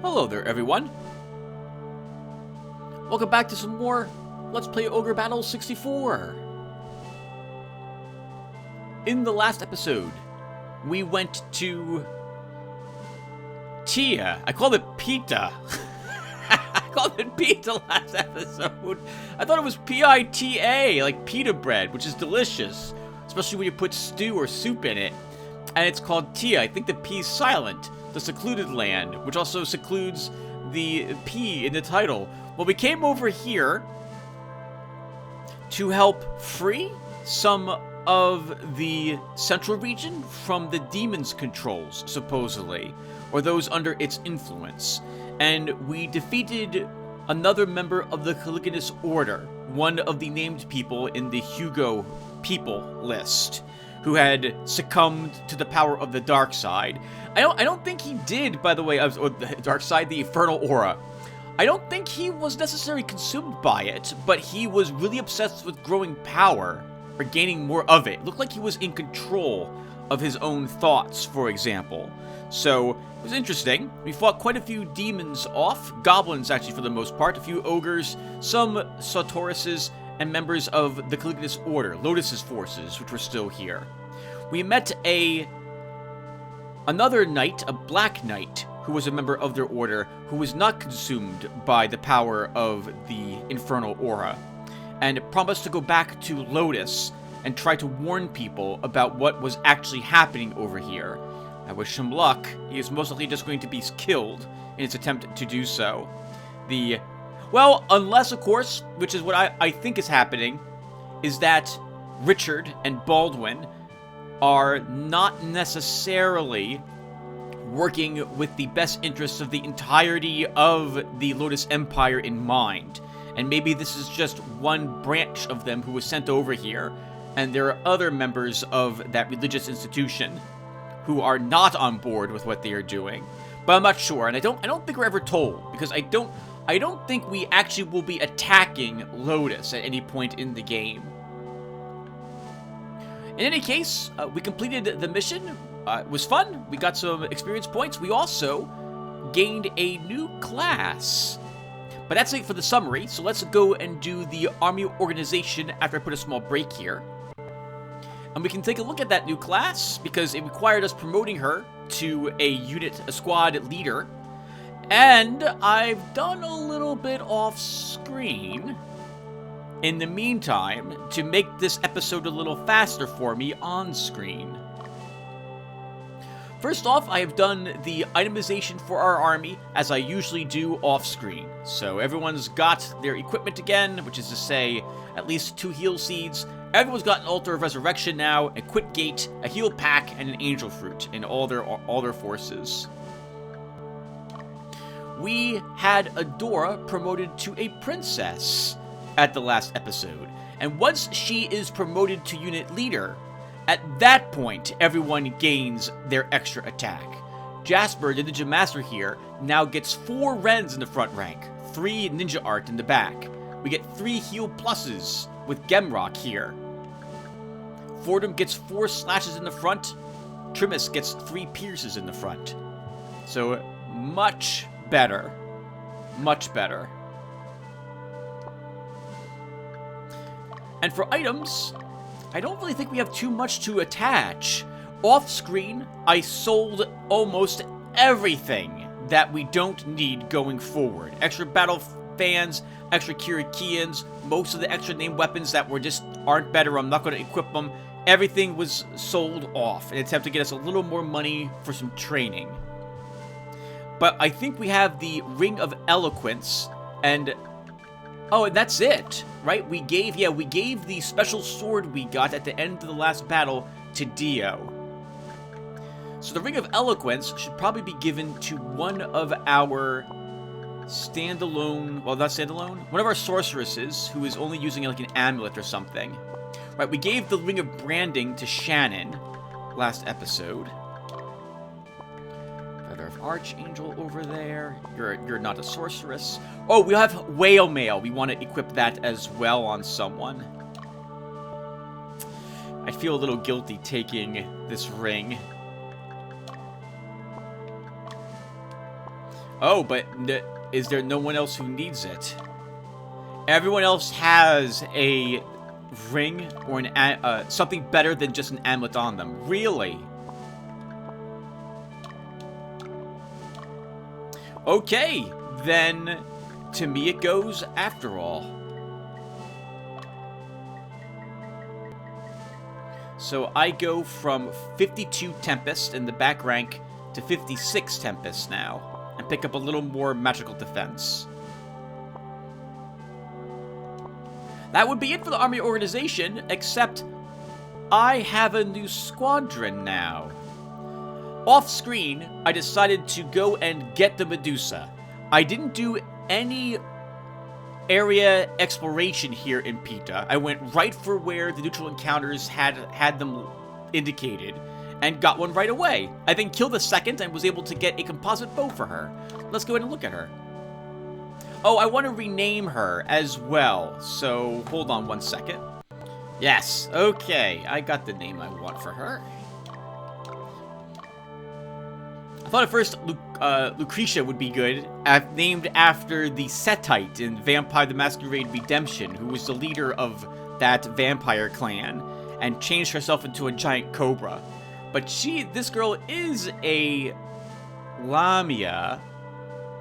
Hello there, everyone. Welcome back to some more Let's Play Ogre Battle 64. In the last episode, we went to Ptia. I called it Pita. I called it Pita last episode. I thought it was P-I-T-A, like pita bread, which is delicious, especially when you put stew or soup in it. And it's called Ptia. I think the P is silent. The secluded land, which also secludes the P in the title. Well, we came over here to help free some of the central region from the demon's controls, supposedly, or those under its influence. And we defeated another member of the Caligulous Order, one of the named people in the Hugo people list, who had succumbed to the power of the dark side. I don't think he did, by the way, or the dark side, the infernal aura. I don't think he was necessarily consumed by it, but he was really obsessed with growing power, or gaining more of it. It looked like he was in control of his own thoughts, for example. So, it was interesting. We fought quite a few demons off, goblins actually for the most part, a few ogres, some Sartorises, and members of the Caligulous Order, Lotus's forces, which were still here. We met another knight, a black knight, who was a member of their order, who was not consumed by the power of the infernal aura, and promised to go back to Lotus and try to warn people about what was actually happening over here. I wish him luck. He is most likely just going to be killed in his attempt to do so. Well, unless, of course, which is what I think is happening, is that Richard and Baldwin are not necessarily working with the best interests of the entirety of the Lotus Empire in mind. And maybe this is just one branch of them who was sent over here, and there are other members of that religious institution who are not on board with what they are doing. But I'm not sure, and I don't think we're ever told, because I don't think we actually will be attacking Lotus at any point in the game. In any case, we completed the mission. It was fun. We got some experience points. We also gained a new class. But that's it for the summary, so let's go and do the army organization after I put a small break here. And we can take a look at that new class, because it required us promoting her to a squad leader. And I've done a little bit off screen in the meantime to make this episode a little faster for me on screen. First off, I have done the itemization for our army as I usually do off screen. So everyone's got their equipment again, which is to say at least 2 heal seeds. Everyone's got an Altar of Resurrection now, a Quit Gate, a heal pack, and an Angel Fruit in all their forces. We had Adora promoted to a princess at the last episode, and once she is promoted to unit leader, at that point everyone gains their extra attack. Jasper, the Ninja Master here, now gets 4 Rens in the front rank, 3 Ninja Art in the back. We get 3 heal pluses with Gemrock here. Fordham gets 4 slashes in the front, Trimus gets 3 pierces in the front. So much better. Much better. And for items, I don't really think we have too much to attach. Off screen, I sold almost everything that we don't need going forward. Extra battle fans, extra Kirikians, most of the extra named weapons that aren't better, I'm not going to equip them. Everything was sold off in an attempt to get us a little more money for some training. But I think we have the Ring of Eloquence, and that's it, right? We gave the special sword we got at the end of the last battle to Dio. So the Ring of Eloquence should probably be given to one of our one of our sorceresses who is only using like an amulet or something. Right, we gave the Ring of Branding to Shannon last episode. Feather of Archangel over there. You're not a sorceress. Oh, we have Whale Mail. We want to equip that as well on someone. I feel a little guilty taking this ring. Oh, but is there no one else who needs it? Everyone else has a ring or something better than just an amulet on them. Really? Okay, then to me it goes after all. So I go from 52 Tempest in the back rank to 56 Tempest now, and pick up a little more magical defense. That would be it for the army organization, except I have a new squadron now. Off screen, I decided to go and get the Medusa. I didn't do any area exploration here in Ptia. I went right for where the neutral encounters had them indicated, and got one right away. I then killed a second and was able to get a composite bow for her. Let's go ahead and look at her. Oh, I want to rename her as well, so hold on one second. Yes, okay, I got the name I want for her. I thought at first Lucretia would be good, named after the Setite in Vampire the Masquerade Redemption, who was the leader of that vampire clan, and changed herself into a giant cobra. But this girl is a Lamia,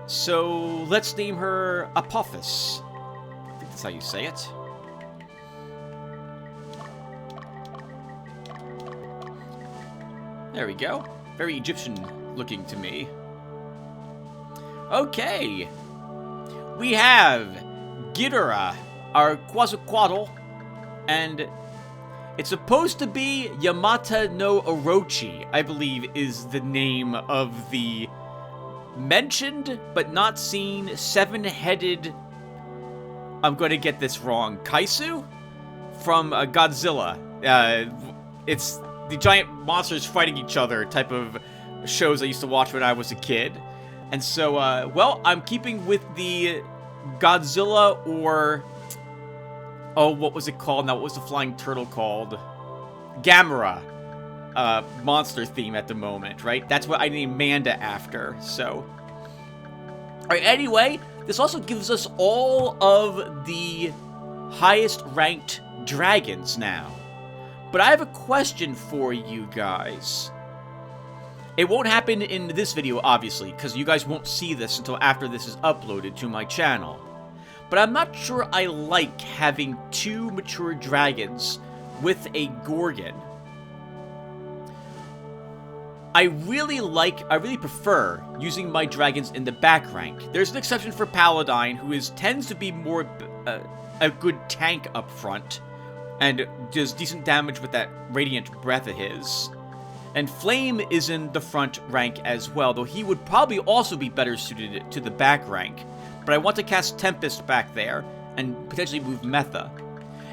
so let's name her Apophis. I think that's how you say it. There we go. Very Egyptian looking to me. Okay. We have Ghidorah, our Quetzalcoatl, and it's supposed to be Yamata no Orochi, I believe is the name of the mentioned but not seen seven-headed, I'm going to get this wrong, Kaisu? From Godzilla. It's the giant monsters fighting each other type of shows I used to watch when I was a kid. And so, well, I'm keeping with the Godzilla or... Oh, what was it called? Now, what was the flying turtle called? Gamera. Monster theme at the moment, right? That's what I named Manda after, so... Alright, anyway, this also gives us all of the highest ranked dragons now. But I have a question for you guys. It won't happen in this video, obviously, because you guys won't see this until after this is uploaded to my channel. But I'm not sure I like having two mature dragons with a Gorgon. I really prefer using my dragons in the back rank. There's an exception for Paladine, who tends to be more a good tank up front, and does decent damage with that Radiant Breath of his. And Flame is in the front rank as well, though he would probably also be better suited to the back rank. But I want to cast Tempest back there, and potentially move Metha.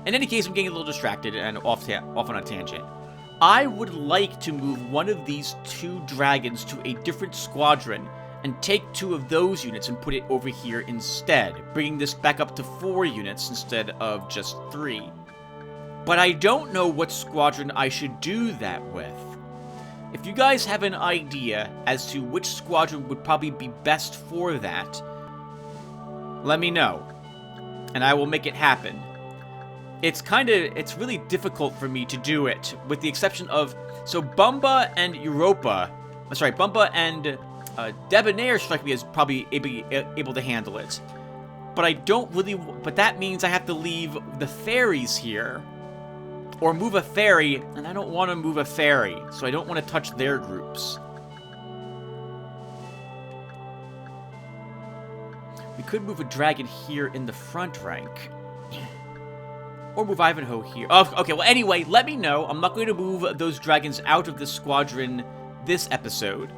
In any case, I'm getting a little distracted and off on a tangent. I would like to move one of these two dragons to a different squadron, and take two of those units and put it over here instead, bringing this back up to 4 units instead of just 3. But I don't know what squadron I should do that with. If you guys have an idea as to which squadron would probably be best for that, let me know, and I will make it happen. It's really difficult for me to do it, with the exception of, so Bumba and Bumba and Debonair strike me as probably able to handle it. But I don't really, but that means I have to leave the fairies here, or move a fairy, and I don't want to move a fairy, so I don't want to touch their groups. We could move a dragon here in the front rank. Or move Ivanhoe here. Oh, okay, well, anyway, let me know. I'm not going to move those dragons out of the squadron this episode.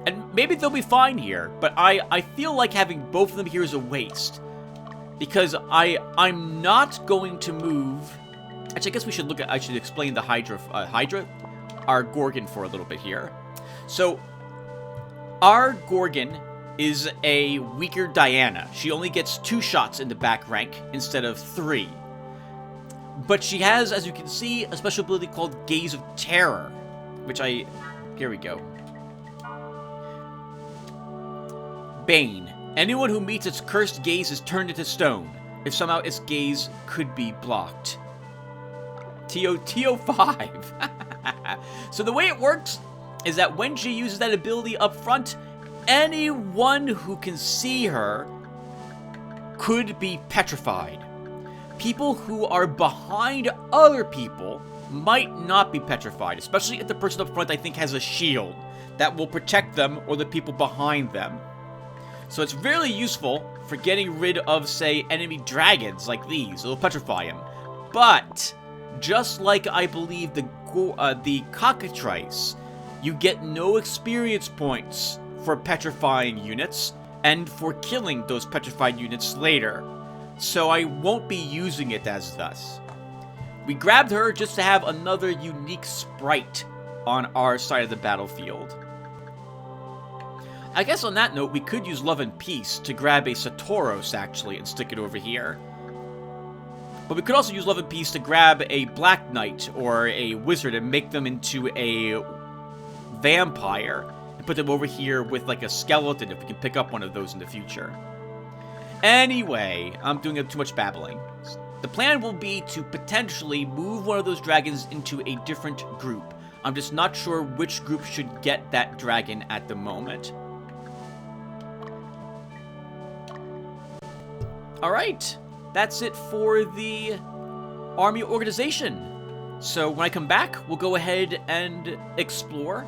And maybe they'll be fine here, but I feel like having both of them here is a waste. Because I'm not going to move... Actually, I guess I should explain the Hydra, our Gorgon for a little bit here. So, our Gorgon is a weaker Diana. She only gets 2 shots in the back rank instead of 3. But she has, as you can see, a special ability called Gaze of Terror, which here we go. Bane. Anyone who meets its cursed gaze is turned into stone, if somehow its gaze could be blocked. TO5. So the way it works is that when she uses that ability up front, anyone who can see her could be petrified. People who are behind other people might not be petrified, especially if the person up front, I think, has a shield that will protect them or the people behind them. So it's really useful for getting rid of, say, enemy dragons like these. It'll petrify them. But just like I believe the cockatrice, you get no experience points for petrifying units and for killing those petrified units later. So I won't be using it as thus. We grabbed her just to have another unique sprite on our side of the battlefield. I guess on that note, we could use Love and Peace to grab a Satoros, actually, and stick it over here. But we could also use Love and Peace to grab a Black Knight or a Wizard and make them into a Vampire and put them over here with, like, a Skeleton if we can pick up one of those in the future. Anyway, I'm doing too much babbling. The plan will be to potentially move one of those dragons into a different group. I'm just not sure which group should get that dragon at the moment. Alright, that's it for the army organization. So when I come back, we'll go ahead and explore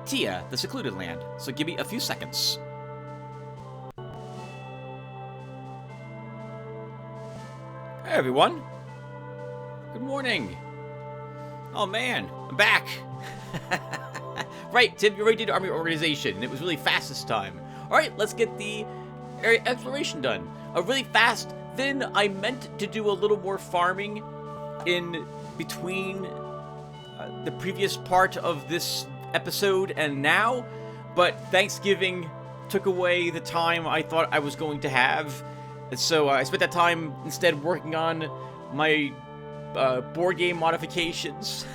Ptia, the secluded land. So give me a few seconds. Hey everyone. Good morning. Oh man, I'm back. Right, Tim, you already did army organization, and it was really fast this time. Alright, let's get the area exploration done. Really fast, then I meant to do a little more farming in between the previous part of this episode and now, but Thanksgiving took away the time I thought I was going to have. And so I spent that time instead working on my board game modifications.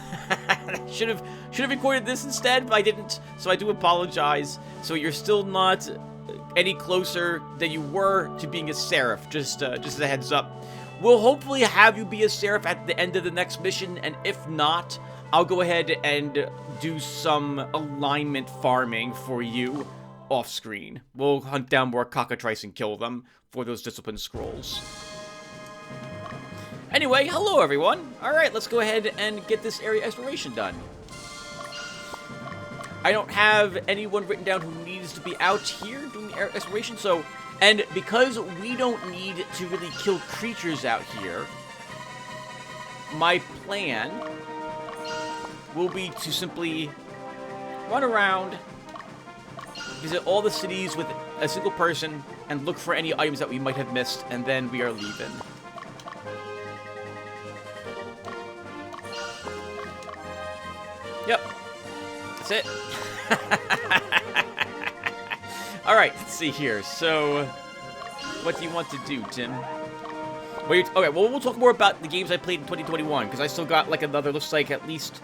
should have recorded this instead, but I didn't. So I do apologize. So you're still not any closer than you were to being a Seraph. Just as a heads up. We'll hopefully have you be a Seraph at the end of the next mission, and if not, I'll go ahead and do some alignment farming for you off screen. We'll hunt down more cockatrice and kill them for those discipline scrolls. Anyway, hello everyone. Alright, let's go ahead and get this area exploration done. I don't have anyone written down who needs to be out here doing the area exploration, so... And because we don't need to really kill creatures out here, my plan will be to simply run around, visit all the cities with a single person, and look for any items that we might have missed, and then we are leaving. Yep. That's it. Alright, let's see here. So, what do you want to do, Tim? Okay, well, we'll talk more about the games I played in 2021, because I still got, like, another, looks like, at least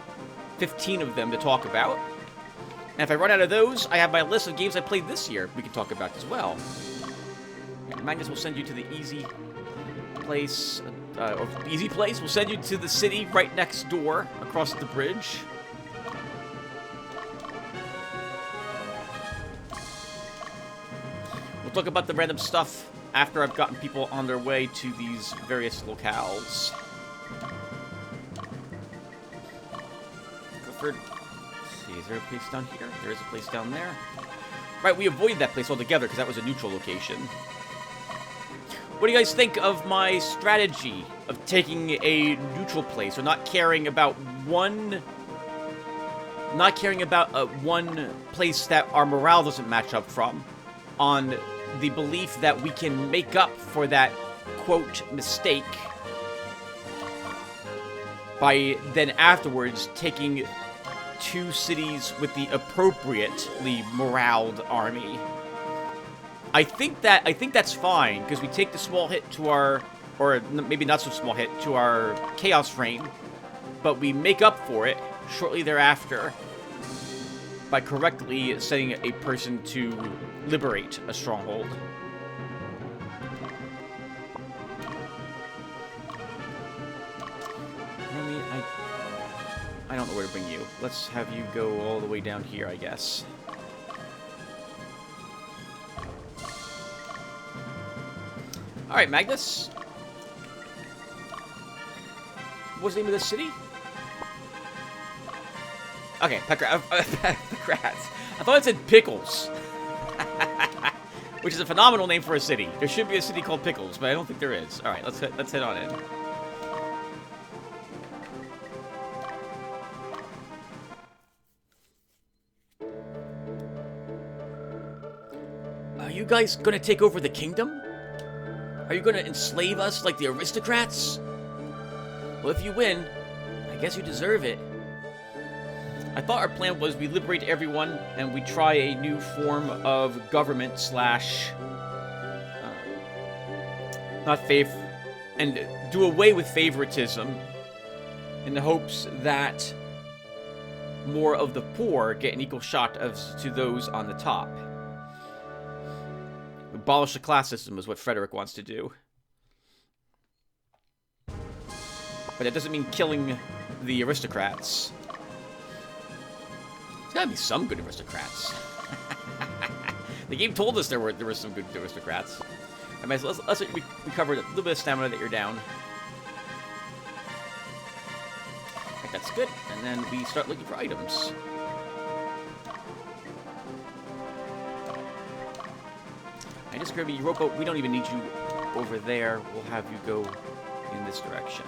15 of them to talk about. And if I run out of those, I have my list of games I played this year we can talk about as well. Magnus will send you to the easy place, or easy place. We'll send you to the city right next door, across the bridge. We'll talk about the random stuff after I've gotten people on their way to these various locales. Clifford. Let's see, is there a place down here? There is a place down there. Right, we avoided that place altogether because that was a neutral location. What do you guys think of my strategy of taking a neutral place, or not caring about one place that our morale doesn't match up from, on the belief that we can make up for that, quote, mistake by then afterwards taking two cities with the appropriately moraled army? I think that's fine, because we take the small hit to our, or maybe not so small hit, to our Chaos Frame, but we make up for it shortly thereafter by correctly setting a person to liberate a stronghold. I don't know where to bring you. Let's have you go all the way down here, I guess. Alright, Magnus. What's the name of this city? Okay, Peckrats. I thought it said Pickles. Which is a phenomenal name for a city. There should be a city called Pickles, but I don't think there is. Alright, let's head on in. Are you guys gonna take over the kingdom? Are you gonna enslave us like the aristocrats? Well, if you win, I guess you deserve it. I thought our plan was we liberate everyone and we try a new form of government slash... and do away with favoritism in the hopes that more of the poor get an equal shot to those on the top. Abolish the class system is what Frederick wants to do. But that doesn't mean killing the aristocrats. There's gotta be some good aristocrats. The game told us there were some good aristocrats. I mean, so let's we covered a little bit of stamina that you're down. I think that's good. And then we start looking for items. I just grabbed your rowboat. We don't even need you over there. We'll have you go in this direction.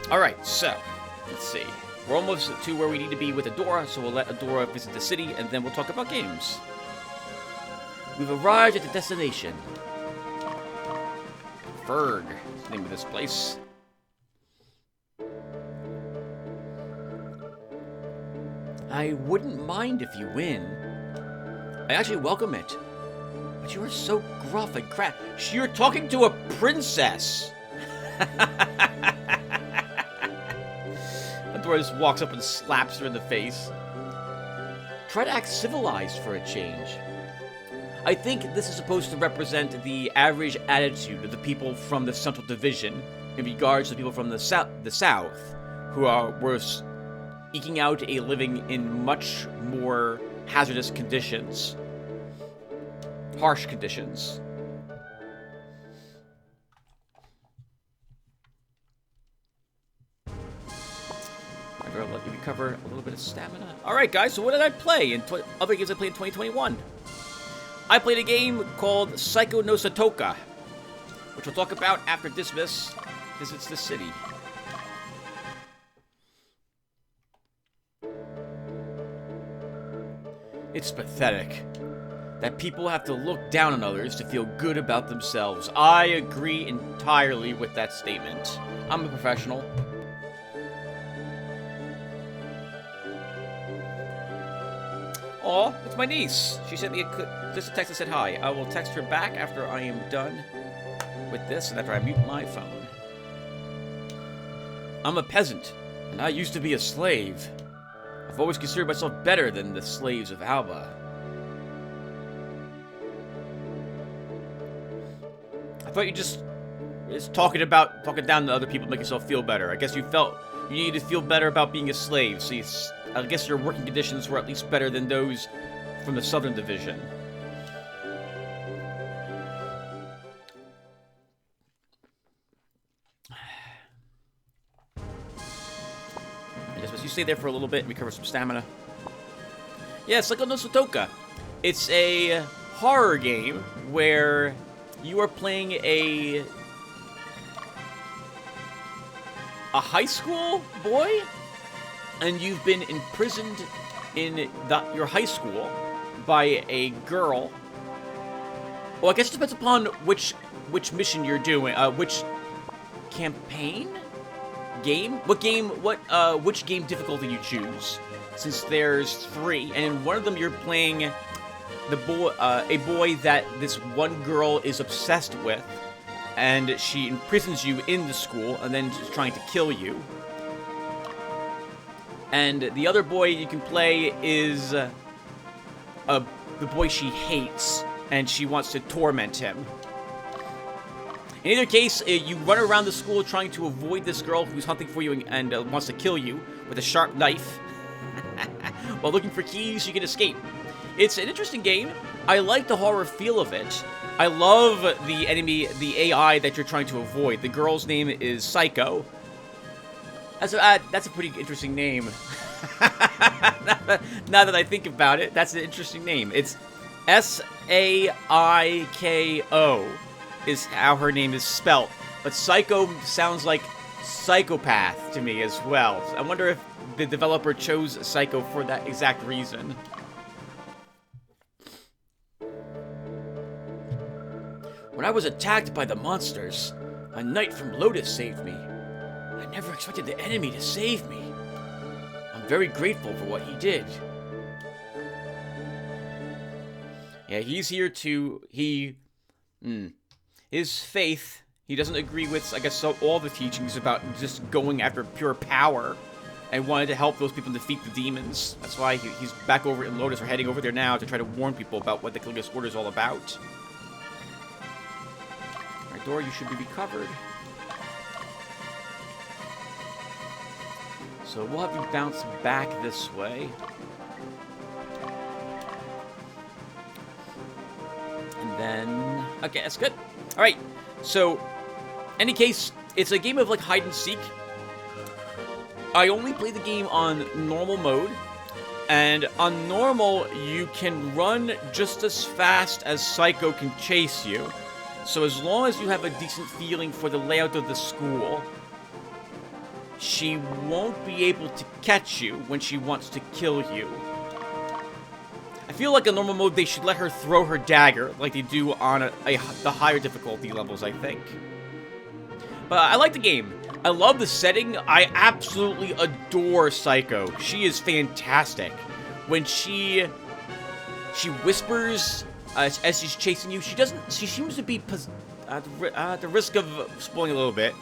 Alright, so, let's see. We're almost to where we need to be with Adora, so we'll let Adora visit the city, and then we'll talk about games. We've arrived at the destination. Ferg is the name of this place. I wouldn't mind if you win. I actually welcome it. But you are so gruff and crap. You're talking to a princess! Adora just walks up and slaps her in the face. Try to act civilized for a change. I think this is supposed to represent the average attitude of the people from the Central Division in regards to people from the South who were eking out a living in much more hazardous conditions. Harsh conditions. I'll let you recover a little bit of stamina. Alright guys, so what did I play in other games I played in 2021? I played a game called Psycho no Satoka, which we'll talk about after Dismas visits the city. It's pathetic that people have to look down on others to feel good about themselves. I agree entirely with that statement. I'm a professional. Aw, it's my niece. She sent me just a text that said hi. I will text her back after I am done with this and after I mute my phone. I'm a peasant, and I used to be a slave. I've always considered myself better than the slaves of Alba. I thought you just talking down to other people to make yourself feel better. I guess you felt you needed to feel better about being a slave, so I guess your working conditions were at least better than those from the Southern Division. You stay there for a little bit and recover some stamina. Yeah, it's Psycho no Satoka. It's a horror game where you are playing a high school boy, and you've been imprisoned in your high school by a girl. Well, I guess it depends upon which mission you're doing, which campaign? Which game difficulty you choose, since there's 3, and in one of them you're playing a boy that this one girl is obsessed with, and she imprisons you in the school, and then is trying to kill you. And the other boy you can play is the boy she hates, and she wants to torment him. In either case, you run around the school trying to avoid this girl who's hunting for you and wants to kill you with a sharp knife. While looking for keys, you can escape. It's an interesting game. I like the horror feel of it. I love the enemy, the AI that you're trying to avoid. The girl's name is Psycho. That's a pretty interesting name. Now that I think about it, that's an interesting name. It's S-A-I-K-O is how her name is spelt. But Psycho sounds like psychopath to me as well. I wonder if the developer chose Psycho for that exact reason. When I was attacked by the monsters, a knight from Lotus saved me. I never expected the enemy to save me. I'm very grateful for what he did. Yeah, he's here to... His faith, he doesn't agree with, I guess, all the teachings about just going after pure power and wanted to help those people defeat the demons. That's why he's back over in Lotus, or heading over there now to try to warn people about what the Caligula's Order is all about. Alright, Dora, you should be recovered. So we'll have you bounce back this way. And then... okay, that's good. Alright, so... any case, it's a game of, like, hide and seek. I only play the game on normal mode. And on normal, you can run just as fast as Psycho can chase you. So as long as you have a decent feeling for the layout of the school, she won't be able to catch you when she wants to kill you. I feel like in normal mode they should let her throw her dagger like they do on the higher difficulty levels, I think. But I like the game. I love the setting. I absolutely adore Psycho. She is fantastic. When she whispers as she's chasing you, she seems to be, at the risk of spoiling a little bit,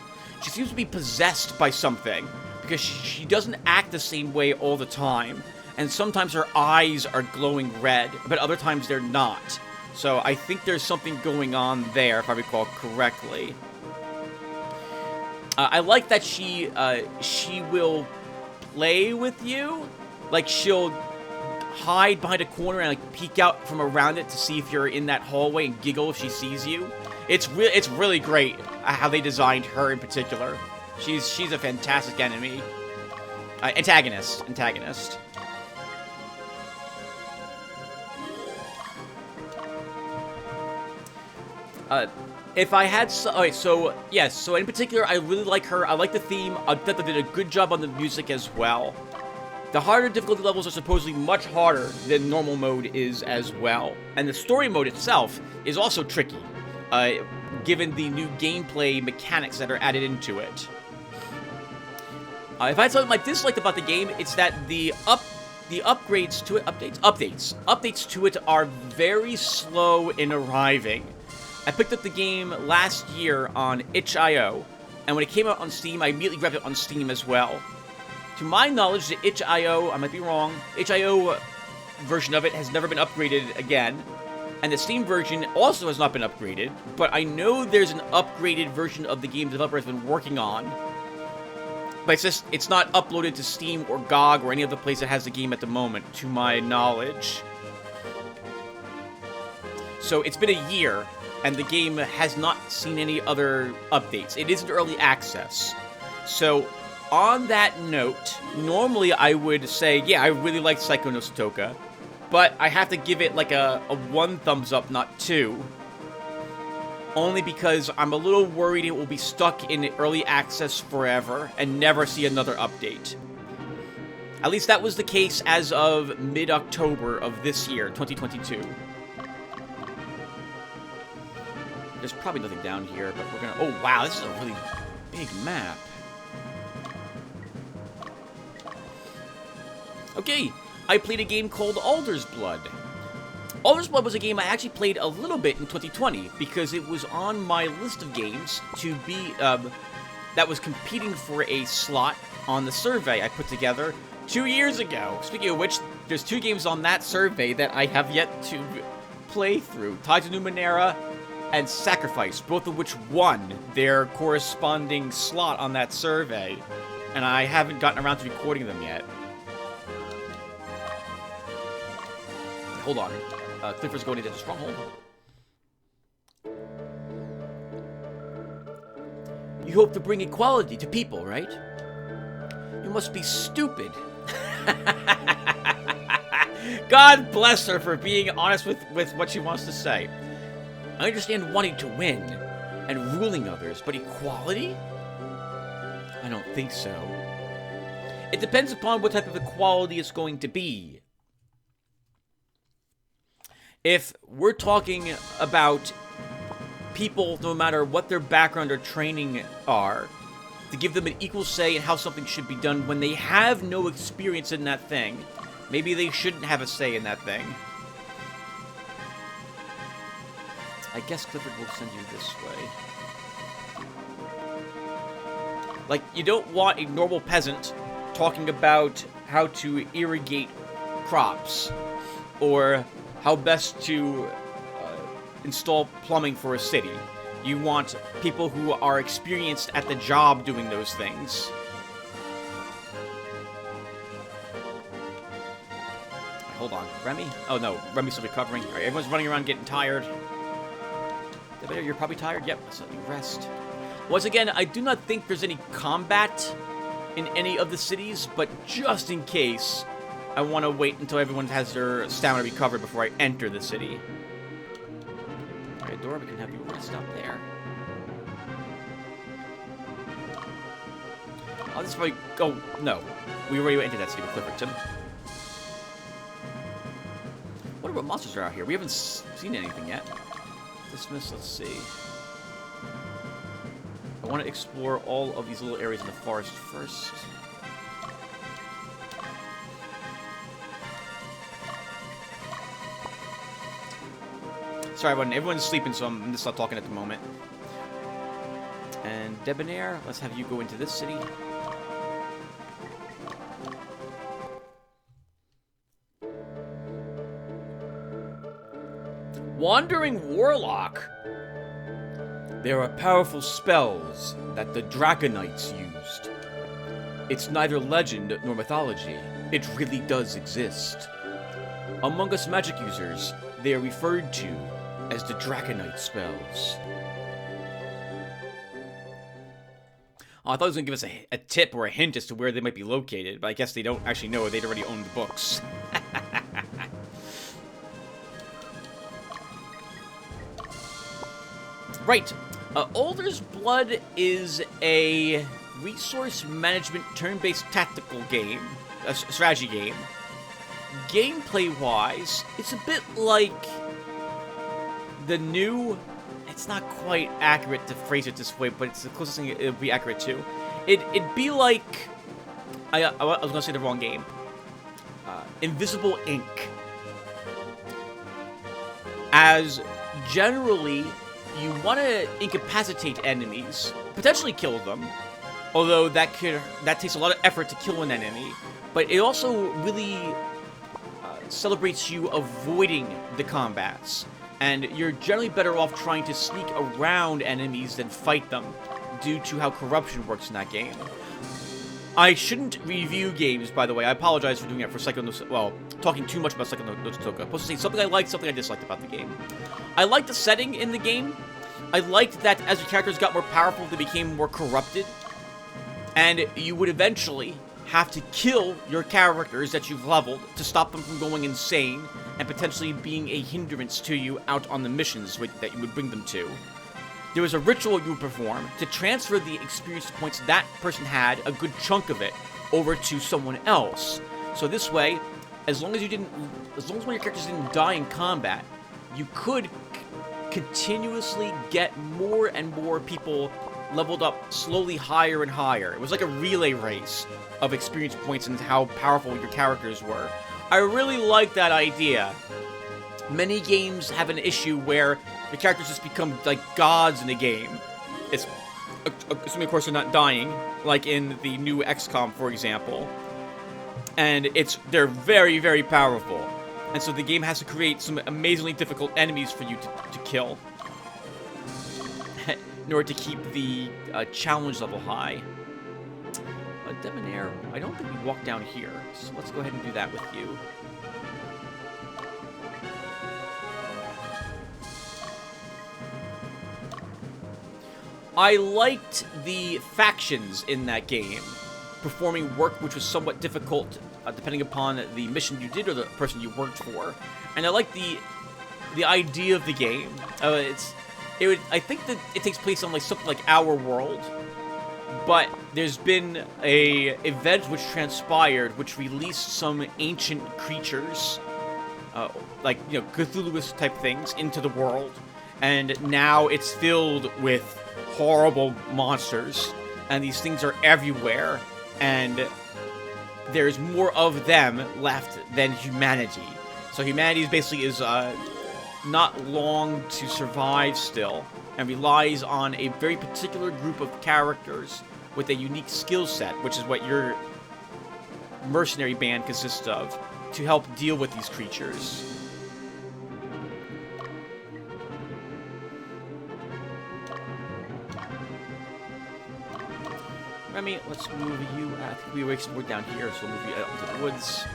she seems to be possessed by something, because she doesn't act the same way all the time, and sometimes her eyes are glowing red, but other times they're not. So I think there's something going on there, if I recall correctly. I like that she will play with you, like she'll hide behind a corner and like peek out from around it to see if you're in that hallway and giggle if she sees you. It's really great how they designed her in particular. She's a fantastic enemy. Antagonist. If I had... alright, so, yes, so in particular, I really like her. I like the theme. I thought they did a good job on the music as well. The harder difficulty levels are supposedly much harder than normal mode is as well. And the story mode itself is also tricky, given the new gameplay mechanics that are added into it. If I had something I disliked about the game, it's that the upgrades to it... Updates to it are very slow in arriving. I picked up the game last year on itch.io, and when it came out on Steam, I immediately grabbed it on Steam as well. To my knowledge, the itch.io, I might be wrong, itch.io version of it has never been upgraded again, and the Steam version also has not been upgraded, but I know there's an upgraded version of the game the developer has been working on, but it's not uploaded to Steam or GOG or any other place that has the game at the moment, to my knowledge. So it's been a year, and the game has not seen any other updates. It isn't early access. So, on that note, normally I would say, yeah, I really like Psycho no Sotoka, but I have to give it like a 1 thumbs up, not 2. Only because I'm a little worried it will be stuck in early access forever and never see another update. At least that was the case as of mid-October of this year, 2022. There's probably nothing down here, but we're gonna... oh, wow, this is a really big map. Okay, I played a game called Alder's Blood. Alder's Blood was a game I actually played a little bit in 2020, because it was on my list of games to be, that was competing for a slot on the survey I put together 2 years ago. Speaking of which, there's 2 games on that survey that I have yet to play through. Tides of Numenera and Sacrifice, both of which won their corresponding slot on that survey. And I haven't gotten around to recording them yet. Hold on. Clifford's going into the stronghold. You hope to bring equality to people, right? You must be stupid. God bless her for being honest with what she wants to say. I understand wanting to win and ruling others, but equality? I don't think so. It depends upon what type of equality it's going to be. If we're talking about people, no matter what their background or training are, to give them an equal say in how something should be done when they have no experience in that thing, maybe they shouldn't have a say in that thing. I guess Clifford will send you this way. Like, you don't want a normal peasant talking about how to irrigate crops, or how best to install plumbing for a city. You want people who are experienced at the job doing those things. Hold on. Remy? Oh, no. Remy's still recovering. All right, everyone's running around getting tired. You're probably tired? Yep, let's let you rest. Once again, I do not think there's any combat in any of the cities, but just in case, I want to wait until everyone has their stamina recovered before I enter the city. Alright, Dora, we can have you rest up there. I'll just probably... Oh, no. We already entered that city with Clifferton. What about monsters are out here? We haven't seen anything yet. Dismiss, let's see. I want to explore all of these little areas in the forest first. Sorry, everyone's sleeping, so I'm just not talking at the moment. And Debonair, let's have you go into this city. Wandering Warlock. There are powerful spells that the Draconites used. It's neither legend nor mythology. It really does exist. Among us magic users, they are referred to as the Draconite spells. Oh, I thought it was going to give us a tip or a hint as to where they might be located, but I guess they don't actually know. They'd already owned the books. Right. Alder's Blood is a resource management turn-based tactical game, a strategy game. Gameplay-wise, it's a bit like the new... It's not quite accurate to phrase it this way, but it's the closest thing it would be accurate to. It'd be like... I was going to say the wrong game. Invisible Ink. As generally... You want to incapacitate enemies, potentially kill them, although that takes a lot of effort to kill an enemy, but it also really celebrates you avoiding the combats, and you're generally better off trying to sneak around enemies than fight them, due to how corruption works in that game. I shouldn't review games, by the way. I apologize for doing that for talking too much about Psycho no Toka. I'm supposed to say something I liked, something I disliked about the game. I liked the setting in the game. I liked that as your characters got more powerful, they became more corrupted. And you would eventually have to kill your characters that you've leveled to stop them from going insane and potentially being a hindrance to you out on the missions that you would bring them to. There was a ritual you would perform to transfer the experience points that person had, a good chunk of it, over to someone else. So this way, as long as one of your characters didn't die in combat, you could continuously get more and more people leveled up slowly higher and higher. It was like a relay race of experience points and how powerful your characters were. I really like that idea. Many games have an issue where the characters just become like gods in the game. It's assuming, of course, they're not dying, like in the new XCOM, for example. and they're very, very powerful. And so the game has to create some amazingly difficult enemies for you to kill in order to keep the challenge level high. Debonair, I don't think we walk down here, so let's go ahead and do that with you. I liked the factions in that game performing work which was somewhat difficult depending upon the mission you did or the person you worked for, and I like the idea of the game. I think that it takes place on like something like Our World, but there's been a event which transpired which released some ancient creatures, like, you know, Cthulhu type things into the world, and now it's filled with horrible monsters, and these things are everywhere, and there's more of them left than humanity. So humanity basically is not long to survive still, and relies on a very particular group of characters with a unique skill set, which is what your mercenary band consists of, to help deal with these creatures. Remy, let's move you. I think we wasted more down here, so we'll move you out into the woods.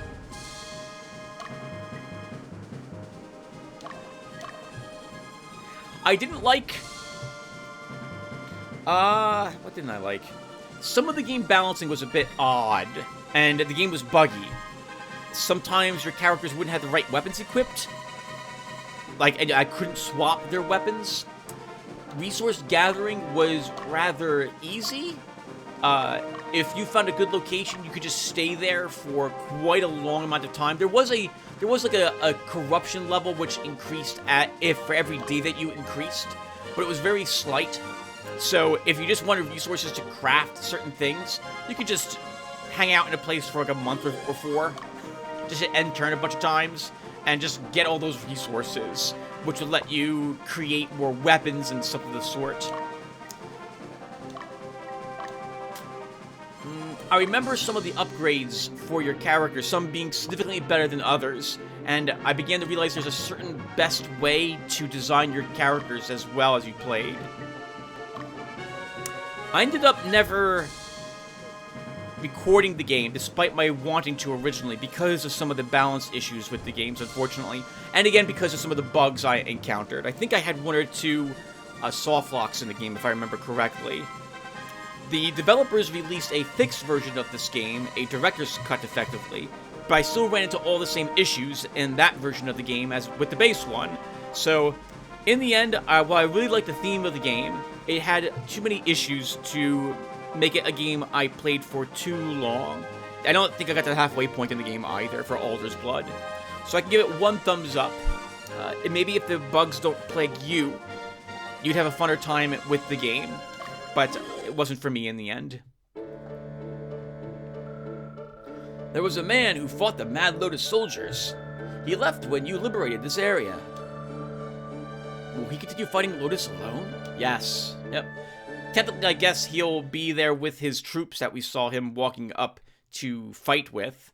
I didn't like... what didn't I like? Some of the game balancing was a bit odd, and the game was buggy. Sometimes your characters wouldn't have the right weapons equipped. Like, I couldn't swap their weapons. Resource gathering was rather easy. If you found a good location, you could just stay there for quite a long amount of time. There was like a corruption level which increased for every day that you increased, but it was very slight. So if you just wanted resources to craft certain things, you could just hang out in a place for like a month or 4, just hit end turn a bunch of times, and just get all those resources, which would let you create more weapons and stuff of the sort. I remember some of the upgrades for your characters, some being significantly better than others, and I began to realize there's a certain best way to design your characters as well as you played. I ended up never recording the game, despite my wanting to originally, because of some of the balance issues with the games, unfortunately, and again, because of some of the bugs I encountered. I think I had 1 or 2 soft locks in the game, if I remember correctly. The developers released a fixed version of this game, a director's cut effectively, but I still ran into all the same issues in that version of the game as with the base one. So, in the end, while I really liked the theme of the game, it had too many issues to make it a game I played for too long. I don't think I got to the halfway point in the game either for Alder's Blood. So I can give it 1 thumbs up. And maybe if the bugs don't plague you, you'd have a funner time with the game. But it wasn't for me in the end. There was a man who fought the Mad Lotus soldiers. He left when you liberated this area. Will he continue fighting Lotus alone? Yes. Yep. Technically, I guess he'll be there with his troops that we saw him walking up to fight with.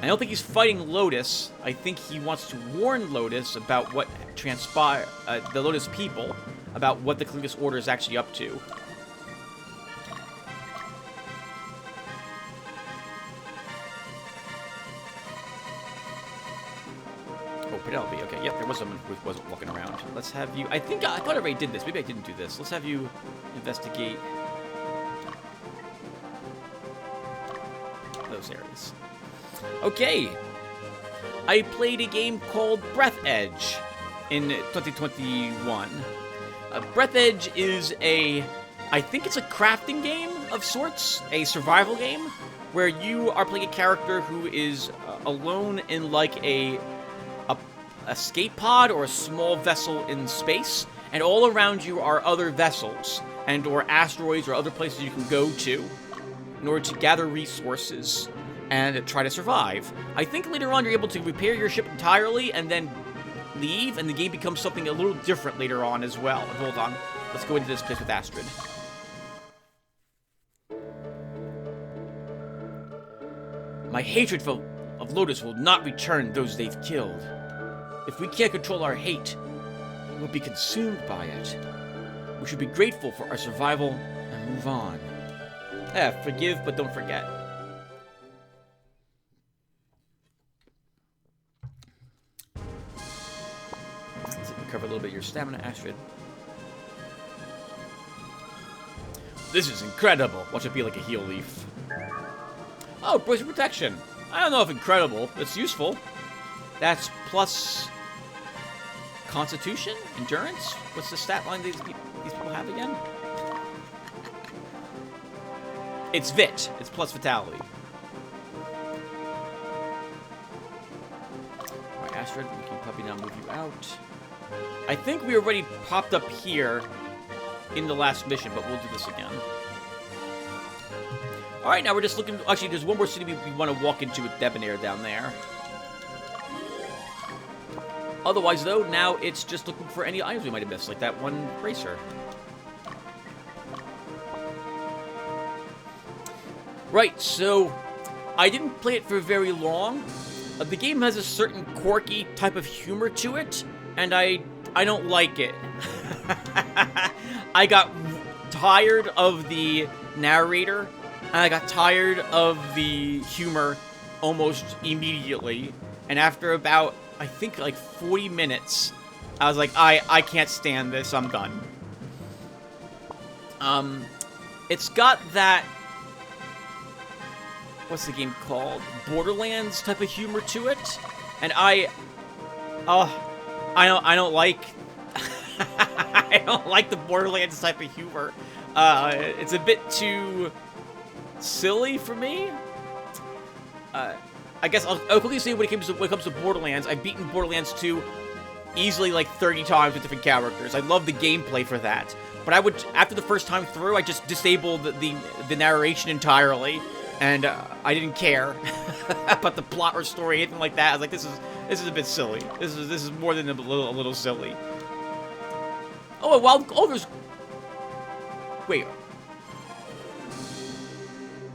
I don't think he's fighting Lotus. I think he wants to warn Lotus about what transpired, the Lotus people, about what the Caligula's Order is actually up to. Oh, Penelope. Okay, yep, there was someone who wasn't walking around. Let's have you... I thought I already did this. Maybe I didn't do this. Let's have you investigate those areas. Okay. I played a game called Breath Edge in 2021. Breath Edge is I think it's a crafting game of sorts, a survival game, where you are playing a character who is alone in like a escape pod or a small vessel in space, and all around you are other vessels and or asteroids or other places you can go to in order to gather resources and try to survive. I think later on you're able to repair your ship entirely and then leave, and the game becomes something a little different later on as well. And hold on, let's go into this place with Astrid. My hatred of Lotus will not return those they've killed. If we can't control our hate, we'll be consumed by it. We should be grateful for our survival and move on. Forgive, but don't forget. Recover a little bit of your stamina, Astrid. This is incredible. Watch it be like a heal leaf. Oh, poison protection. I don't know if incredible. It's useful. That's plus Constitution? Endurance? What's the stat line these people have again? It's Vit. It's plus Vitality. Alright, Astrid, we can probably now move you out. I think we already popped up here in the last mission, but we'll do this again. Alright, now we're just looking... Actually, there's one more city we want to walk into with Debonair down there. Otherwise, though, now it's just looking for any items we might have missed, like that one racer. Right, so I didn't play it for very long. The game has a certain quirky type of humor to it, and I don't like it. I got tired of the narrator, and I got tired of the humor almost immediately. And after about, I think, like 40 minutes, I was like, I can't stand this, I'm done. It's got that, what's the game called? Borderlands type of humor to it. And I don't like I don't like the Borderlands type of humor. It's a bit too silly for me. I guess I'll quickly say when it comes to Borderlands, I've beaten Borderlands 2 easily like 30 times with different characters. I love the gameplay for that. But I would, after the first time through, I just disabled the narration entirely, and I didn't care about the plot or story, anything like that. I was like, this is a bit silly. This is more than a little silly. Oh, a wild ogre's. Wait.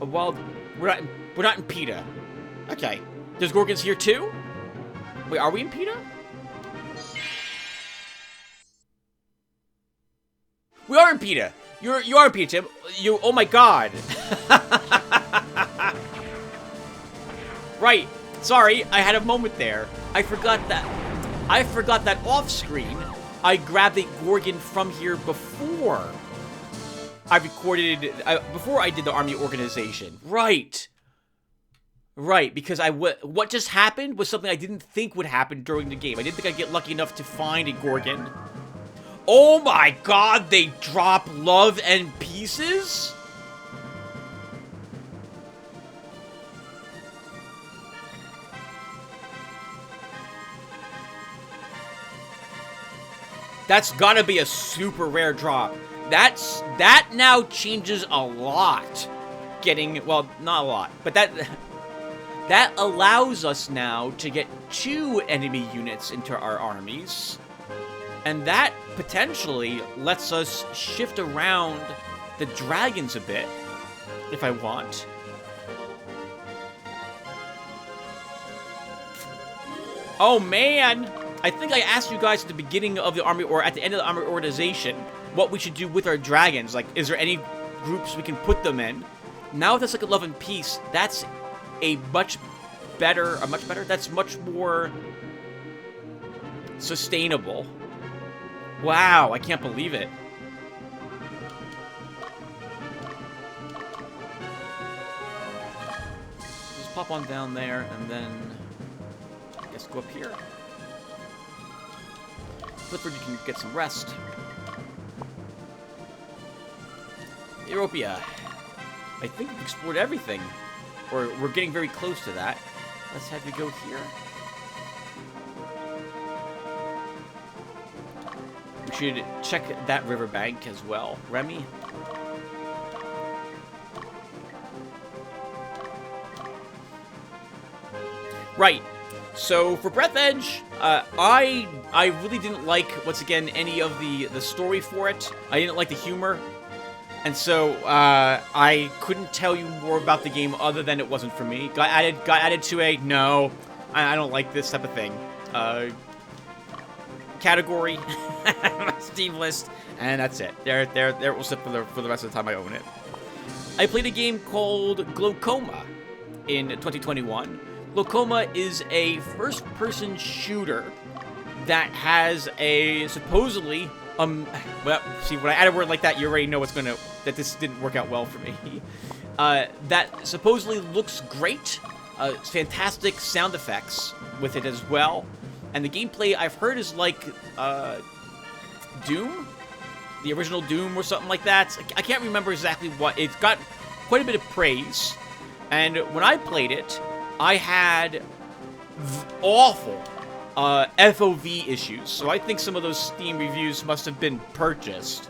A wild. We're not in Ptia. Okay. There's Gorgons here too? Wait, are we in Ptia? We are in Ptia. You are in Ptia, Tim. Oh my god. Right. Sorry, I had a moment there. I forgot that off screen. I grabbed a Gorgon from here before I recorded, before I did the army organization. Right. Right, because what just happened was something I didn't think would happen during the game. I didn't think I'd get lucky enough to find a Gorgon. Oh my god, they drop love and pieces? That's gotta be a super rare drop. That now changes a lot. Well, not a lot, but that allows us now to get 2 enemy units into our armies. And that potentially lets us shift around the dragons a bit, if I want. Oh man! I think I asked you guys at the beginning of the army, or at the end of the army organization, what we should do with our dragons. Like, is there any groups we can put them in? Now that's like a love and peace. That's a much better, that's much more sustainable. Wow, I can't believe it. Just pop on down there, and then I guess go up here. Clifford, you can get some rest. Europia. I think we've explored everything. Or we're getting very close to that. Let's have you go here. We should check that riverbank as well. Remy? Right. So, for Breath Edge, I really didn't like, once again, any of the story for it. I didn't like the humor. And so I couldn't tell you more about the game other than it wasn't for me. Got added to a no, I don't like this type of thing. Category, Steam list, and that's it. There it will sit for the rest of the time I own it. I played a game called Glaucoma in 2021. Glaucoma is a first-person shooter that has a supposedly well, see, when I add a word like that, you already know that this didn't work out well for me. That supposedly looks great. Fantastic sound effects with it as well. And the gameplay I've heard is like Doom? The original Doom or something like that. I can't remember exactly what. It's got quite a bit of praise. And when I played it, I had awful FOV issues. So I think some of those Steam reviews must have been purchased.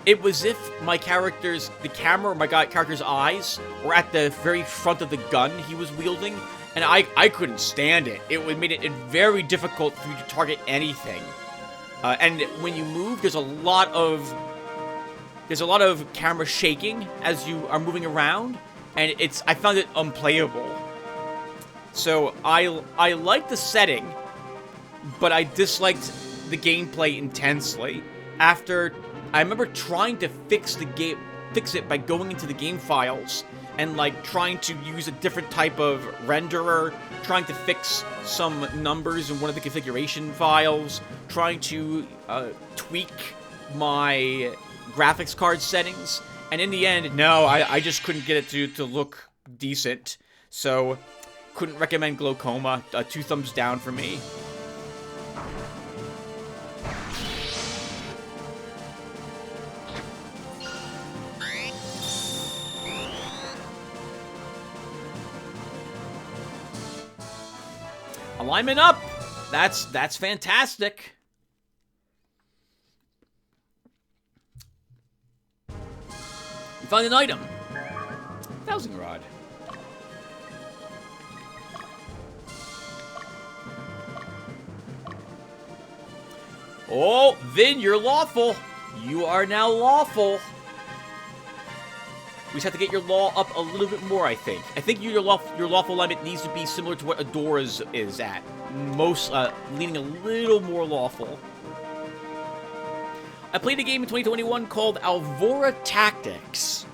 It was if the camera or my character's eyes were at the very front of the gun he was wielding. And I couldn't stand it. It made it very difficult for you to target anything. And when you move, there's a lot of camera shaking as you are moving around, and I found it unplayable. So I liked the setting, but I disliked the gameplay intensely. After I remember trying to fix it by going into the game files and like trying to use a different type of renderer, trying to fix some numbers in one of the configuration files, trying to tweak my graphics card settings, and in the end, no, I just couldn't get it to look decent, so couldn't recommend Glaucoma. 2 thumbs down for me. Alignment up! That's fantastic. You find an item. Dowsing rod. Oh, Vin, you're lawful. You are now lawful. We just have to get your law up a little bit more, I think. I think your lawful alignment needs to be similar to what Adora's is at. Leaning a little more lawful. I played a game in 2021 called Alvora Tactics.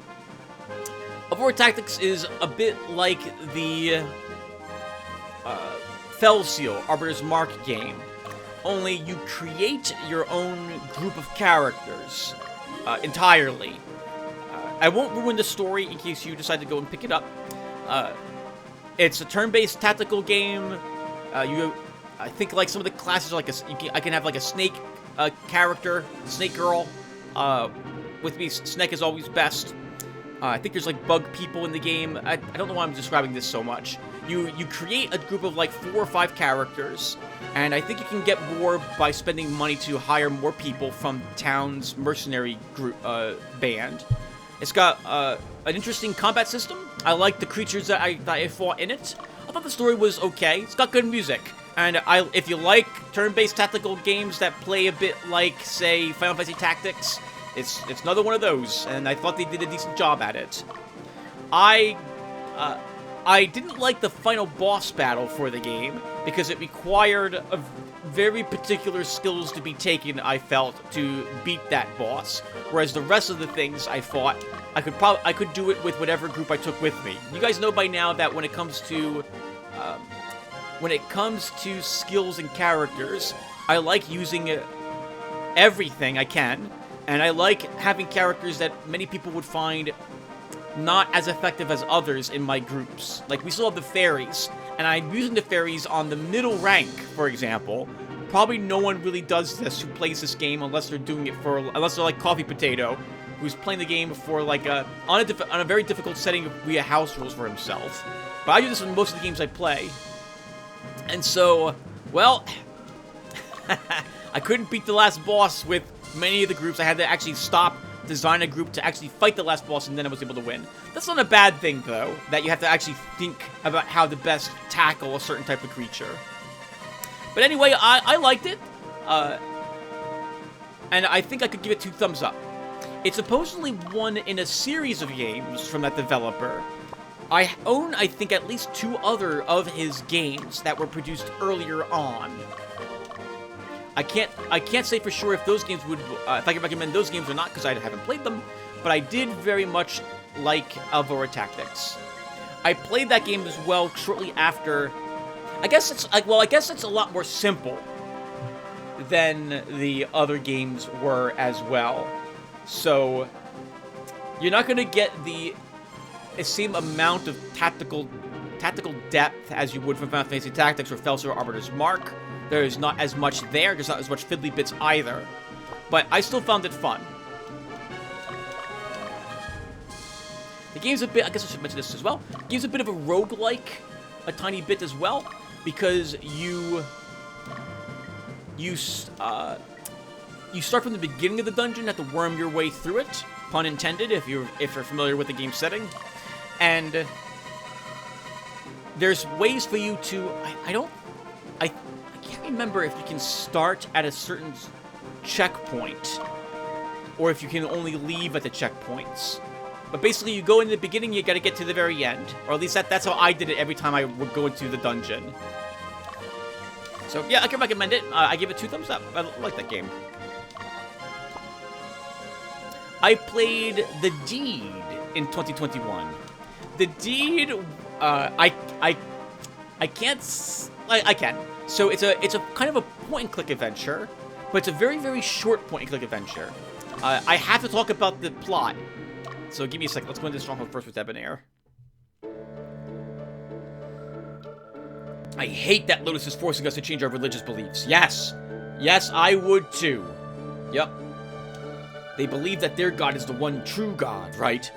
Alvora Tactics is a bit like the Fell Seal, Arbiter's Mark game. Only you create your own group of characters entirely. I won't ruin the story in case you decide to go and pick it up. It's a turn-based tactical game. I think like some of the classes are like I can have like a snake character, snake girl. With me, snake is always best. I think there's like bug people in the game. I don't know why I'm describing this so much. You create a group of like 4 or 5 characters, and I think you can get more by spending money to hire more people from town's mercenary group band. It's got an interesting combat system. I like the creatures that I fought in it. I thought the story was okay. It's got good music. And if you like turn-based tactical games that play a bit like, say, Final Fantasy Tactics, it's another one of those, and I thought they did a decent job at it. I didn't like the final boss battle for the game, because it required very particular skills to be taken, I felt, to beat that boss. Whereas the rest of the things I fought, I could do it with whatever group I took with me. You guys know by now that when it comes to skills and characters, I like using everything I can, and I like having characters that many people would find not as effective as others in my groups. Like, we still have the fairies, and I'm using the fairies on the middle rank, for example. Probably no one really does this who plays this game unless they're doing it unless they're like Coffee Potato, who's playing the game for like on a very difficult setting via house rules for himself. But I do this in most of the games I play. And so, well, I couldn't beat the last boss with many of the groups. I had to actually design a group to actually fight the last boss, and then I was able to win. That's not a bad thing, though, that you have to actually think about how to best tackle a certain type of creature. But anyway, I liked it. and I think I could give it 2 thumbs up. It's supposedly one in a series of games from that developer. I own, I think, at least 2 other of his games that were produced earlier on. I can't say for sure if those games would, if I can recommend those games or not, because I haven't played them, but I did very much like Alvora Tactics. I played that game as well shortly after. I guess it's a lot more simple than the other games were as well. So you're not going to get the same amount of tactical depth as you would from Final Fantasy Tactics or Felser Arbiter's Mark. There's not as much there. There's not as much fiddly bits either. But I still found it fun. The game's a bit, I guess I should mention this as well, the game's a bit of a roguelike, a tiny bit as well, because you start from the beginning of the dungeon, have to worm your way through it, pun intended, if you're familiar with the game setting, and there's ways for you to, I can't remember if you can start at a certain checkpoint, or if you can only leave at the checkpoints. But basically, you go in the beginning, you gotta get to the very end. Or at least that's how I did it every time I would go into the dungeon. So, yeah, I can recommend it. I give it 2 thumbs up. I like that game. I played The Deed in 2021. The Deed, I can. So it's a kind of a point-and-click adventure, but it's a very, very short point-and-click adventure. I have to talk about the plot. So give me a second. Let's go into Stronghold first with Debonair. I hate that Lotus is forcing us to change our religious beliefs. Yes. Yes, I would too. Yep. They believe that their god is the one true god, right?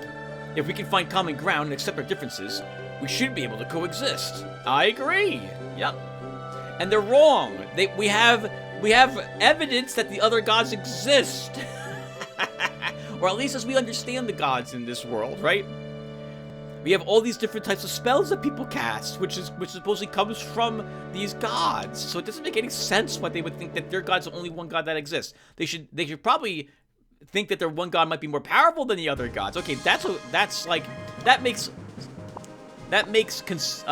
If we can find common ground and accept our differences, we should be able to coexist. I agree. Yep. And they're wrong. We have evidence that the other gods exist. Or at least as we understand the gods in this world, right? We have all these different types of spells that people cast, which supposedly comes from these gods. So it doesn't make any sense why they would think that their god's the only one god that exists. They should probably think that their one god might be more powerful than the other gods. Okay, that makes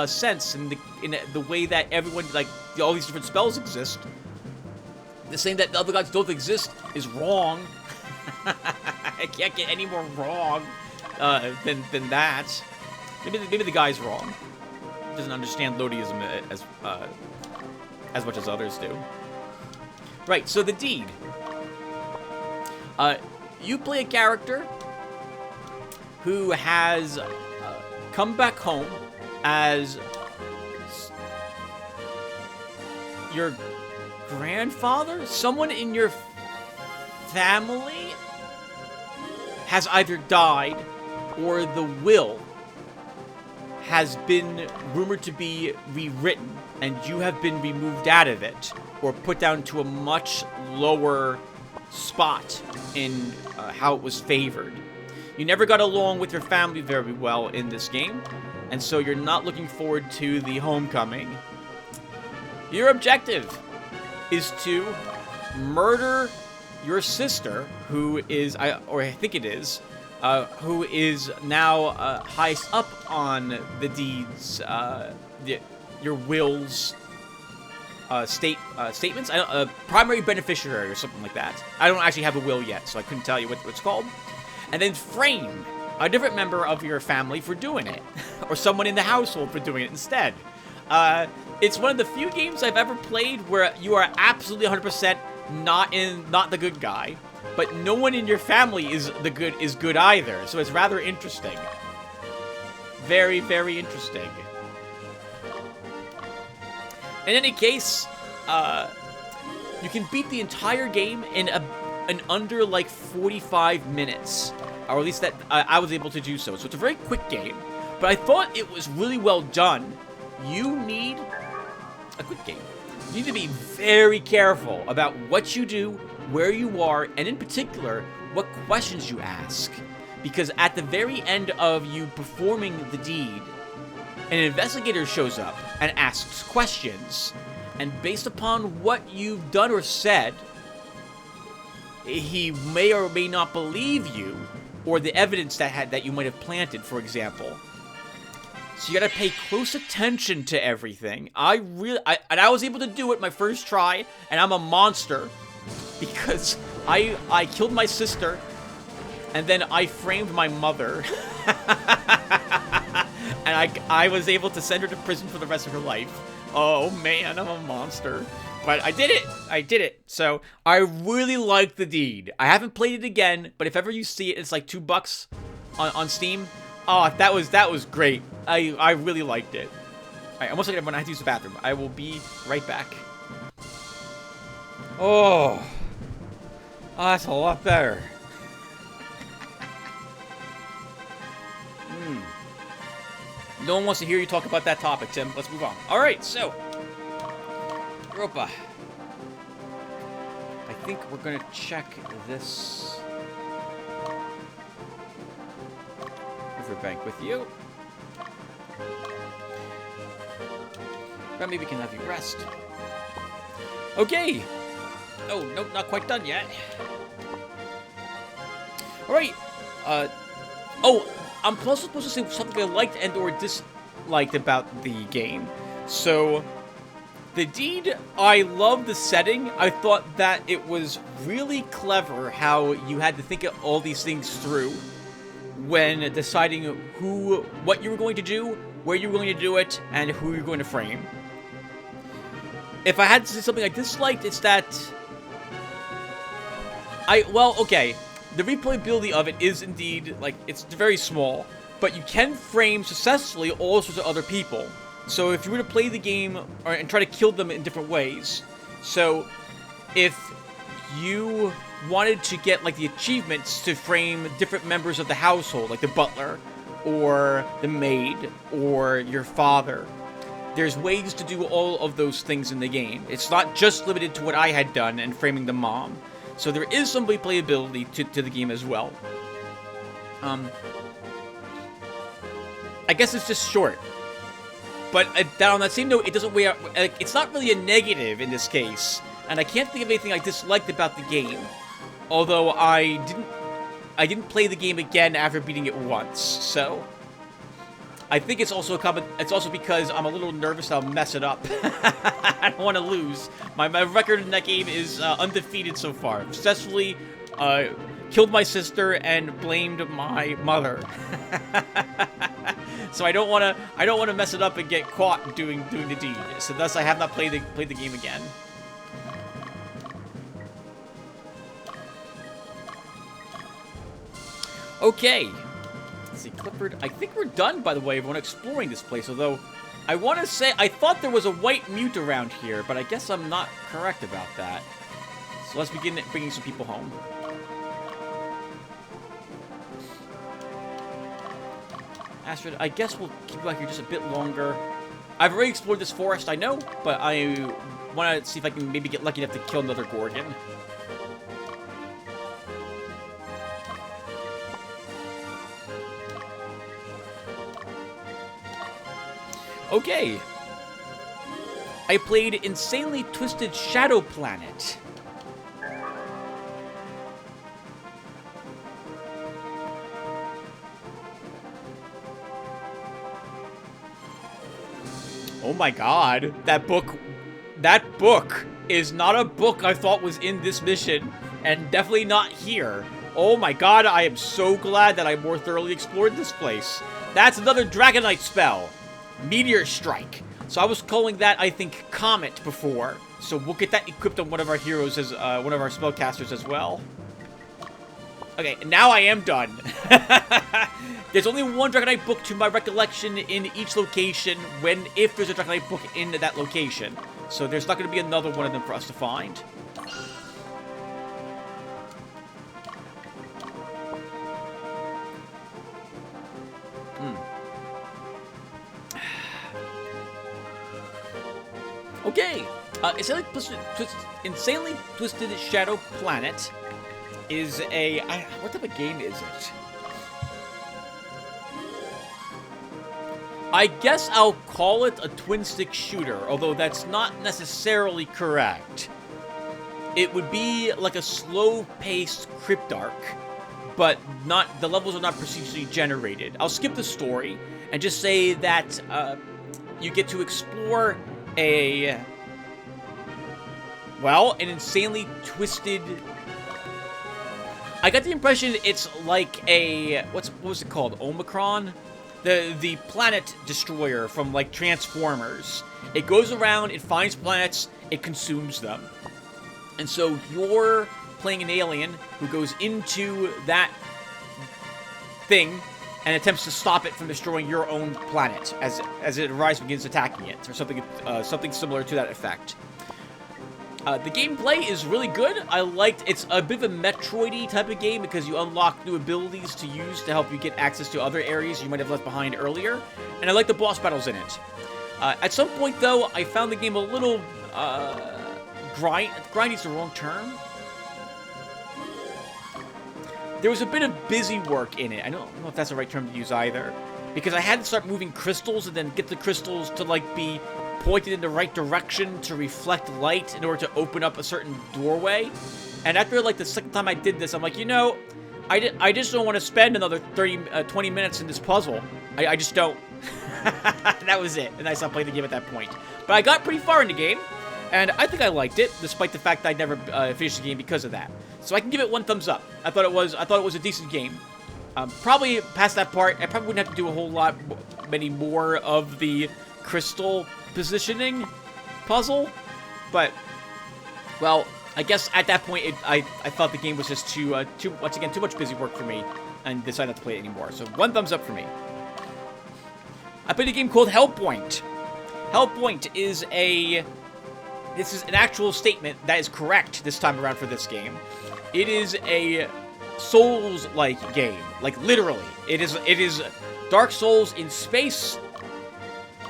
sense in the way that everyone, like, all these different spells exist. The saying that the other gods don't exist is wrong. I can't get any more wrong than that. Maybe the guy's wrong. He doesn't understand Lodiism as much as others do. Right, so The Deed. You play a character who has come back home as your grandfather? Someone in your family has either died or the will has been rumored to be rewritten and you have been removed out of it or put down to a much lower spot in how it was favored. You never got along with your family very well in this game, and so you're not looking forward to the homecoming. Your objective is to murder your sister, who is, I think it is, who is now highest up on the Deed's, your will's statements. Primary beneficiary or something like that. I don't actually have a will yet, so I couldn't tell you what it's called. And then frame a different member of your family for doing it, or someone in the household for doing it instead. It's one of the few games I've ever played where you are absolutely 100% not the good guy, but no one in your family is good either. So it's rather interesting. Very, very interesting. In any case, you can beat the entire game in under like 45 minutes, or at least that I was able to do so. So it's a very quick game, but I thought it was really well done. You need a quick game. You need to be very careful about what you do, where you are, and in particular, what questions you ask. Because at the very end of you performing the deed, an investigator shows up and asks questions. And based upon what you've done or said, he may or may not believe you, or the evidence that you might have planted, for example. So you gotta pay close attention to everything. And I was able to do it my first try, and I'm a monster because I killed my sister, and then I framed my mother, and I was able to send her to prison for the rest of her life. Oh man, I'm a monster. But I did it! I did it! So, I really like the deed. I haven't played it again, but if ever you see it, it's like $2 on Steam. Oh, that was great. I really liked it. Alright, I'm almost like when I have to use the bathroom. I will be right back. Oh, that's a lot better. No one wants to hear you talk about that topic, Tim. Let's move on. Alright, so Europa. I think we're gonna check this riverbank with you. Maybe we can have you rest. Okay. Oh, nope, not quite done yet. Alright. Oh, I'm also supposed to say something I liked and or disliked about the game. So, the deed, I love the setting. I thought that it was really clever how you had to think of all these things through when deciding what you were going to do, where you were going to do it, and who you're going to frame. If I had to say something I disliked, it's that okay, the replayability of it is indeed, like, it's very small, but you can frame successfully all sorts of other people. So if you were to play the game and try to kill them in different ways, so if you wanted to get like the achievements to frame different members of the household, like the butler, or the maid, or your father, there's ways to do all of those things in the game. It's not just limited to what I had done and framing the mom. So there is some replayability to the game as well. I guess it's just short. But on that same note, it doesn't weigh out. It's not really a negative in this case, and I can't think of anything I disliked about the game. Although I didn't play the game again after beating it once. So I think it's also because I'm a little nervous I'll mess it up. I don't want to lose. My record in that game is undefeated so far. Successfully killed my sister and blamed my mother. So I don't want to mess it up and get caught doing the deed. So thus I have not played the game again. Okay. Let's see, Clifford. I think we're done, by the way, when exploring this place. Although I want to say I thought there was a white mute around here, but I guess I'm not correct about that. So let's begin bringing some people home. Astrid, I guess we'll keep you out here just a bit longer. I've already explored this forest, I know, but I want to see if I can maybe get lucky enough to kill another Gorgon. Okay. I played Insanely Twisted Shadow Planet. Oh my god, that book is not a book I thought was in this mission, and definitely not here. Oh my god, I am so glad that I more thoroughly explored this place. That's another Dragonite spell, Meteor Strike. So I was calling that, I think, Comet before, so we'll get that equipped on one of our heroes, as one of our spellcasters as well. Okay, now I am done. There's only one Dragonite book to my recollection in each location if there's a Dragonite book in that location. So there's not going to be another one of them for us to find. Okay. Insanely Twisted Shadow Planet is a... what type of game is it? I guess I'll call it a twin-stick shooter, although that's not necessarily correct. it would be like a slow-paced Cryptark, but the levels are not procedurally generated. I'll skip the story and just say that you get to explore an insanely twisted... I got the impression it's like a... What was it called? Omicron? The planet destroyer from, like, Transformers. It goes around, it finds planets, it consumes them. And so you're playing an alien who goes into that thing and attempts to stop it from destroying your own planet as it arrives and begins attacking it, or something similar to that effect. The gameplay is really good. It's a bit of a Metroid-y type of game because you unlock new abilities to use to help you get access to other areas you might have left behind earlier. And I like the boss battles in it. At some point, though, I found the game a little, grindy is the wrong term. There was a bit of busy work in it. I don't know if that's the right term to use either. Because I had to start moving crystals and then get the crystals to, like, be pointed in the right direction to reflect light in order to open up a certain doorway. And after, like, the second time I did this, I'm like, you know, I just don't want to spend another 20 minutes in this puzzle. I just don't. That was it. And I stopped playing the game at that point. But I got pretty far in the game, and I think I liked it, despite the fact that I never finished the game because of that. So I can give it 1 thumbs up. I thought it was a decent game. Probably past that part, I probably wouldn't have to do a whole lot many more of the crystal positioning puzzle. But, well, I guess at that point, I thought the game was just too much busy work for me, and decided not to play it anymore. So 1 thumbs up for me. I played a game called Hellpoint. Hellpoint is this is an actual statement that is correct this time around for this game. It is a Souls-like game, like literally. It is Dark Souls in space,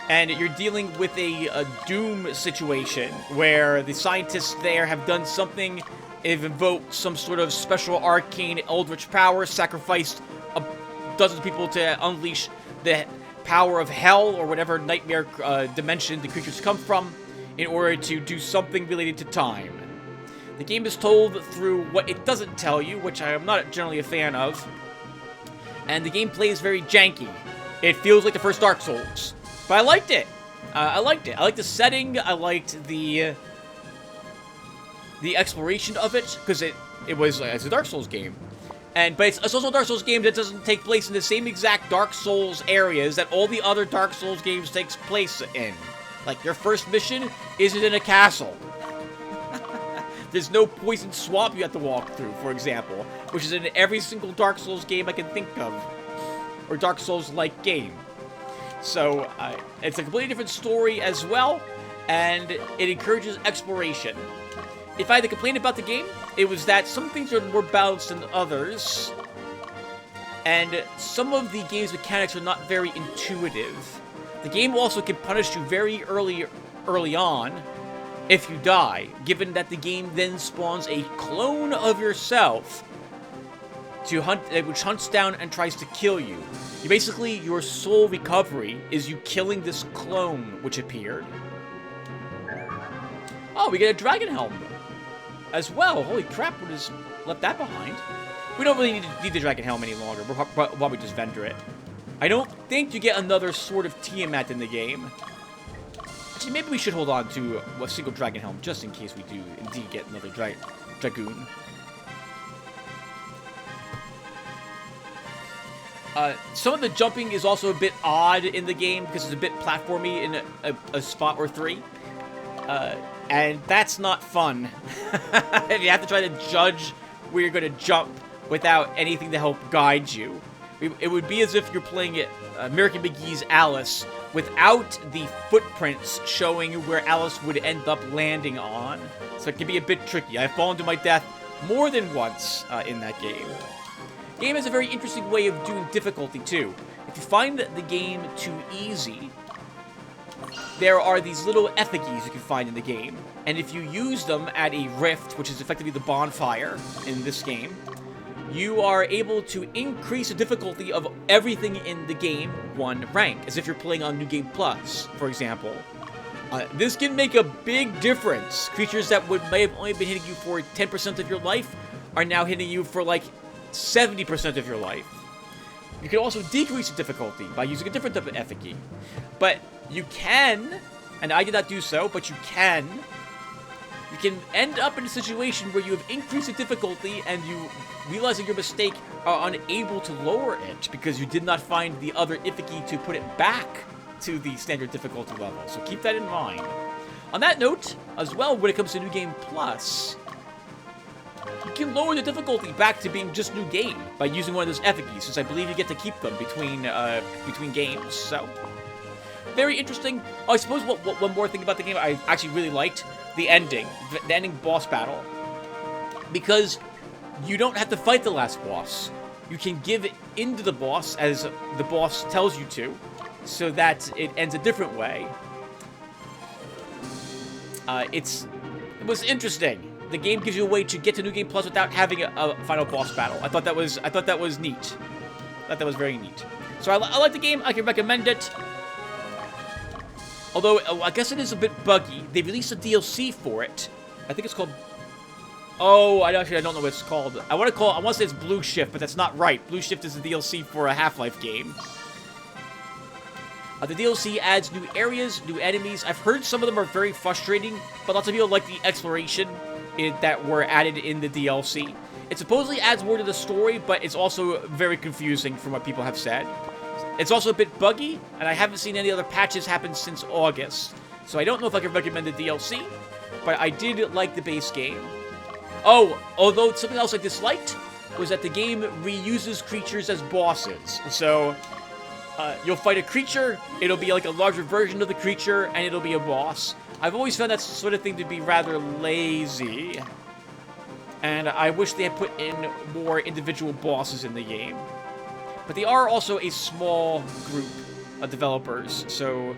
and you're dealing with a Doom situation where the scientists there have done something. They've invoked some sort of special arcane eldritch power, sacrificed dozens of people to unleash the power of hell or whatever nightmare dimension the creatures come from in order to do something related to time. The game is told through what it doesn't tell you, which I am not generally a fan of. And the gameplay is very janky. It feels like the first Dark Souls. But I liked it. I liked it. I liked the setting. I liked the exploration of it, because it's a Dark Souls game. But it's also a Dark Souls game that doesn't take place in the same exact Dark Souls areas that all the other Dark Souls games takes place in. Like, your first mission isn't in a castle. There's no poison swamp you have to walk through, for example, which is in every single Dark Souls game I can think of, or Dark Souls-like game. So, it's a completely different story as well, and it encourages exploration. If I had to complain about the game, it was that some things are more balanced than others, and some of the game's mechanics are not very intuitive. The game also can punish you very early on if you die, given that the game then spawns a clone of yourself which hunts down and tries to kill you. Your soul recovery is you killing this clone which appeared. Oh, we get a dragon helm as well. Holy crap, we just left that behind. We don't really need the dragon helm any longer. We'll probably just vendor it. I don't think you get another Sword of Tiamat in the game. Actually, maybe we should hold on to a single dragon helm, just in case we do indeed get another dragoon. Some of the jumping is also a bit odd in the game, because it's a bit platformy in a spot or three. And that's not fun. If you have to try to judge where you're going to jump without anything to help guide you. It would be as if you're playing American McGee's Alice without the footprints showing where Alice would end up landing on. So it can be a bit tricky. I've fallen to my death more than once in that game. The game has a very interesting way of doing difficulty, too. If you find the game too easy, there are these little effigies you can find in the game. And if you use them at a rift, which is effectively the bonfire in this game, you are able to increase the difficulty of everything in the game 1 rank, as if you're playing on New Game Plus, for example. This can make a big difference. Creatures that may have only been hitting you for 10% of your life are now hitting you for like 70% of your life. You can also decrease the difficulty by using a different type of effigy. But you can, and I did not do so, but you can end up in a situation where you have increased the difficulty and you, realizing your mistake, are unable to lower it because you did not find the other effigy to put it back to the standard difficulty level. So keep that in mind. On that note, as well, when it comes to New Game Plus, you can lower the difficulty back to being just New Game by using one of those effigies, since I believe you get to keep them between games. So, very interesting. Oh, I suppose one more thing about the game I actually really liked. The ending boss battle, because you don't have to fight the last boss. You can give into the boss as the boss tells you to, so that it ends a different way. It was interesting. The game gives you a way to get to New Game Plus without having a final boss battle. I thought that was neat. I thought that was very neat. So I like the game. I can recommend it. Although, I guess it is a bit buggy. They released a DLC for it. I think it's called... Oh, I don't know what it's called. I want to say it's Blue Shift, but that's not right. Blue Shift is a DLC for a Half-Life game. The DLC adds new areas, new enemies. I've heard some of them are very frustrating, but lots of people like the exploration that were added in the DLC. It supposedly adds more to the story, but it's also very confusing from what people have said. It's also a bit buggy, and I haven't seen any other patches happen since August. So I don't know if I can recommend the DLC, but I did like the base game. Oh, although something else I disliked was that the game reuses creatures as bosses. So you'll fight a creature, it'll be like a larger version of the creature, and it'll be a boss. I've always found that sort of thing to be rather lazy. And I wish they had put in more individual bosses in the game. But they are also a small group of developers, so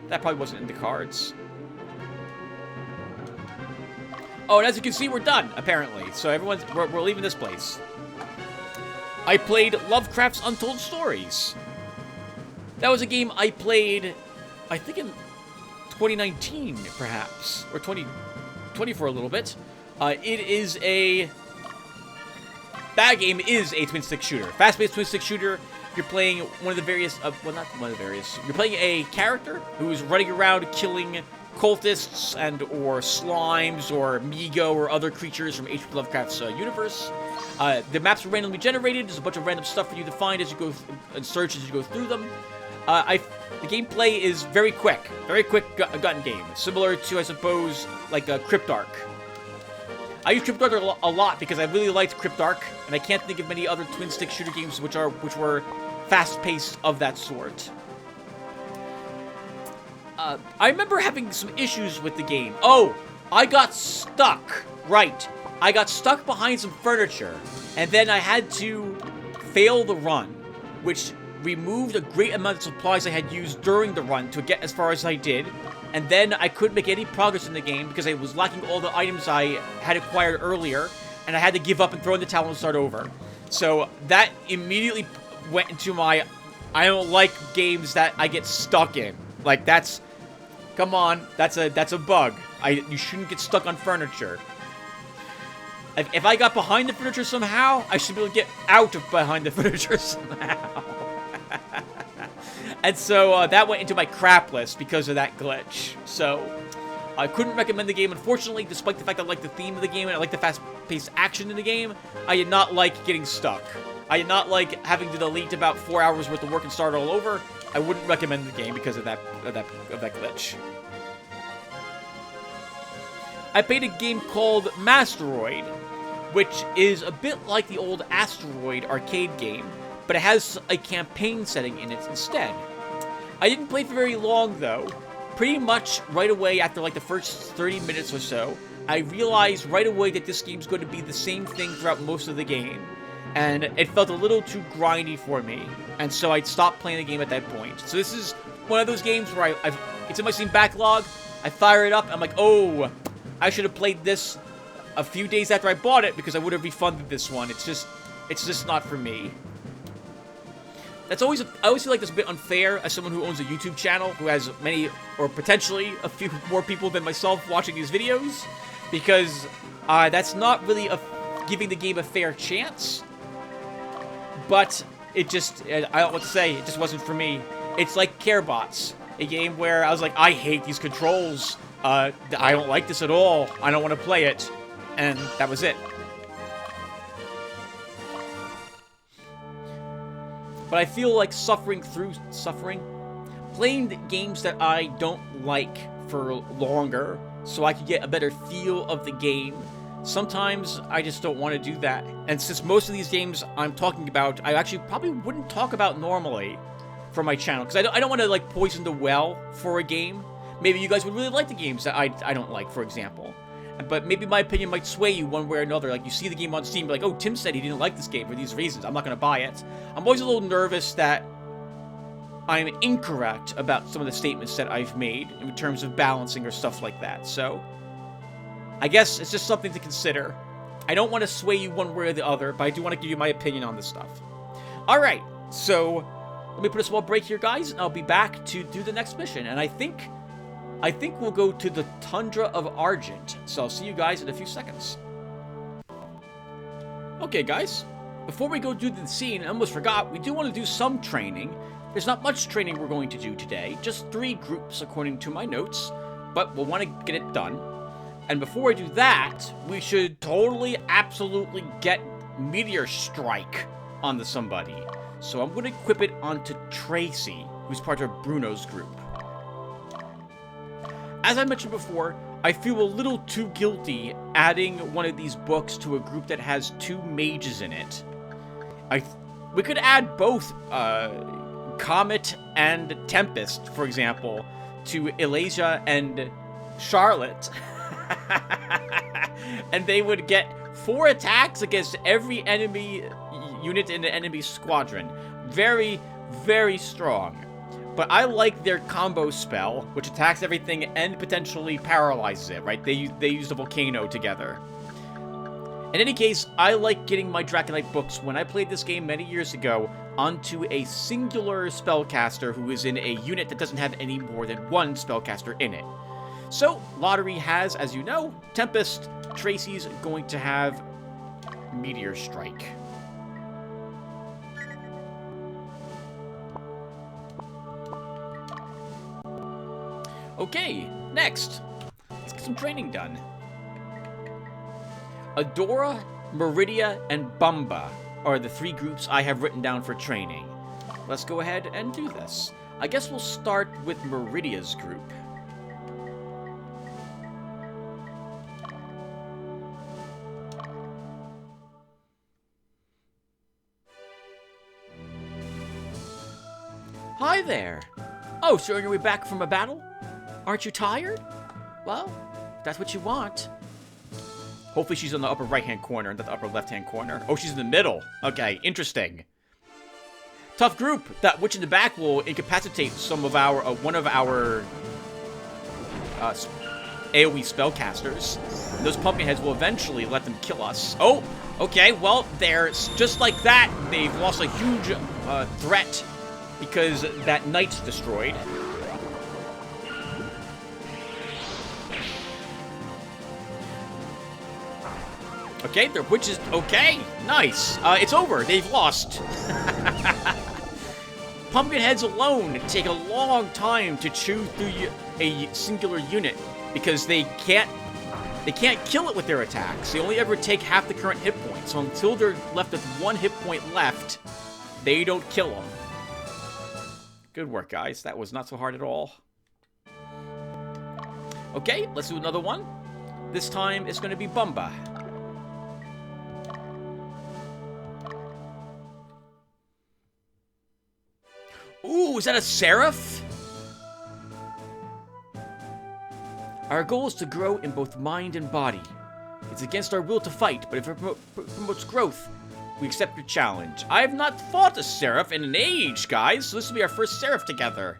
that probably wasn't in the cards. Oh, and as you can see, we're done, apparently. So we're leaving this place. I played Lovecraft's Untold Stories. That was a game I played, I think in 2019, perhaps, or 2020 for a little bit. That game is a twin-stick shooter. Fast-paced twin-stick shooter. You're playing one of the various... well, not one of the various. You're playing a character who's running around killing cultists or slimes or Migo or other creatures from H.P. Lovecraft's universe. The maps are randomly generated. There's a bunch of random stuff for you to find as you go and search as you go through them. The gameplay is very quick gun game. Similar to, I suppose, like a Cryptark. I use Cryptark a lot because I really liked Cryptark, and I can't think of many other twin-stick shooter games which were fast-paced of that sort. I remember having some issues with the game. Oh, I got stuck. Right. I got stuck behind some furniture, and then I had to fail the run, which removed a great amount of supplies I had used during the run to get as far as I did. And then I couldn't make any progress in the game because I was lacking all the items I had acquired earlier, and I had to give up and throw in the towel and start over. So that immediately went into my, I don't like games that I get stuck in. Like, come on, that's a bug. You shouldn't get stuck on furniture. If I got behind the furniture somehow, I should be able to get out of behind the furniture somehow. And so that went into my crap list because of that glitch. So I couldn't recommend the game, unfortunately, despite the fact I like the theme of the game and I like the fast-paced action in the game. I did not like getting stuck. I did not like having to delete about 4 hours worth of work and start all over. I wouldn't recommend the game because of that glitch. I played a game called Masteroid, which is a bit like the old Asteroid arcade game, but it has a campaign setting in it instead. I didn't play for very long, though. Pretty much right away after like the first 30 minutes or so, I realized right away that this game's going to be the same thing throughout most of the game, and it felt a little too grindy for me, and so I stopped playing the game at that point. So this is one of those games where it's in my Steam backlog, I fire it up, and I'm like, oh, I should have played this a few days after I bought it because I would have refunded this one. It's just not for me. I always feel like that's a bit unfair as someone who owns a YouTube channel, who has many, or potentially a few more people than myself watching these videos, because that's not really giving the game a fair chance. But it just, I don't know what to say, it just wasn't for me. It's like Carebots, a game where I was like, I hate these controls. I don't like this at all. I don't want to play it. And that was it. But I feel like playing the games that I don't like for longer, so I can get a better feel of the game. Sometimes I just don't want to do that. And since most of these games I'm talking about, I actually probably wouldn't talk about normally for my channel, because I don't want to, like, poison the well for a game. Maybe you guys would really like the games that I don't like, for example. But maybe my opinion might sway you one way or another. Like, you see the game on Steam, you're like, oh, Tim said he didn't like this game for these reasons. I'm not going to buy it. I'm always a little nervous that I'm incorrect about some of the statements that I've made in terms of balancing or stuff like that. So, I guess it's just something to consider. I don't want to sway you one way or the other, but I do want to give you my opinion on this stuff. Alright, so let me put a small break here, guys, and I'll be back to do the next mission. And I think we'll go to the Tundra of Argent, so I'll see you guys in a few seconds. Okay, guys, before we go do the scene, I almost forgot, we do want to do some training. There's not much training we're going to do today, just 3 groups according to my notes, but we'll want to get it done. And before I do that, we should totally, absolutely get Meteor Strike onto somebody. So I'm going to equip it onto Tracy, who's part of Bruno's group. As I mentioned before, I feel a little too guilty adding one of these books to a group that has 2 mages in it. We could add both Comet and Tempest, for example, to Elijah and Charlotte. And they would get 4 attacks against every enemy unit in the enemy squadron. Very, very strong. But I like their combo spell, which attacks everything and potentially paralyzes it, right? They use the volcano together. In any case, I like getting my Draconite books when I played this game many years ago onto a singular spellcaster who is in a unit that doesn't have any more than 1 spellcaster in it. So, Lotaeri has, as you know, Tempest. Tracy's going to have Meteor Strike. Okay, next. Let's get some training done. Adora, Meridia, and Bumba are the 3 groups I have written down for training. Let's go ahead and do this. I guess we'll start with Meridia's group. Hi there! Oh, so on your way back from a battle? Aren't you tired? Well, if that's what you want. Hopefully she's in the upper right-hand corner, not the upper left-hand corner. Oh, she's in the middle. Okay, interesting. Tough group. That witch in the back will incapacitate some of our, one of our AoE spellcasters. And those pumpkinheads will eventually let them kill us. Oh, okay, well, they're just like that. They've lost a huge threat because that knight's destroyed. Okay, their witch is okay. Nice. It's over. They've lost. Pumpkinheads alone take a long time to chew through a singular unit because they can't kill it with their attacks. They only ever take half the current hit points. So until they're left with 1 hit point left, they don't kill them. Good work, guys. That was not so hard at all. Okay, let's do another one. This time it's going to be Bumba. Ooh, is that a Seraph? Our goal is to grow in both mind and body. It's against our will to fight, but if it promotes growth, we accept your challenge. I have not fought a Seraph in an age, guys, so this will be our first Seraph together.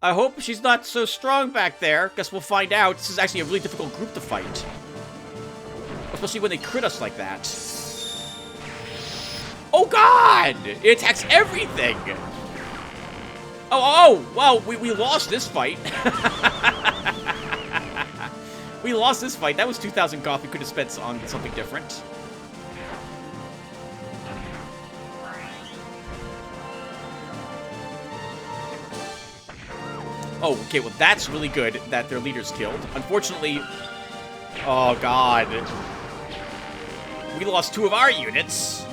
I hope she's not so strong back there. Guess we'll find out. This is actually a really difficult group to fight. Especially when they crit us like that. Oh, God! It attacks everything! Oh, well, we lost this fight. We lost this fight. That was 2,000 goth we could have spent on something different. Oh, okay, well, that's really good that their leader's killed. Unfortunately... Oh, God. We lost 2 of our units.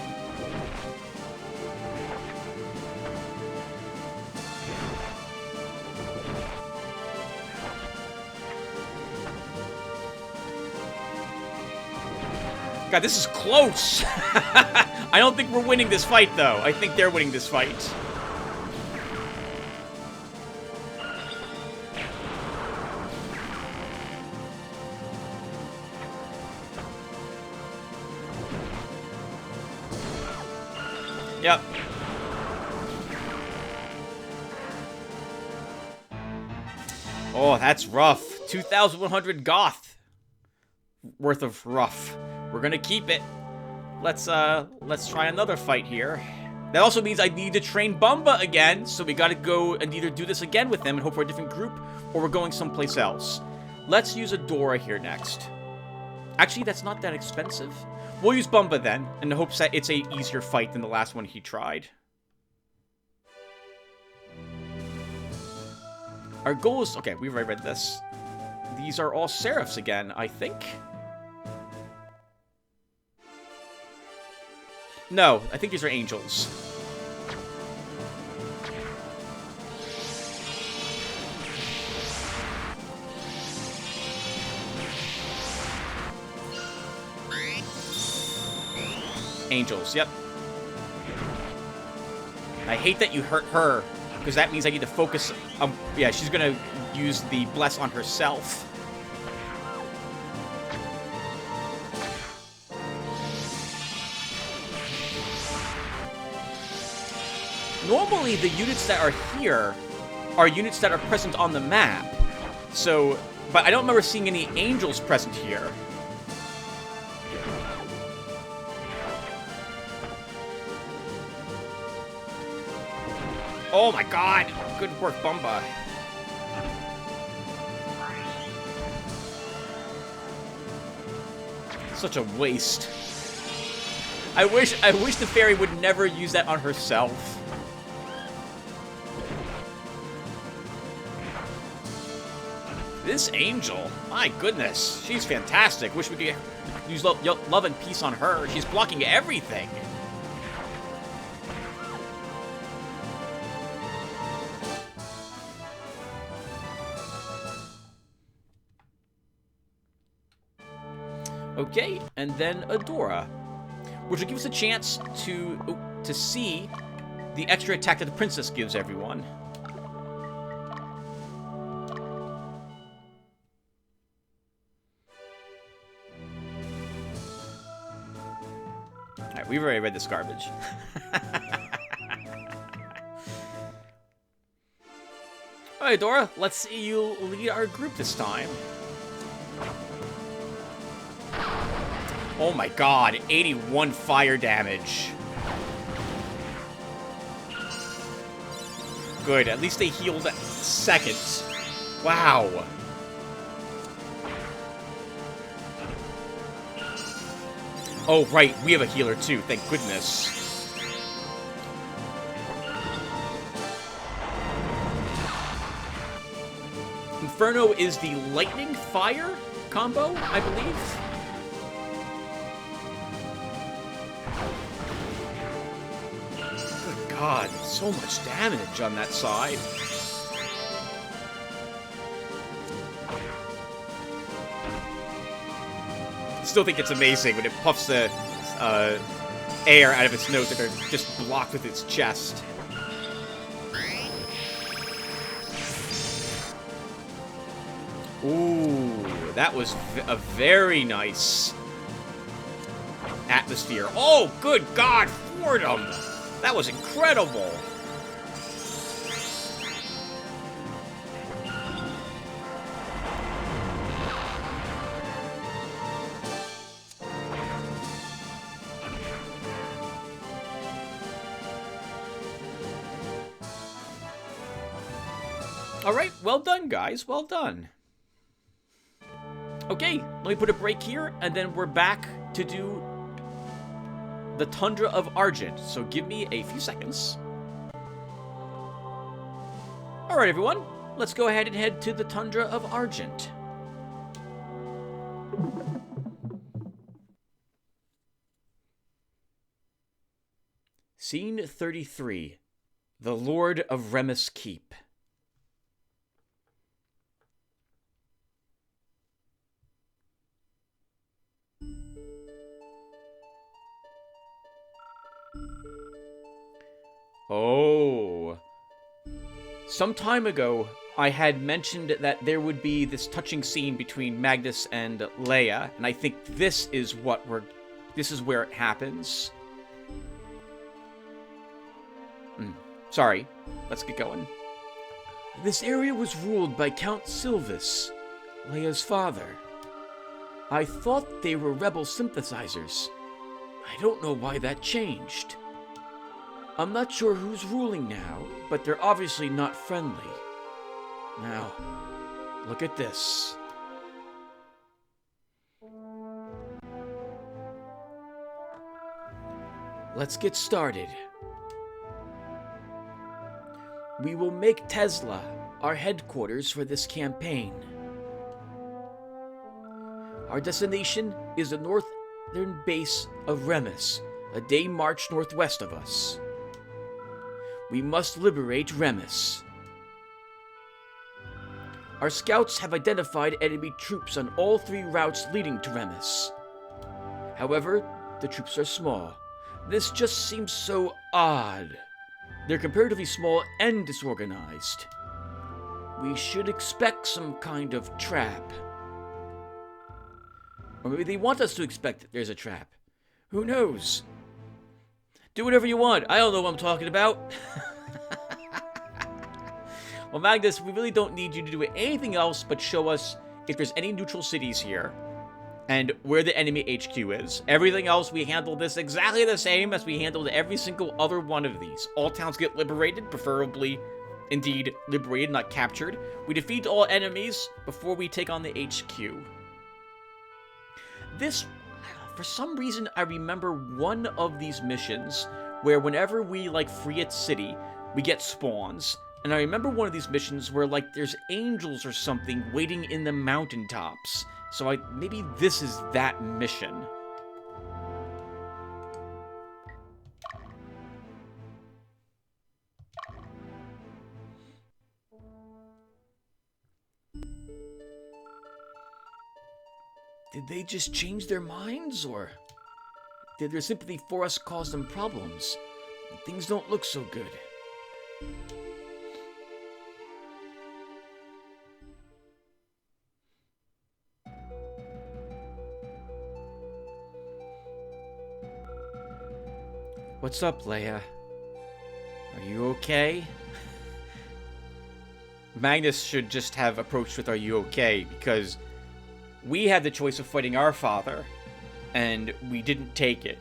God, this is close. I don't think we're winning this fight, though. I think they're winning this fight. Yep. Oh, that's rough. 2,100 goth worth of rough. We're gonna keep it. Let's try another fight here. That also means I need to train Bumba again, so we gotta go and either do this again with them and hope for a different group, or we're going someplace else. Let's use Adora here next. Actually, that's not that expensive. We'll use Bumba then, in the hopes that it's a easier fight than the last one he tried. Our goal is... Okay, we've already read this. These are all Seraphs again, I think. No, I think these are Angels. Angels, yep. I hate that you hurt her, because that means I need to focus... yeah, she's gonna use the Bless on herself. Normally, the units that are here are units that are present on the map. So, but I don't remember seeing any Angels present here. Oh my god! Good work, Bumba. Such a waste. I wish the fairy would never use that on herself. This Angel, my goodness, she's fantastic. Wish we could use love and peace on her. She's blocking everything. Okay, and then Adora, which will give us a chance to see the extra attack that the princess gives everyone. Alright, we've already read this garbage. Alright, Adora, let's see you lead our group this time. Oh my god, 81 fire damage. Good, at least they healed second. Wow. Oh, right, we have a healer too, thank goodness. Inferno is the lightning fire combo, I believe. God, so much damage on that side. Still think it's amazing when it puffs the air out of its nose that are just blocked with its chest. Ooh, that was a very nice atmosphere. Oh, good God, Fordham! That was incredible! Alright, well done, guys. Well done. Okay, let me put a break here, and then we're back to do the Tundra of Argent. So give me a few seconds. Alright, everyone. Let's go ahead and head to the Tundra of Argent. Scene 33. The Lord of Remus Keep. Oh. Some time ago, I had mentioned that there would be this touching scene between Magnus and Leia, and I think this is where it happens. Sorry, let's get going. This area was ruled by Count Silvus, Leia's father. I thought they were rebel sympathizers. I don't know why that changed. I'm not sure who's ruling now, but they're obviously not friendly. Now, look at this. Let's get started. We will make Tesla our headquarters for this campaign. Our destination is the northern base of Remus, a day march northwest of us. We must liberate Remus. Our scouts have identified enemy troops on all 3 routes leading to Remus. However, the troops are small. This just seems so odd. They're comparatively small and disorganized. We should expect some kind of trap. Or maybe they want us to expect that there's a trap. Who knows? Do whatever you want. I don't know what I'm talking about. Well, Magnus, we really don't need you to do anything else but show us if there's any neutral cities here and where the enemy HQ is. Everything else, we handle this exactly the same as we handled every single other one of these. All towns get liberated, preferably, indeed, liberated, not captured. We defeat all enemies before we take on the HQ. This, for some reason, I remember one of these missions where whenever we, free its city, we get spawns. And I remember one of these missions where, there's angels or something waiting in the mountaintops. So maybe this is that mission. Did they just change their minds, or did their sympathy for us cause them problems? Things don't look so good. What's up, Leia? Are you okay? Magnus should just have approached with "Are you okay?" because we had the choice of fighting our father, and we didn't take it.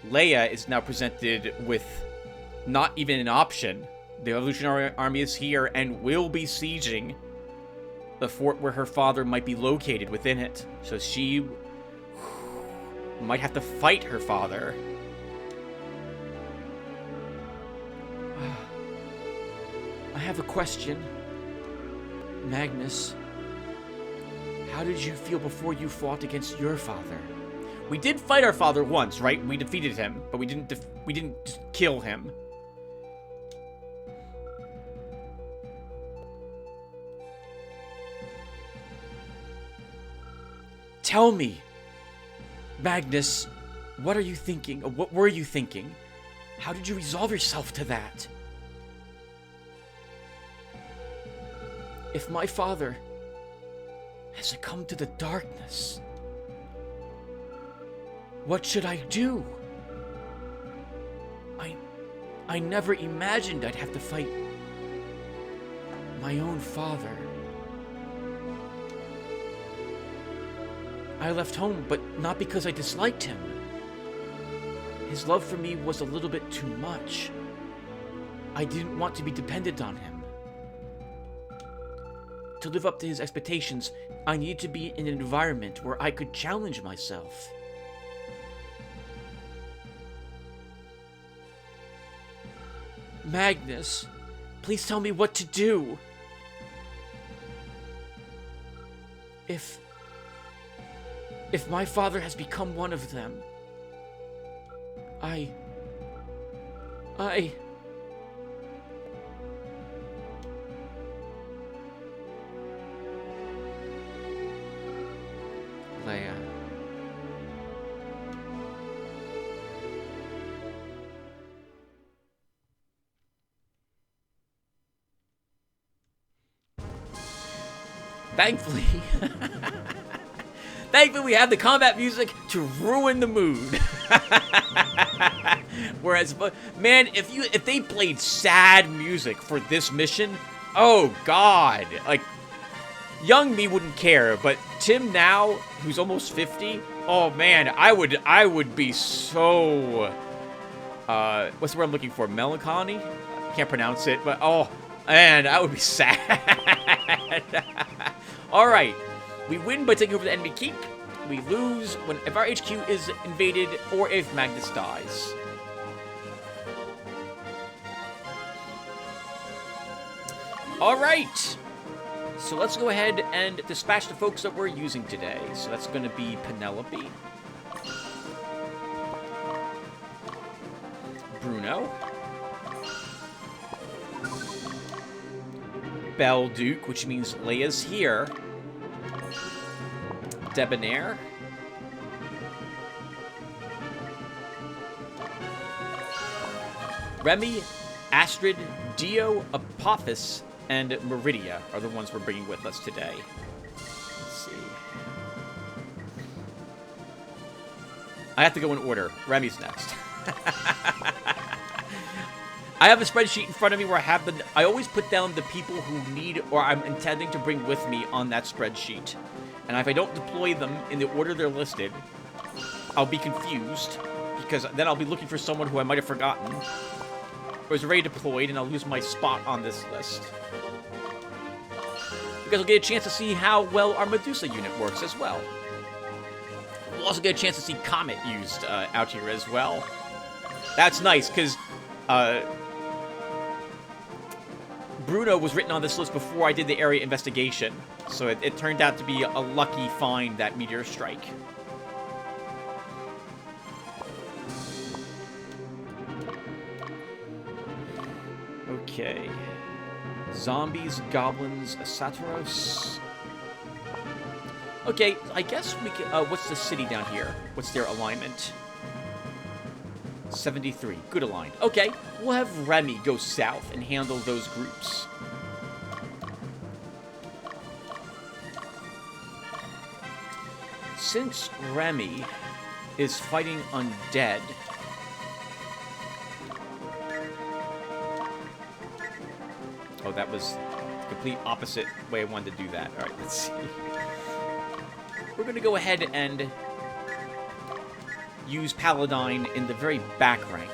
Leia is now presented with not even an option. The Revolutionary Army is here and will be sieging the fort where her father might be located within it. So she might have to fight her father. I have a question. Magnus, how did you feel before you fought against your father? We did fight our father once, right? We defeated him, but we didn't kill him. Tell me, Magnus, what are you thinking? Or what were you thinking? How did you resolve yourself to that? If my father has succumbed to the darkness, what should I do? I never imagined I'd have to fight my own father. I left home, but not because I disliked him. His love for me was a little bit too much. I didn't want to be dependent on him. To live up to his expectations, I need to be in an environment where I could challenge myself. Magnus, please tell me what to do. If my father has become one of them, I... Leia. Thankfully, we have the combat music to ruin the mood. Whereas, man, if they played sad music for this mission, oh god, like, young me wouldn't care, but Tim now, who's almost 50, oh man, I would be so, what's the word I'm looking for? Melancholy? I can't pronounce it, but oh man, I would be sad. Alright, we win by taking over the enemy keep. We lose if our HQ is invaded or if Magnus dies. Alright, so let's go ahead and dispatch the folks that we're using today. So that's going to be Penelope, Bruno, Belduke, which means Leia's here, Debonair, Remy, Astrid, Dio, Apophis, and Meridia are the ones we're bringing with us today. Let's see. I have to go in order. Remy's next. I have a spreadsheet in front of me where I always put down the people who need or I'm intending to bring with me on that spreadsheet. And if I don't deploy them in the order they're listed, I'll be confused, because then I'll be looking for someone who I might have forgotten, or is already deployed, and I'll lose my spot on this list. You guys will get a chance to see how well our Medusa unit works as well. We'll also get a chance to see Comet used out here as well. That's nice, because Bruno was written on this list before I did the area investigation, so it turned out to be a lucky find, that meteor strike. Okay. Zombies, goblins, Saturos. Okay, I guess we can... what's the city down here? What's their alignment? 73. Good aligned. Okay, we'll have Remy go south and handle those groups. Since Remy is fighting undead... Oh, that was the complete opposite way I wanted to do that. Alright, let's see. We're going to go ahead and use Paladine in the very back rank.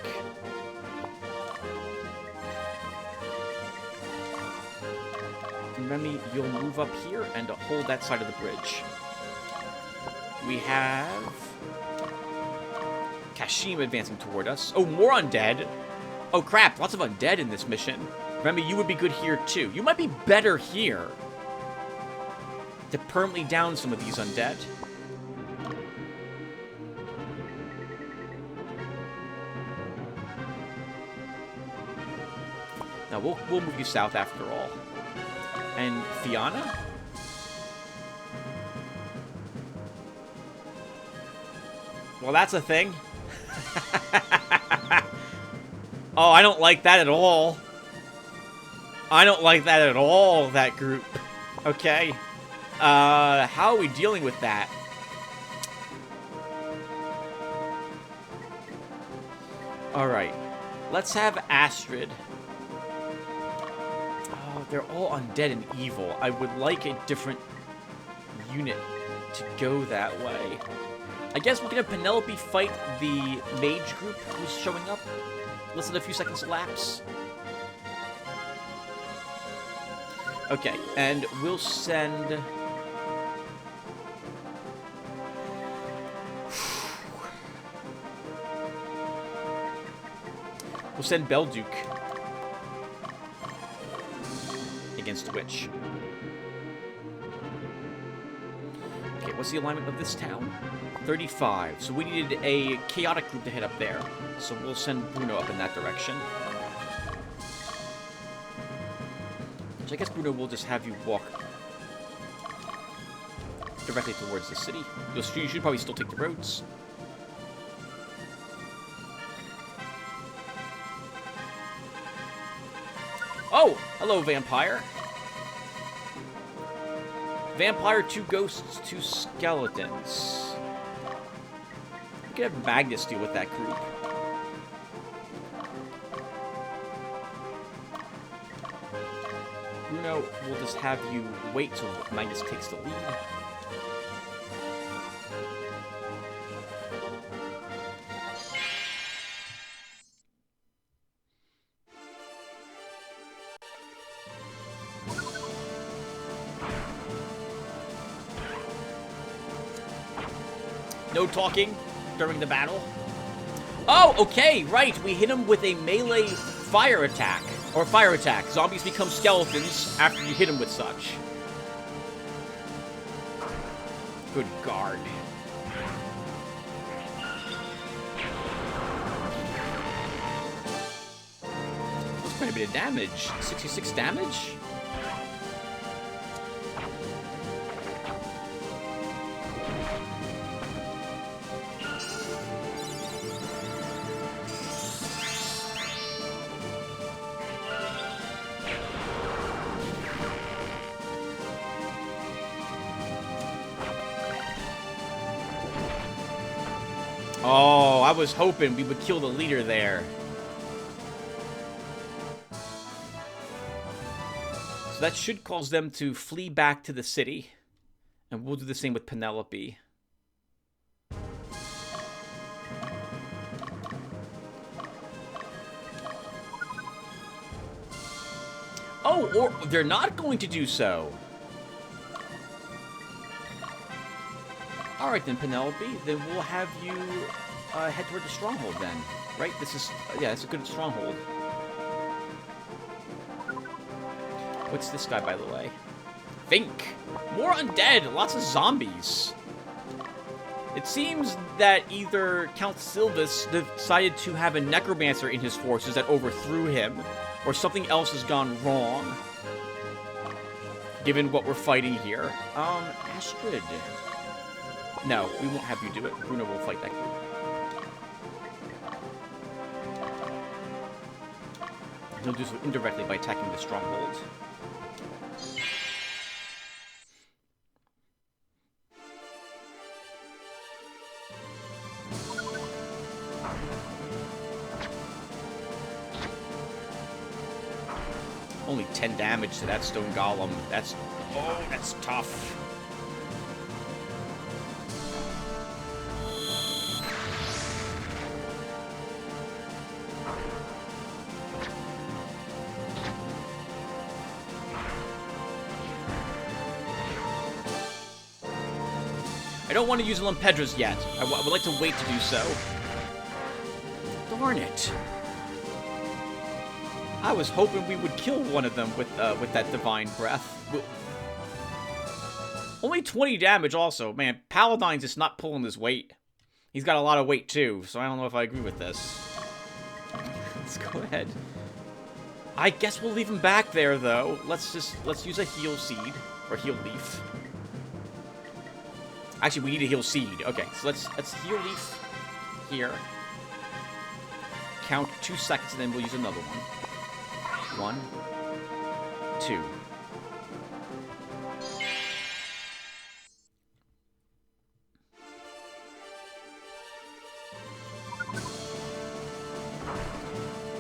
And Remy, you'll move up here and hold that side of the bridge. We have Kashim advancing toward us. Oh, more undead. Oh, crap. Lots of undead in this mission. Remy, you would be good here, too. You might be better here to permanently down some of these undead. Now, we'll move you south after all. And Fianna? Well, that's a thing. Oh, I don't like that at all. I don't like that at all, that group. Okay. How are we dealing with that? Alright. Let's have Astrid. Oh, they're all undead and evil. I would like a different unit to go that way. I guess we can have Penelope fight the mage group who's showing up. Listen to a few seconds elapse. Okay, and we'll send... We'll send Belduke against the witch. Okay, what's the alignment of this town? 35. So we needed a chaotic group to head up there. So we'll send Bruno up in that direction. So I guess, Bruno, we'll just have you walk directly towards the city. You should probably still take the roads. Oh! Hello, Vampire. Vampire, 2 ghosts, 2 skeletons. We could have Magnus deal with that group. Bruno, we'll just have you wait till Magnus takes the lead. No talking during the battle. Oh, okay, right. We hit him with a melee fire attack. Or fire attack. Zombies become skeletons after you hit them with such. Good guard. That's quite a bit of damage. 66 damage? Oh, I was hoping we would kill the leader there. So that should cause them to flee back to the city. And we'll do the same with Penelope. Oh, or they're not going to do so. Alright then, Penelope. Then we'll have you head toward the stronghold then. Right? This is... yeah, it's a good stronghold. What's this guy, by the way? Think! More undead! Lots of zombies! It seems that either Count Silvus decided to have a necromancer in his forces that overthrew him, or something else has gone wrong. Given what we're fighting here. Astrid... no, we won't have you do it. Bruno will fight that group. He'll do so indirectly by attacking the stronghold. Only 10 damage to that stone golem. That's... oh, that's tough. I don't want to use Lampedras yet. I would like to wait to do so. Darn it. I was hoping we would kill one of them with that Divine Breath. Only 20 damage also. Man, Paladine's just not pulling his weight. He's got a lot of weight too, so I don't know if I agree with this. Let's go ahead. I guess we'll leave him back there, though. Let's use a heal seed. Or heal leaf. Actually, we need a heal seed. Okay, so let's heal leaf here. Count 2 seconds, and then we'll use another one. 1, 2.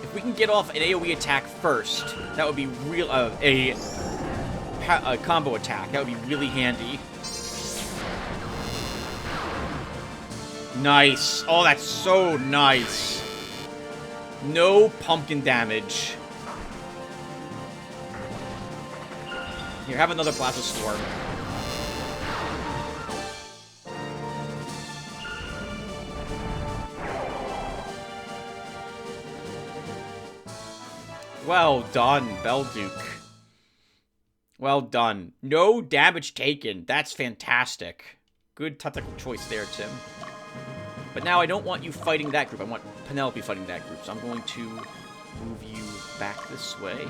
If we can get off an AoE attack first, that would be real. A combo attack. That would be really handy. Nice. Oh, that's so nice. No pumpkin damage. Here, have another Plasma Storm. Well done, Belduke. Well done. No damage taken. That's fantastic. Good tactical choice there, Tim. But now I don't want you fighting that group. I want Penelope fighting that group. So I'm going to move you back this way.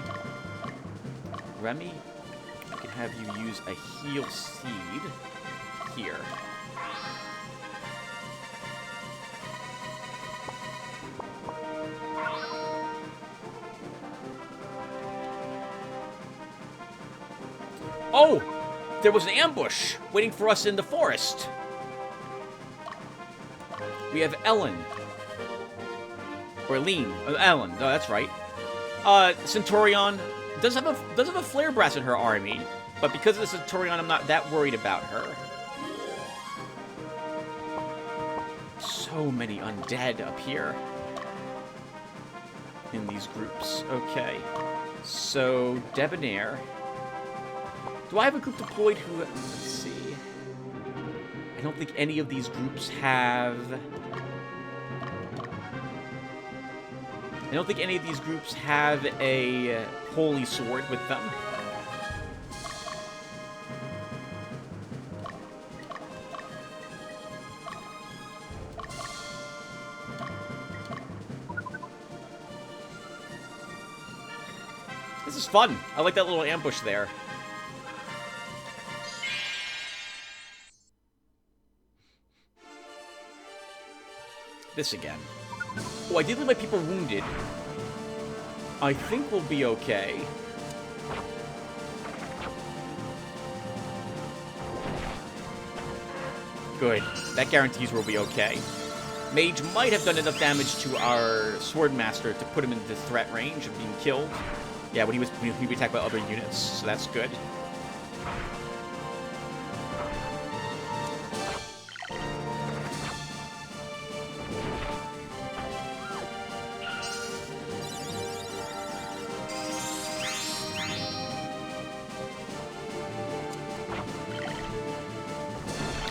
Remy, I can have you use a heal seed here. Oh! There was an ambush waiting for us in the forest. We have Ellen. Or Lean. Ellen. No, that's right. Centurion does have a flare brass in her army, but because of the Centurion, I'm not that worried about her. So many undead up here in these groups. Okay. So, Debonair. Do I have a group deployed who... Let's see. I don't think any of these groups have... I don't think any of these groups have a holy sword with them. This is fun. I like that little ambush there. This again. Oh, I did leave my people wounded. I think we'll be okay. Good. That guarantees we'll be okay. Mage might have done enough damage to our Swordmaster to put him into threat range of being killed. Yeah, when he was attacked by other units, so that's good.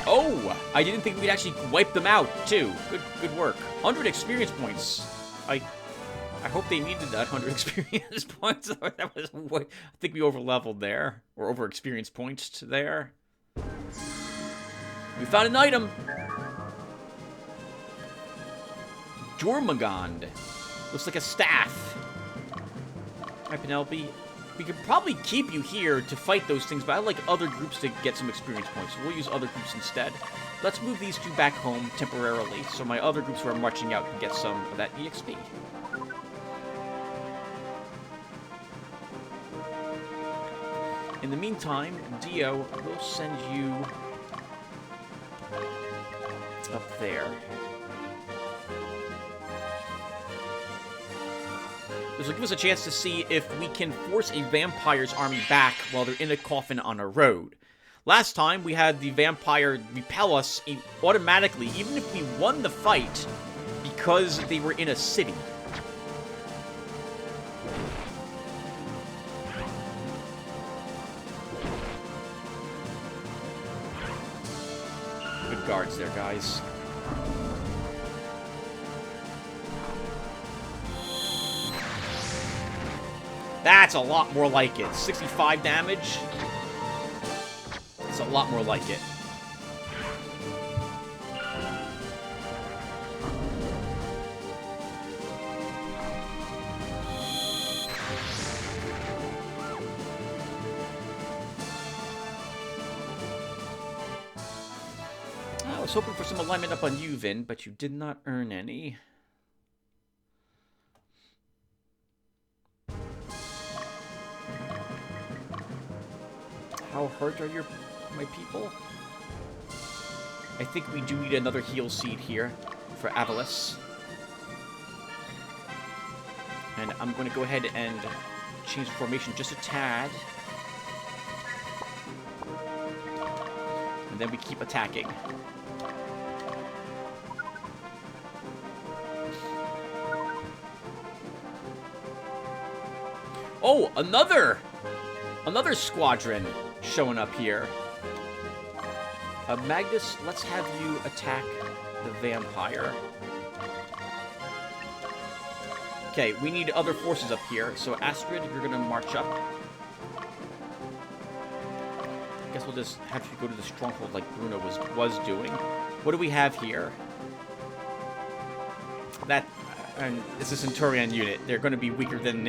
Oh, I didn't think we'd actually wipe them out, too. Good work. 100 experience points. I hope they needed that 100 experience points. That was what I think we over-leveled there. Or over-experience points there. We found an item. Jormungand. Looks like a staff. Alright, Penelope. We could probably keep you here to fight those things, but I'd like other groups to get some experience points, so we'll use other groups instead. Let's move these two back home temporarily, so my other groups who are marching out can get some of that EXP. In the meantime, Dio will send you up there. This will give us a chance to see if we can force a vampire's army back while they're in a coffin on a road. Last time, we had the vampire repel us automatically, even if we won the fight, because they were in a city. Good guards there, guys. That's a lot more like it. 65 damage. It's a lot more like it. I was hoping for some alignment up on you, Vin, but you did not earn any. How hurt are my people? I think we do need another heal seed here for Avalis. And I'm going to go ahead and change the formation just a tad. And then we keep attacking. Oh, another Another squadron showing up here. Magnus, let's have you attack the vampire. Okay, we need other forces up here. So Astrid, you're gonna march up. I guess we'll just have you go to the stronghold like Bruno was doing. What do we have here? That, and it's a Centurion unit. They're going to be weaker than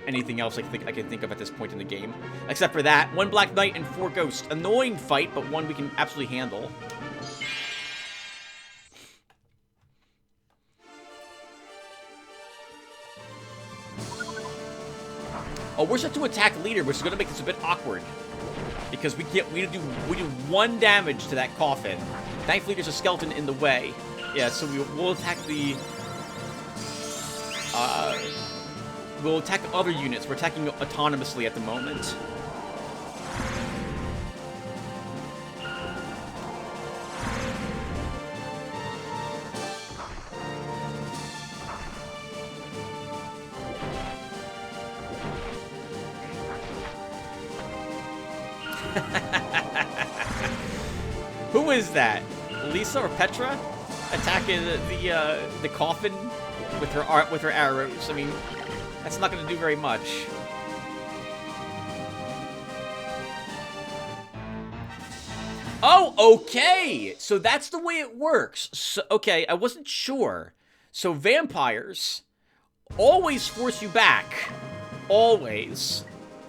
anything else I can think of at this point in the game. Except for that, 1 Black Knight and 4 Ghosts. Annoying fight, but one we can absolutely handle. Oh, we're set to attack leader, which is going to make this a bit awkward. Because we do 1 damage to that coffin. Thankfully, there's a skeleton in the way. Yeah, so we'll attack the... we'll attack other units. We're attacking autonomously at the moment. Who is that? Lisa or Petra? Attacking the coffin with her arrows. I mean, that's not going to do very much. Oh, okay. So that's the way it works. So, okay, I wasn't sure. So vampires always force you back. Always.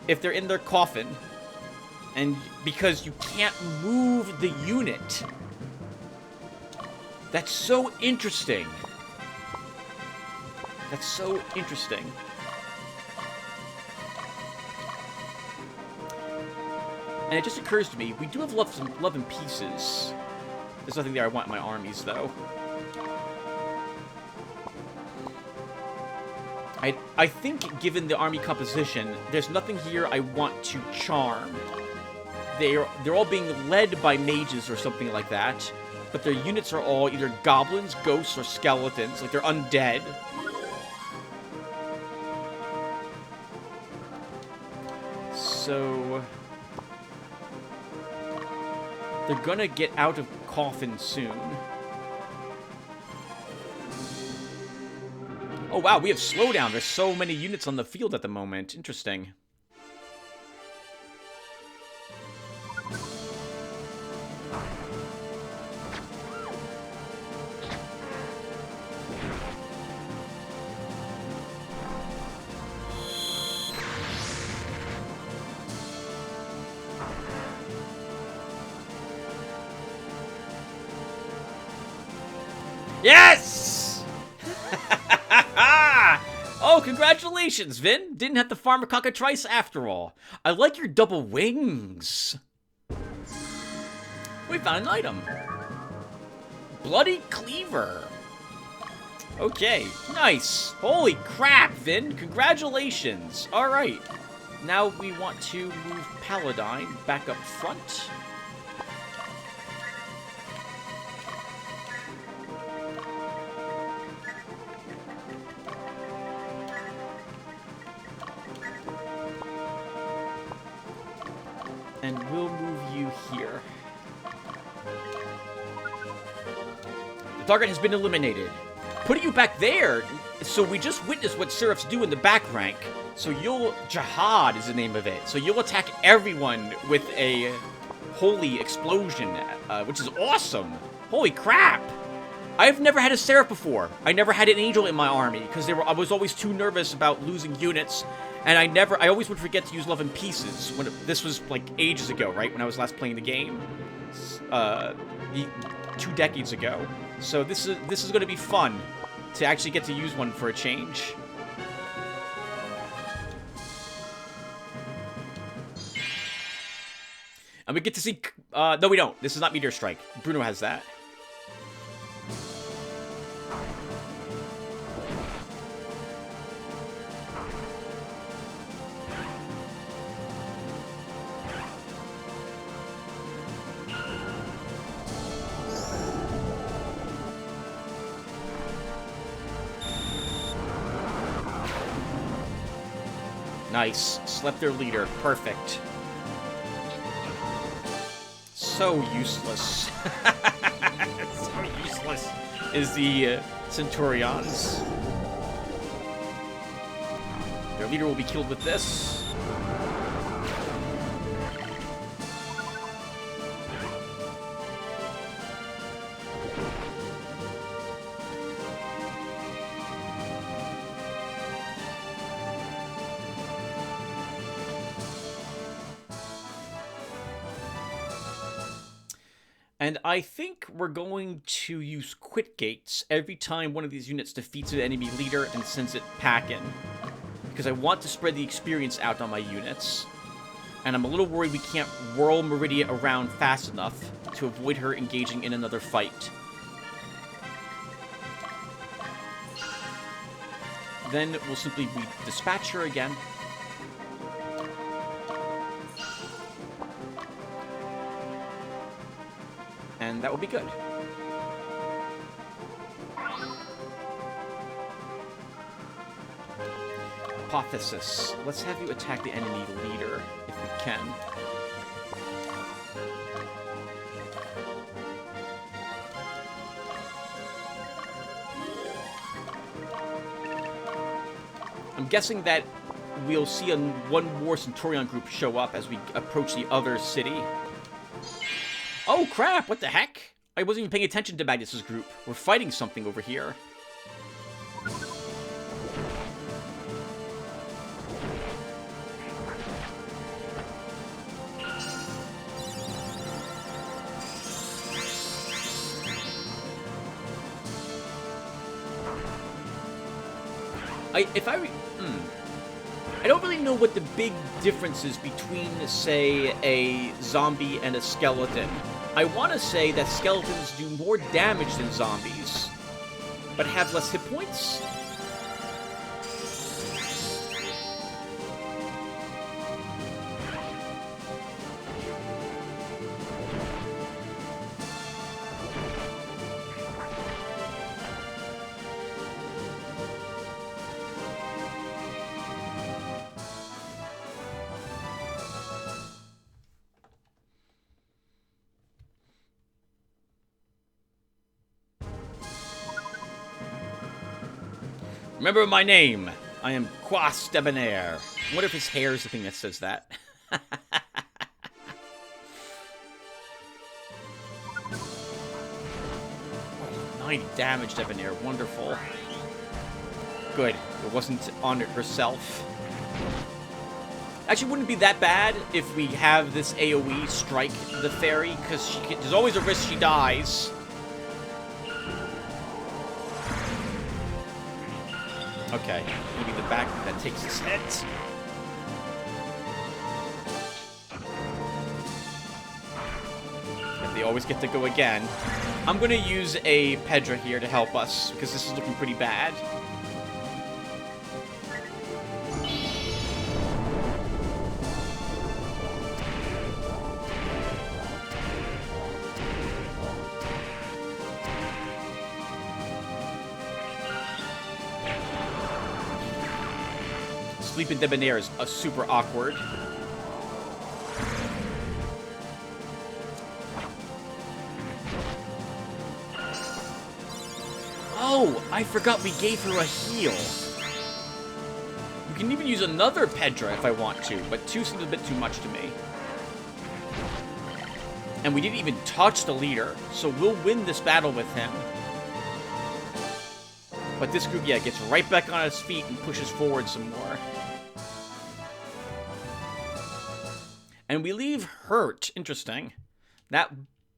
If they're in their coffin. And because you can't move the unit. That's so interesting. That's so interesting. And it just occurs to me, we do have some love and pieces. There's nothing there I want in my armies, though. I think, given the army composition, there's nothing here I want to charm. They're all being led by mages or something like that, but their units are all either goblins, ghosts, or skeletons. Like, they're undead. So... they're gonna get out of coffin soon. Oh, wow, we have slowdown. There's so many units on the field at the moment. Interesting. Yes! Oh, congratulations, Vin. Didn't have to farm a cockatrice after all. I like your double wings. We found an item. Bloody Cleaver. Okay, nice. Holy crap, Vin. Congratulations. All right. Now we want to move Paladine back up front. And we'll move you here. The target has been eliminated. Putting you back there, so we just witnessed what Seraphs do in the back rank. So you'll... Jihad is the name of it. So you'll attack everyone with a holy explosion, which is awesome. Holy crap! I've never had a Seraph before. I never had an Angel in my army, because I was always too nervous about losing units. And I always would forget to use Love and Pieces. This was, like, ages ago, right? When I was last playing the game. 2 decades ago. So this is going to be fun. To actually get to use one for a change. And we get to see... no, we don't. This is not Meteor Strike. Bruno has that. Nice. Slept their leader. Perfect. so useless. So useless is the Centurions. Their leader will be killed with this. And I think we're going to use quit gates every time one of these units defeats an enemy leader and sends it packing. Because I want to spread the experience out on my units. And I'm a little worried we can't whirl Meridia around fast enough to avoid her engaging in another fight. Then we'll simply dispatch her again. And that will be good. Hypothesis. Let's have you attack the enemy leader, if we can. I'm guessing that we'll see one more Centurion group show up as we approach the other city. Oh crap, what the heck? I wasn't even paying attention to Magnus's group. We're fighting something over here. I don't really know what the big difference is between, say, a zombie and a skeleton. I want to say that skeletons do more damage than zombies, but have less hit points? Remember my name. I am Quas Debonair. I wonder if his hair is the thing that says that. Oh, 90 damage, Debonair. Wonderful. Good. It wasn't on it herself. Actually, wouldn't be that bad if we have this AoE strike the fairy, because there's always a risk she dies. Okay, maybe the back that takes his head. And they always get to go again. I'm going to use a Pedra here to help us, because this is looking pretty bad. Sleeping Debonair is super awkward. Oh, I forgot we gave her a heal. We can even use another Pedra if I want to, but 2 seems a bit too much to me. And we didn't even touch the leader, so we'll win this battle with him. But this group, yeah, gets right back on its feet and pushes forward some more. And we leave hurt. Interesting. That,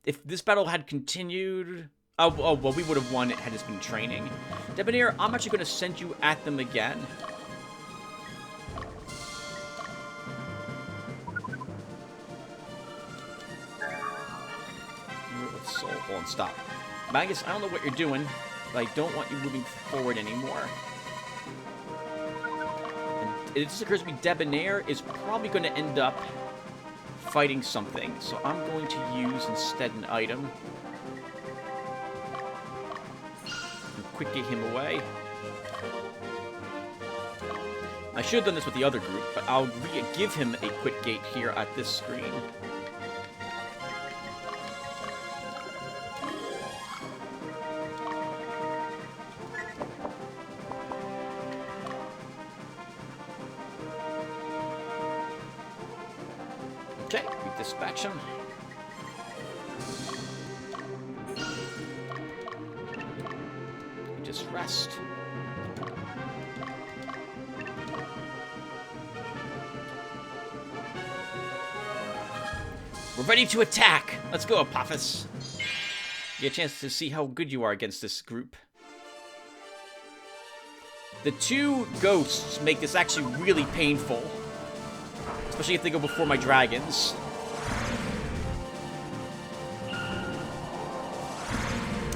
if this battle had continued... Oh, well, we would have won it had it been training. Debonair, I'm actually going to send you at them again. Let's hold on, stop. Magus, I don't know what you're doing, but I don't want you moving forward anymore. And it just occurs to me Debonair is probably going to end up fighting something, so I'm going to use instead an item. And quick get him away. I should have done this with the other group, but I'll give him a quit gate here at this screen. Dispatch him. Just rest. We're ready to attack! Let's go, Apophis. Get a chance to see how good you are against this group. The two ghosts make this actually really painful. Especially if they go before my dragons.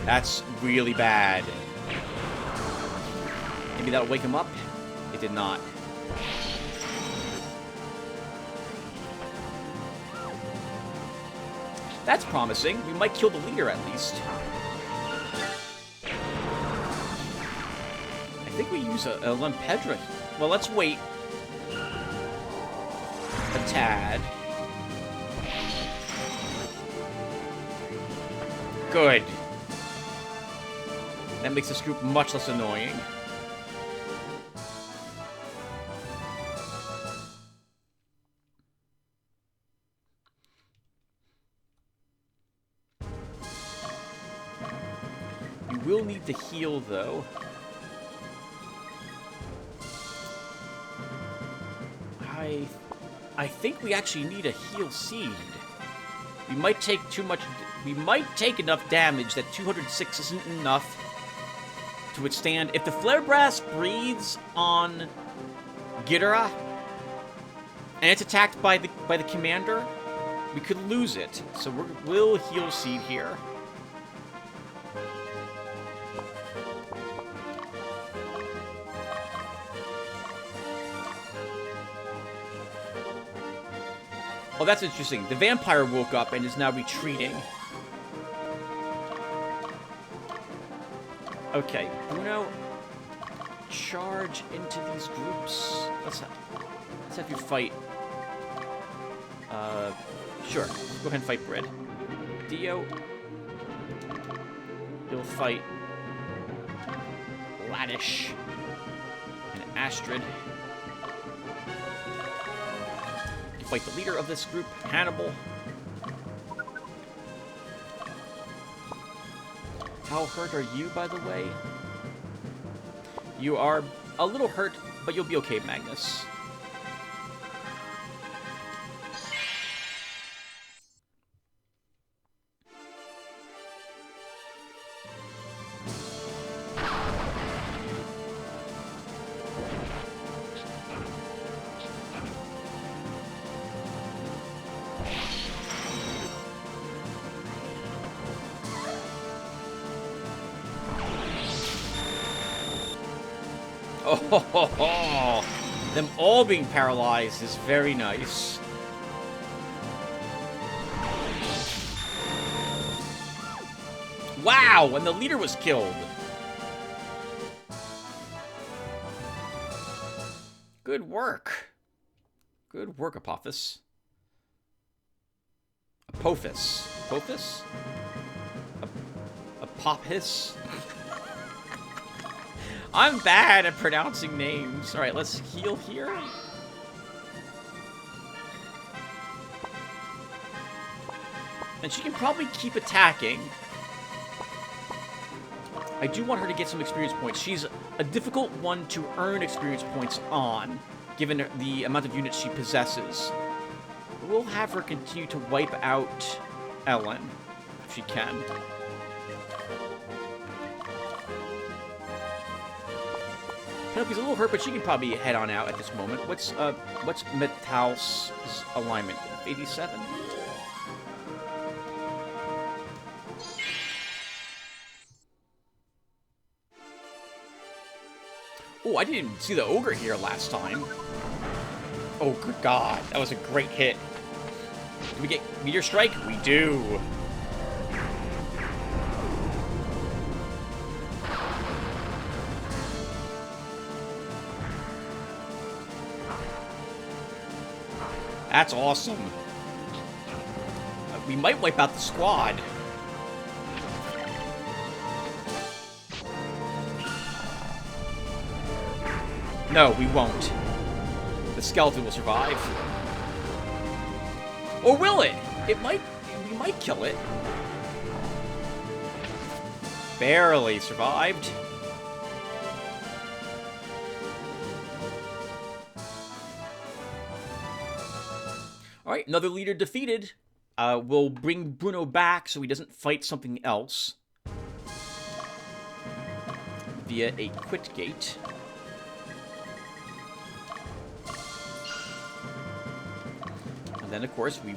That's really bad. Maybe that'll wake him up? It did not. That's promising. We might kill the leader at least. I think we use a Lempedra. Well, let's wait a tad. Good. That makes this group much less annoying. You will need to heal, though. I think we actually need a heal seed. We might take too much... We might take enough damage that 206 isn't enough to withstand. If the Flare Brass breathes on Ghidorah and it's attacked by the commander, we could lose it. So we'll heal seed here. Oh, that's interesting. The vampire woke up and is now retreating. Okay, Bruno, charge into these groups. Let's have you fight. Sure. Go ahead and fight Bread. Dio, you'll fight Ladish and Astrid. You fight the leader of this group, Hannibal. How hurt are you, by the way? You are a little hurt, but you'll be okay, Magnus. Oh, them all being paralyzed is very nice. Wow, and the leader was killed. Good work. Good work, Apophis. Apophis. Apophis? Apophis? I'm bad at pronouncing names. Alright, let's heal here. And she can probably keep attacking. I do want her to get some experience points. She's a difficult one to earn experience points on, given the amount of units she possesses. We'll have her continue to wipe out Ellen, if she can. Penelope's a little hurt, but she can probably head on out at this moment. What's Methal's alignment? 87? Oh, I didn't even see the ogre here last time. Oh, good God. That was a great hit. Did we get Meteor Strike? We do. That's awesome. We might wipe out the squad. No, we won't. The skeleton will survive. Or will it? It might... We might kill it. Barely survived. Alright, another leader defeated. We'll bring Bruno back so he doesn't fight something else. Via a quit gate. And then, of course, we'll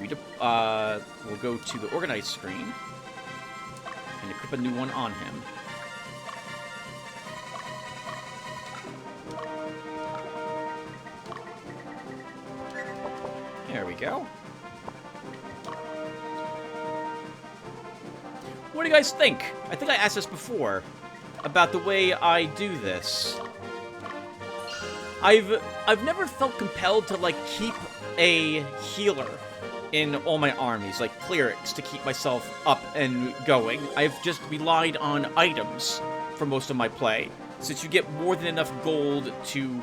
go to the organized screen and equip a new one on him. There we go. What do you guys think? I think I asked this before about the way I do this. I've never felt compelled to like keep a healer in all my armies, like clerics, to keep myself up and going. I've just relied on items for most of my play, since you get more than enough gold to...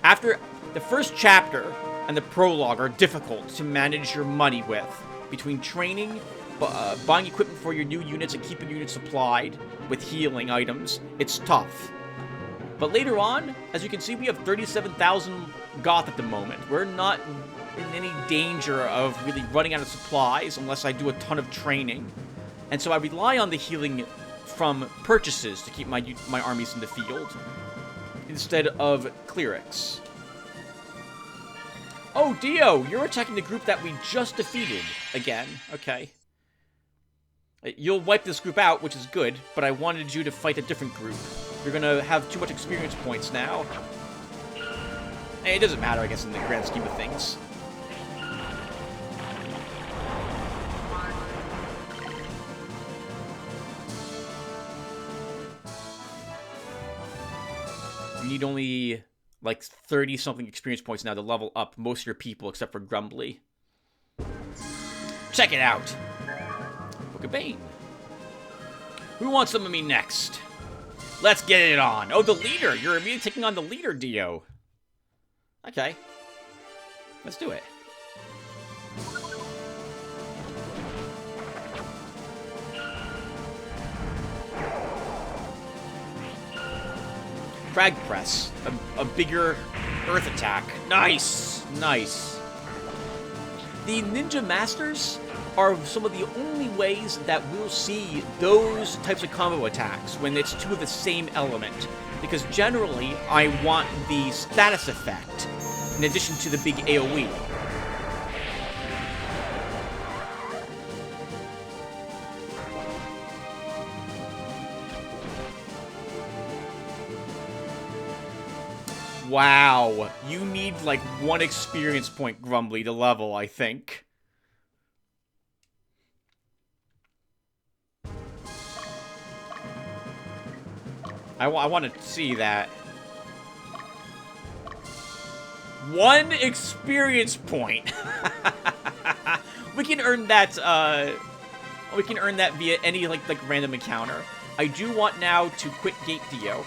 After the first chapter and the prologue are difficult to manage your money with, between training, buying equipment for your new units, and keeping units supplied with healing items. It's tough. But later on, as you can see, we have 37,000 goth at the moment. We're not in any danger of really running out of supplies unless I do a ton of training. And so I rely on the healing from purchases to keep my armies in the field, instead of clerics. Oh, Dio, you're attacking the group that we just defeated again. Okay. You'll wipe this group out, which is good, but I wanted you to fight a different group. You're gonna have too much experience points now. Hey, it doesn't matter, I guess, in the grand scheme of things. You need only, like, 30-something experience points now to level up most of your people, except for Grumbly. Check it out! Book of Bane. Who wants some of me next? Let's get it on. Oh, the leader! You're immediately taking on the leader, Dio. Okay. Let's do it. Frag Press. A bigger earth attack. Nice! Nice. The Ninja Masters are some of the only ways that we'll see those types of combo attacks when it's two of the same element. Because generally, I want the status effect in addition to the big AoE. Wow, you need like 1 experience point, Grumbly, to level, I think. I want to see that. 1 experience point. We can earn that. We can earn that via any like random encounter. I do want now to quit Gate Dio,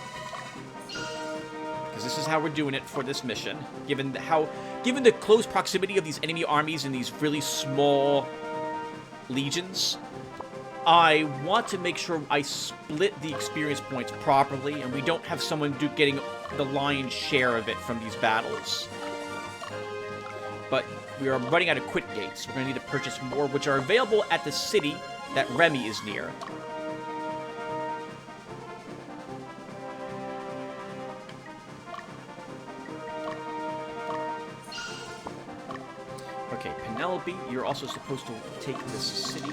because this is how we're doing it for this mission. Given the close proximity of these enemy armies in these really small legions, I want to make sure I split the experience points properly, and we don't have someone getting the lion's share of it from these battles. But we are running out of quit gates. We're going to need to purchase more, which are available at the city that Remy is near. Okay, Penelope, you're also supposed to take this city.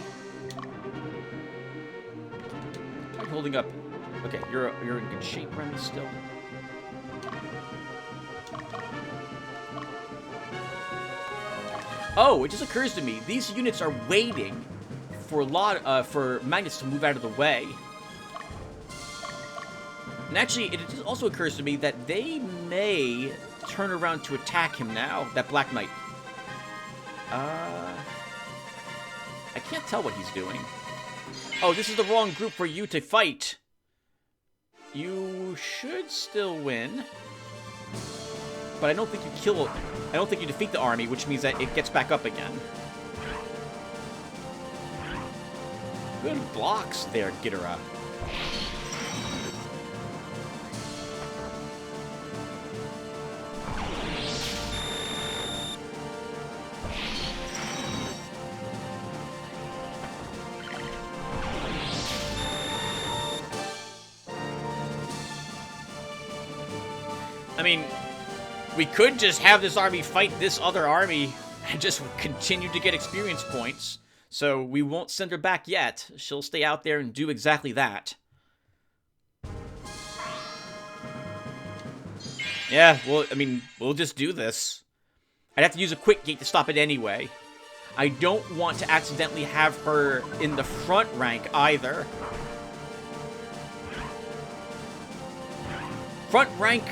I'm holding up. Okay, you're in good shape, Remy, still. Oh, it just occurs to me, these units are waiting for Magnus to move out of the way. And actually, it just also occurs to me that they may turn around to attack him now, that Black Knight. I can't tell what he's doing. Oh, this is the wrong group for you to fight. You should still win. But I don't think you kill... I don't think you defeat the army, which means that it gets back up again. Good blocks there, Ghidorah. I mean, we could just have this army fight this other army and just continue to get experience points. So we won't send her back yet. She'll stay out there and do exactly that. Yeah, well, I mean, we'll just do this. I'd have to use a quick gate to stop it anyway. I don't want to accidentally have her in the front rank either. Front rank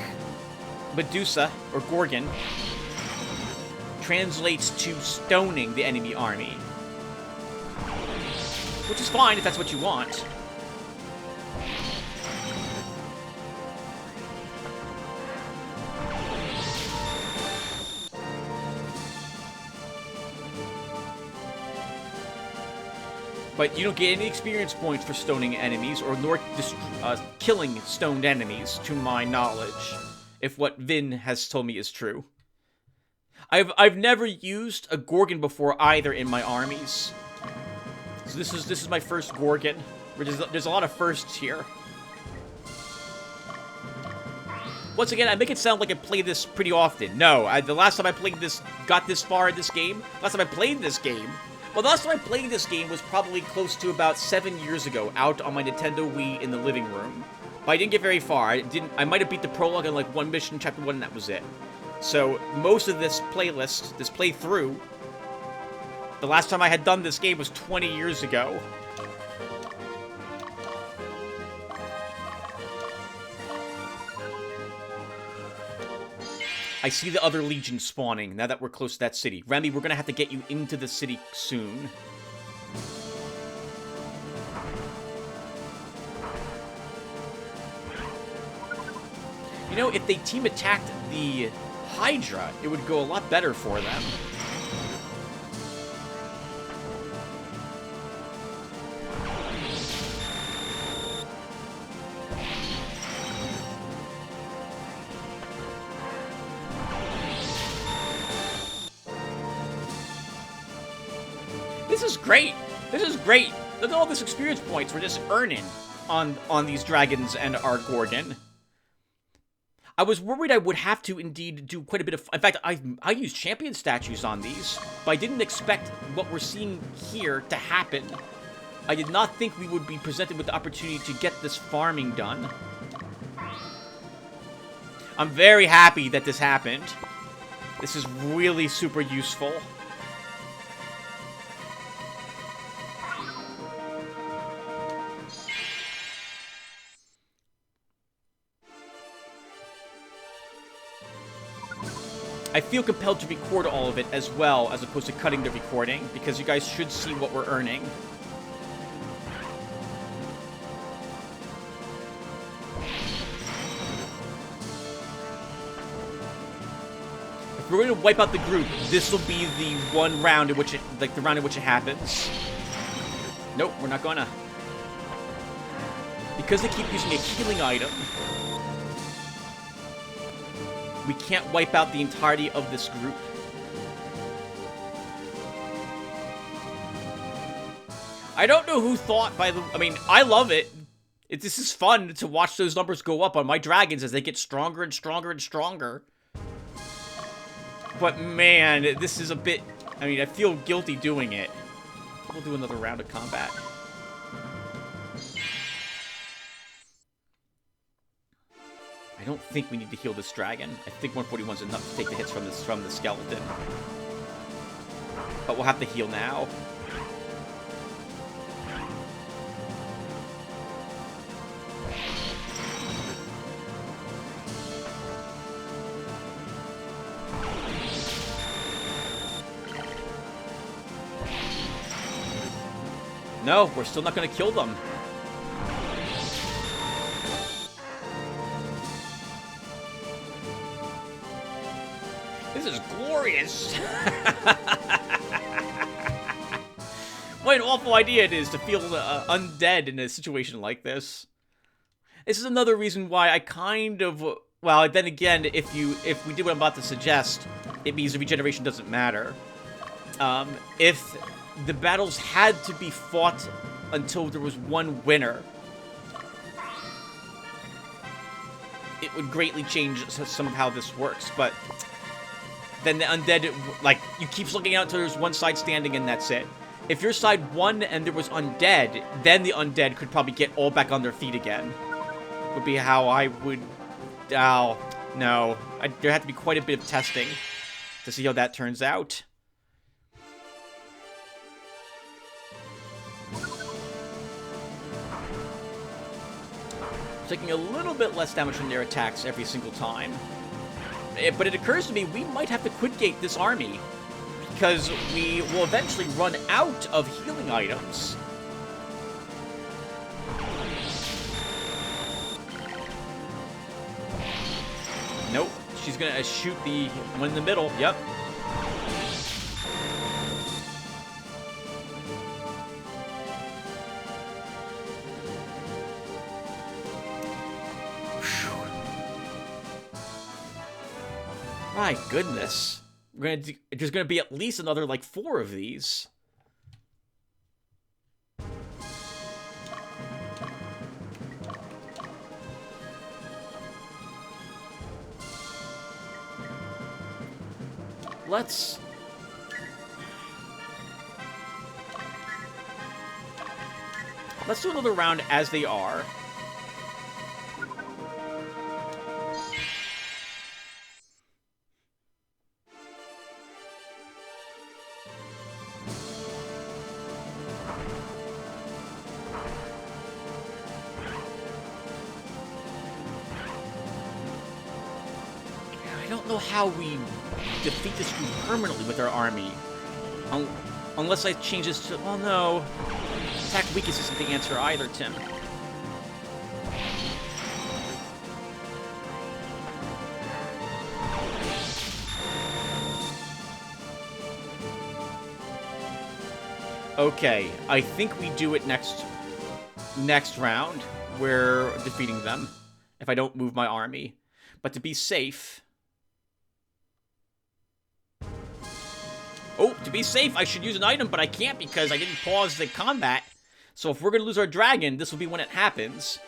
Medusa, or Gorgon, translates to stoning the enemy army. Which is fine if that's what you want. But you don't get any experience points for stoning enemies, or nor killing stoned enemies, to my knowledge. If what Vin has told me is true. I've never used a Gorgon before either in my armies. So this is my first Gorgon. There's a lot of firsts here. Once again, I make it sound like I play this pretty often. No, the last time I played this, got this far in this game, last time I played this game, well, the last time I played this game was probably close to about 7 years ago, out on my Nintendo Wii in the living room. But I didn't get very far. I might have beat the prologue in like one mission, chapter 1, and that was it. So most of this playlist, this playthrough, the last time I had done this game was 20 years ago. I see the other Legion spawning now that we're close to that city. Remy, we're gonna have to get you into the city soon. You know, if they team attacked the Hydra, it would go a lot better for them. This is great! This is great! Look at all this experience points we're just earning on these dragons and our Gorgon. I was worried I would have to indeed do quite a bit of... In fact, I used champion statues on these, but I didn't expect what we're seeing here to happen. I did not think we would be presented with the opportunity to get this farming done. I'm very happy that this happened. This is really super useful. I feel compelled to record all of it as well, as opposed to cutting the recording, because you guys should see what we're earning. If we're going to wipe out the group, this will be the one round in which it, like the round in which it happens. Nope, we're not gonna. Because they keep using a healing item, we can't wipe out the entirety of this group. I don't know who thought by the... I mean, I love it. This is fun to watch those numbers go up on my dragons as they get stronger and stronger and stronger. But man, this is a bit... I mean, I feel guilty doing it. We'll do another round of combat. I don't think we need to heal this dragon. I think 141 is enough to take the hits from the skeleton. But we'll have to heal now. No, we're still not going to kill them. This is glorious. What an awful idea it is to feel undead in a situation like this. This is another reason why I kind of... Well, then again, if we did what I'm about to suggest, it means the regeneration doesn't matter. If the battles had to be fought until there was one winner, it would greatly change some of how this works, but then the undead, like, you keep looking out until there's one side standing and that's it. If your side won and there was undead, then the undead could probably get all back on their feet again. Would be how I would... Oh, no. There had to be quite a bit of testing to see how that turns out. Taking a little bit less damage from their attacks every single time. But it occurs to me we might have to quit-gate this army, because we will eventually run out of healing items. Nope. She's gonna shoot the one in the middle. Yep. My goodness. There's gonna be at least another, like, 4 of these. Let's do another round as they are. I don't know how we defeat this group permanently with our army. Unless I change this to... Oh, no. Attack weakness isn't the answer either, Tim. Okay, I think we do it next round. We're defeating them if I don't move my army. But to be safe... Oh, to be safe, I should use an item, but I can't because I didn't pause the combat. So if we're going to lose our dragon, this will be when it happens.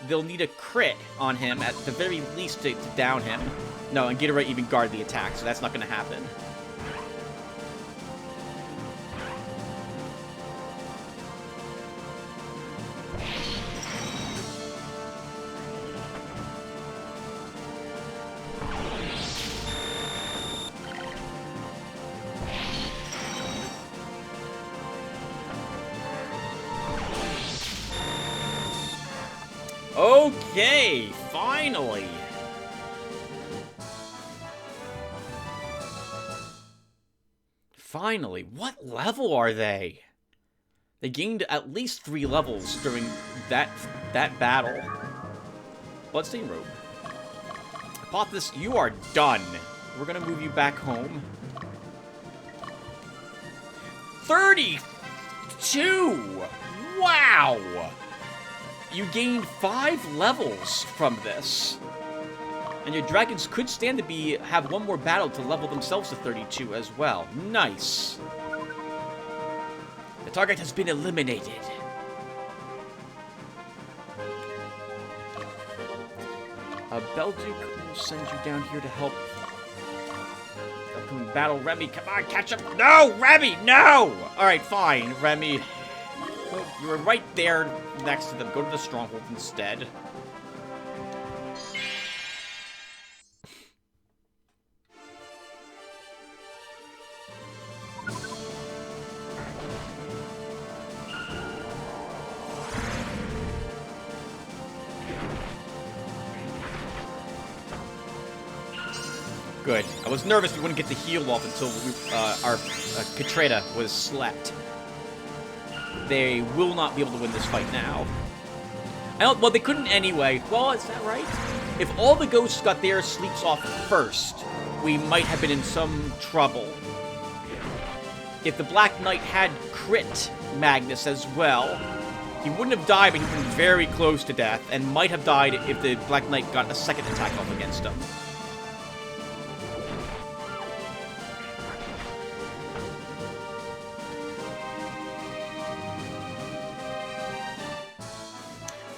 They'll need a crit on him, at the very least, to down him. No, and Gitara even guard the attack, so that's not going to happen. Okay, finally! Finally, what level are they? They gained at least 3 levels during that battle. Bloodstain Robe. Apophis, you are done. We're gonna move you back home. 32! Wow! You gained 5 levels from this. And your dragons could stand to have one more battle to level themselves to 32 as well. Nice. The target has been eliminated. Belduke will send you down here to help. Upcoming battle, Remy. Come on, catch up. No, Remy, no! Alright, fine, Remy. You were right there next to them. Go to the stronghold instead. Good. I was nervous we wouldn't get the heal off until our Katreda was slept. They will not be able to win this fight now. Well, they couldn't anyway. Well, is that right? If all the ghosts got their sleeps off first, we might have been in some trouble. If the Black Knight had crit Magnus as well. He wouldn't have died, but he'd been very close to death, and might have died if the Black Knight got a second attack off against him.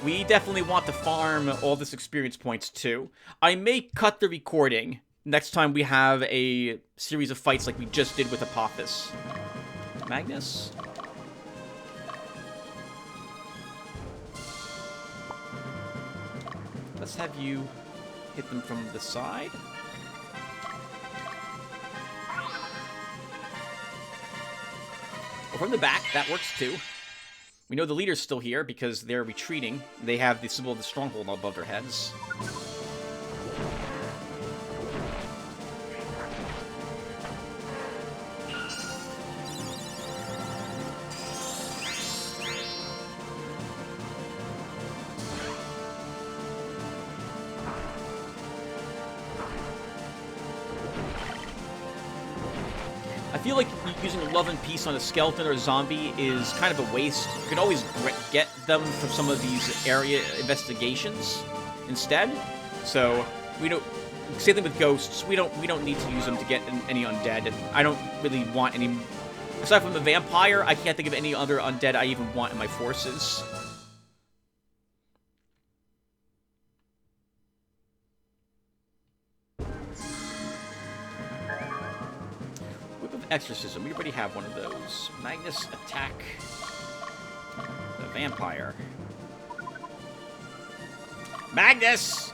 We definitely want to farm all this experience points too. I may cut the recording next time we have a series of fights like we just did with Apophis. Magnus? Let's have you hit them from the side. Or from the back, that works too. We know the leader's still here because they're retreating. They have the symbol of the stronghold above their heads. I feel like using Love and Peace on a skeleton or a zombie is kind of a waste. You can always get them from some of these area investigations instead. So we don't. Same thing with ghosts. We don't need to use them to get any undead. And I don't really want any. Aside from the vampire, I can't think of any other undead I even want in my forces. Exorcism. We already have one of those. Magnus, attack the vampire. Magnus!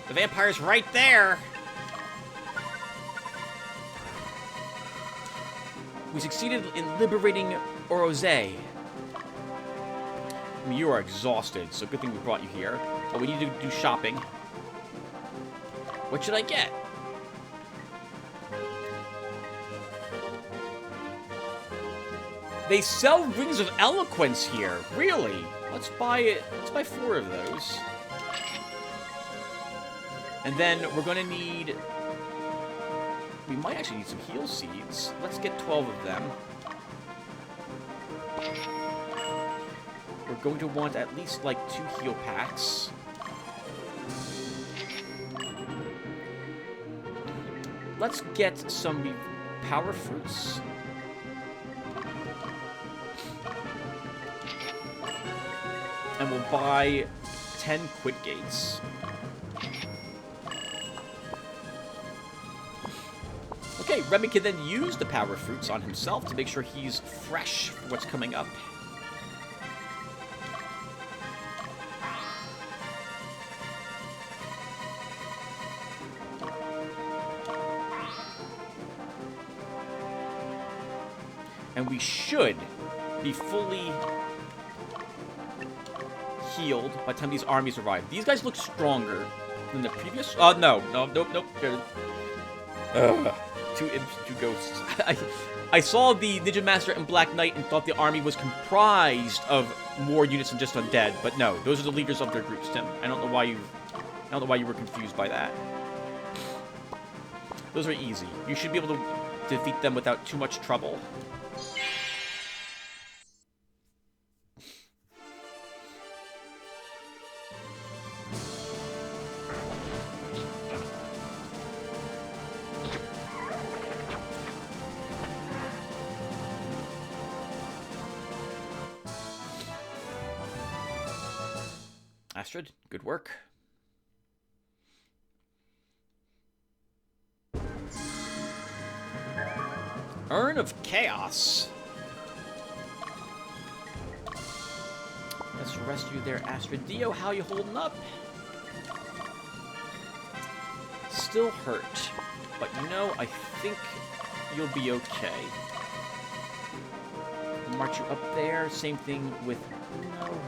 The vampire's right there! We succeeded in liberating Oroze. I mean, you are exhausted, so good thing we brought you here. But we need to do shopping. What should I get? They sell Rings of Eloquence here. Really? Let's buy it. Let's buy 4 of those. And then we're going to need... We might actually need some heal seeds. Let's get 12 of them. We're going to want at least, like, 2 heal packs. Let's get some power fruits. And we'll buy 10 quid gates. Okay, Remy can then use the power fruits on himself to make sure he's fresh for what's coming up. And we should be fully healed by the time these armies arrive. These guys look stronger than the previous... nope. Two imps, 2 ghosts. I saw the Ninja Master and Black Knight and thought the army was comprised of more units than just undead, but no, those are the leaders of their groups, Tim. I don't know why you were confused by that. Those are easy. You should be able to defeat them without too much trouble. Astrid, good work. Urn of Chaos. Let's rest you there, Astrid. Dio, how you holding up? Still hurt, but you know, I think you'll be okay. We'll march you up there. Same thing with Uno.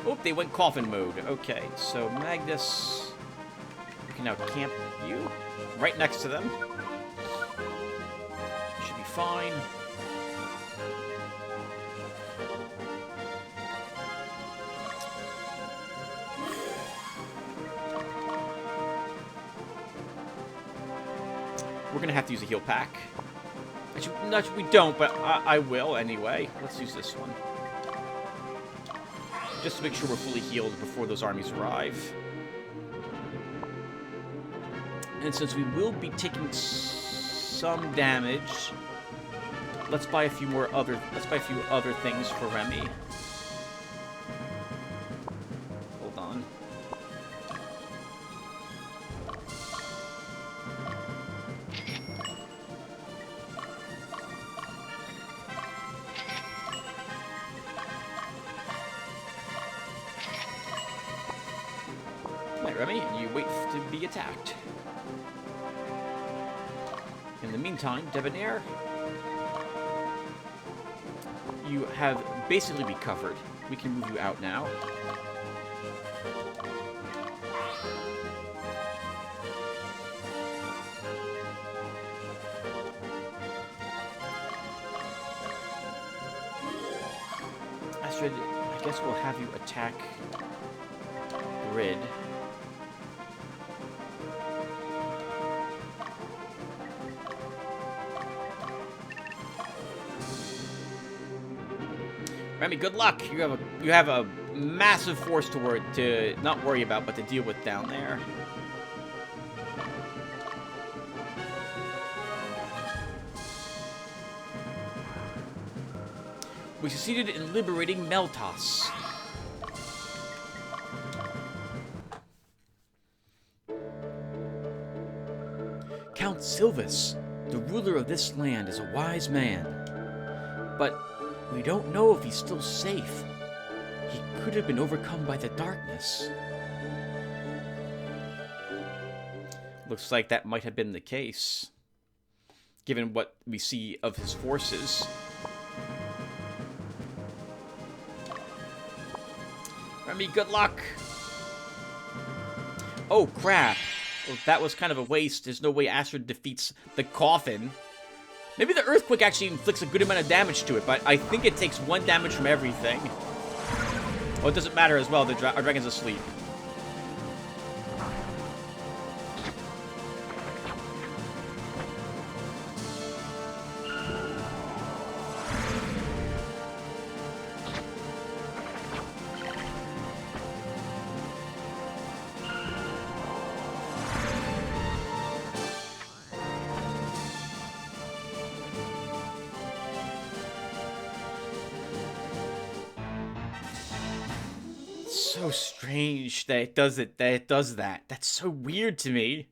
Oh, they went coffin mode. Okay, so Magnus, we can now camp you right next to them. You should be fine. We're gonna have to use a heal pack. Actually, we don't, but I will anyway. Let's use this one. Just to make sure we're fully healed before those armies arrive. And since we will be taking some damage, let's buy a few other things for Remy. Hold on. Right, Remy, you wait to be attacked. In the meantime, Debonair, you have basically recovered. We can move you out now. Astrid, I guess we'll have you attack Grid. Remy, good luck. You have a massive force to not worry about, but to deal with down there. We succeeded in liberating Meltas. Count Silvus, the ruler of this land, is a wise man, but we don't know if he's still safe. He could have been overcome by the darkness. Looks like that might have been the case, given what we see of his forces. Remy, good luck! Oh, crap. Well, that was kind of a waste. There's no way Astrid defeats the coffin. Maybe the earthquake actually inflicts a good amount of damage to it, but I think it takes 1 damage from everything. Oh, it doesn't matter as well. Our dragon's asleep. So strange that it does that. That's so weird to me.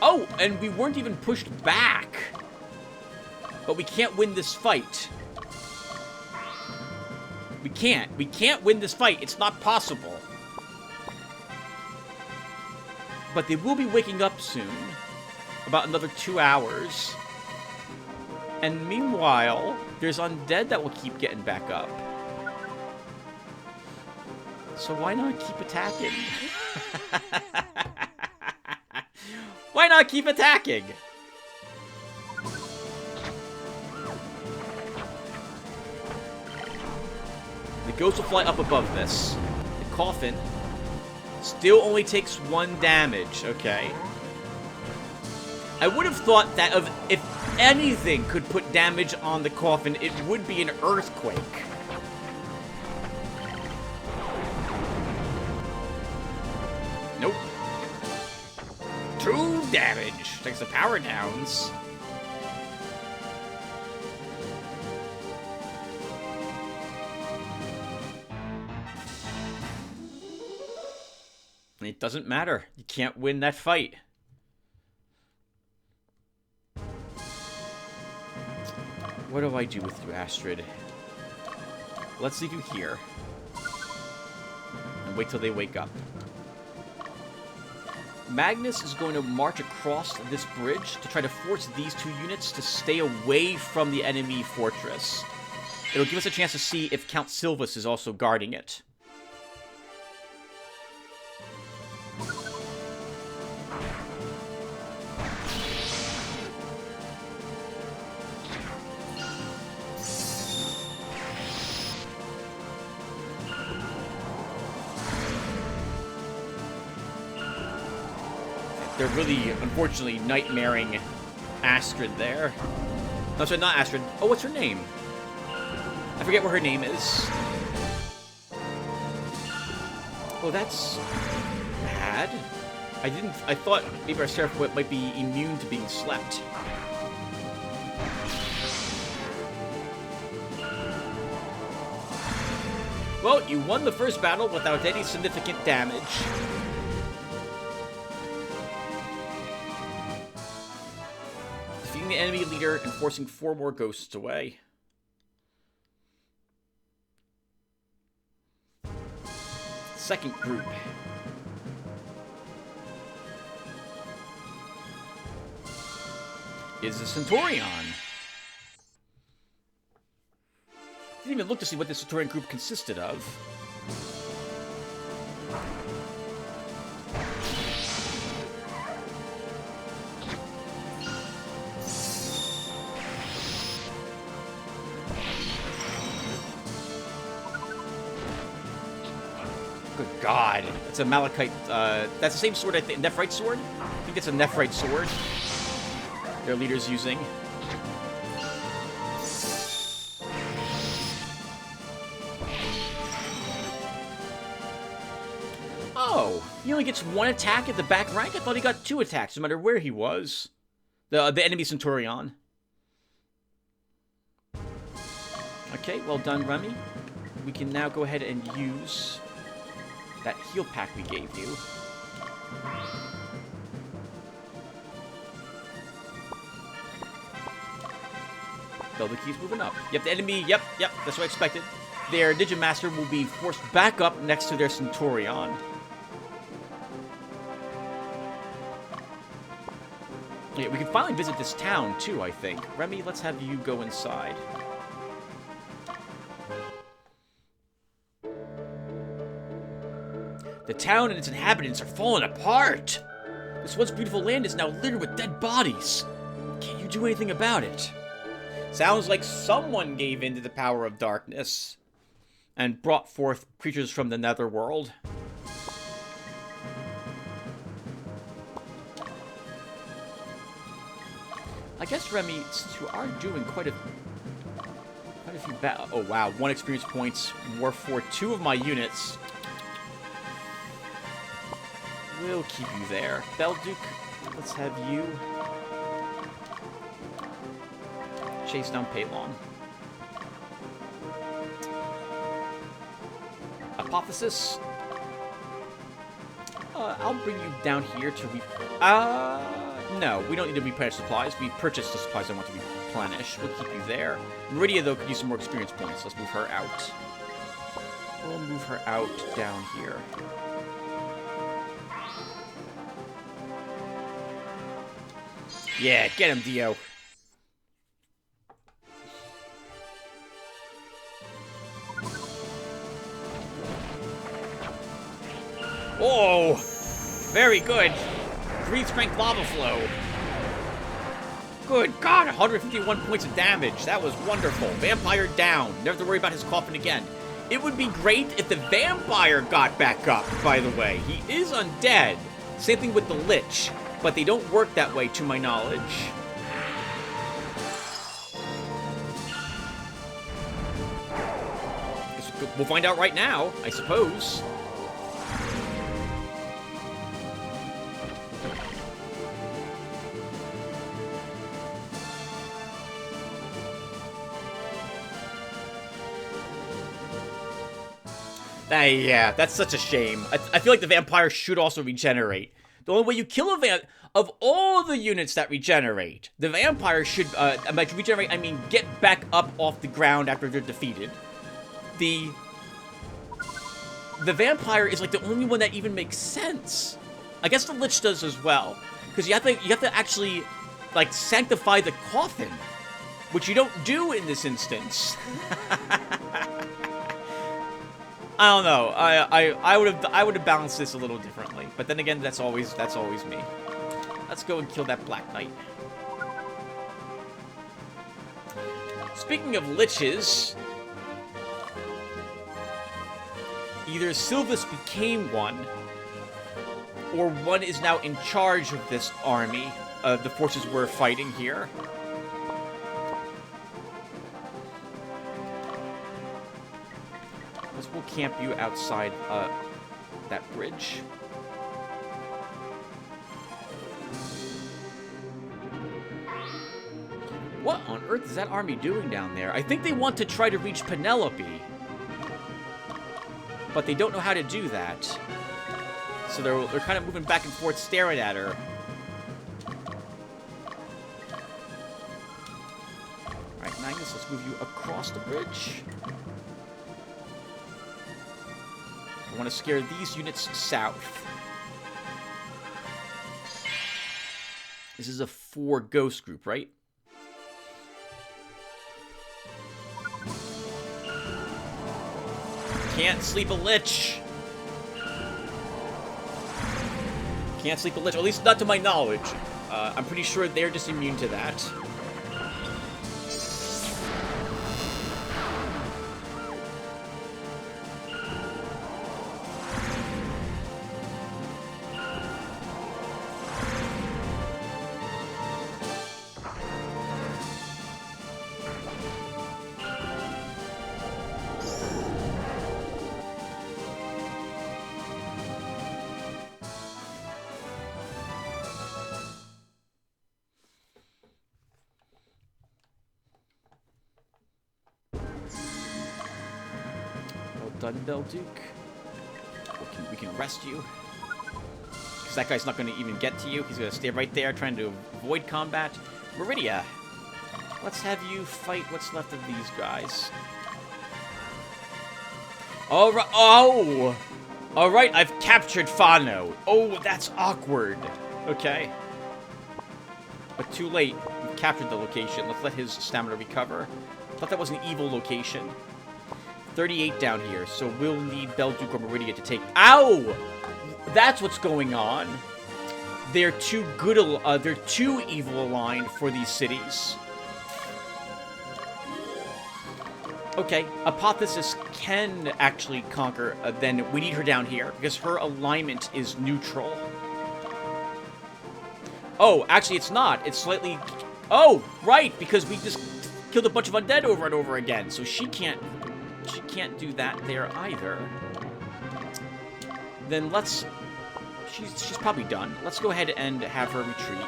Oh, and we weren't even pushed back. But we can't win this fight. We can't win this fight. It's not possible. But they will be waking up soon. About another 2 hours. And meanwhile, there's undead that will keep getting back up. So why not keep attacking? Why not keep attacking? The ghost will fly up above this. The coffin still only takes 1 damage, okay? I would have thought that if anything could put damage on the coffin, it would be an earthquake. Nope. 2 damage. Takes the power downs. It doesn't matter. You can't win that fight. What do I do with you, Astrid? Let's leave you here. And wait till they wake up. Magnus is going to march across this bridge to try to force these 2 units to stay away from the enemy fortress. It'll give us a chance to see if Count Silvus is also guarding it. They're really, unfortunately, nightmaring Astrid there. No, sorry, not Astrid. Oh, what's her name? I forget what her name is. Oh, that's bad. I thought maybe our Seraph might be immune to being slept. Well, you won the first battle without any significant damage. Defeating the enemy leader and forcing 4 more ghosts away. Second group. Is the Centurion. Didn't even look to see what the Centurion group consisted of. Good God. It's a Malachite, that's the same sword, I think, Nephrite sword? I think it's a Nephrite sword their leader's using. Oh, he only gets 1 attack at the back rank? I thought he got 2 attacks, no matter where he was. The enemy Centurion. Okay, well done, Remy. We can now go ahead and use that heal pack we gave you. Zelda keeps moving up. Yep, the enemy, yep, that's what I expected. Their Ninja Master will be forced back up next to their Centurion. Yeah, we can finally visit this town, too, I think. Remy, let's have you go inside. The town and its inhabitants are falling apart. This once beautiful land is now littered with dead bodies. Can't you do anything about it? Sounds like someone gave in to the power of darkness and brought forth creatures from the netherworld. I guess, Remy, since you are doing quite a few oh wow, 1 experience points more for 2 of my units. We'll keep you there. Belduke, let's have you chase down Palon. Apotheosis. I'll bring you down here to no, we don't need to replenish supplies. We purchased the supplies I want to replenish. We'll keep you there. Meridia, though, could use some more experience points. Let's move her out. We'll move her out down here. Yeah, get him, Dio. Oh, very good. 3 strength lava flow. Good God, 151 points of damage. That was wonderful. Vampire down. Never have to worry about his coffin again. It would be great if the vampire got back up, by the way. He is undead. Same thing with the Lich, but they don't work that way to my knowledge. We'll find out right now, I suppose. Yeah, that's such a shame. I feel like the vampire should also regenerate. The only way you kill a of all the units that regenerate, the vampire should, by regenerate, I mean get back up off the ground after they're defeated. The vampire is like the only one that even makes sense. I guess the Lich does as well, because you have to actually like sanctify the coffin, which you don't do in this instance. I don't know. I would have balanced this a little differently, but then again, that's always me. Let's go and kill that Black Knight. Speaking of liches, either Sylvis became one, or one is now in charge of this army, the forces we're fighting here. This will camp you outside that bridge. What on earth is that army doing down there? I think they want to try to reach Penelope. But they don't know how to do that. So they're kind of moving back and forth, staring at her. Alright, Magnus, let's move you across the bridge. I want to scare these units south. This is a 4 ghost group, right? Can't sleep a lich. Can't sleep a lich, or at least not to my knowledge. I'm pretty sure they're just immune to that. Done, Belduke. We can rest you. Because that guy's not going to even get to you. He's going to stay right there trying to avoid combat. Meridia, let's have you fight what's left of these guys. Alright. Oh! Alright, I've captured Fano. Oh, that's awkward. Okay. But too late. We've captured the location. Let's let his stamina recover. Thought that was an evil location. 38 down here, so we'll need Belduke or Meridia to take... Ow! That's what's going on. They're too good... they're too evil aligned for these cities. Okay, Apotheosis can actually conquer, then we need her down here, because her alignment is neutral. Oh, actually it's not. It's slightly... Oh, right, because we just killed a bunch of undead over and over again, so she can't do that there either. Then let's... She's probably done. Let's go ahead and have her retreat.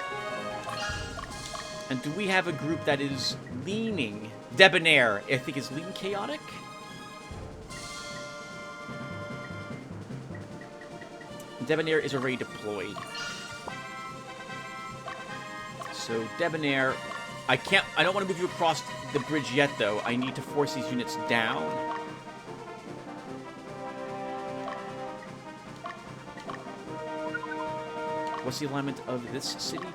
And do we have a group that is leaning... Debonair, I think, is leaning chaotic? Debonair is already deployed. So, Debonair... I don't want to move you across the bridge yet, though. I need to force these units down. What's the alignment of this city?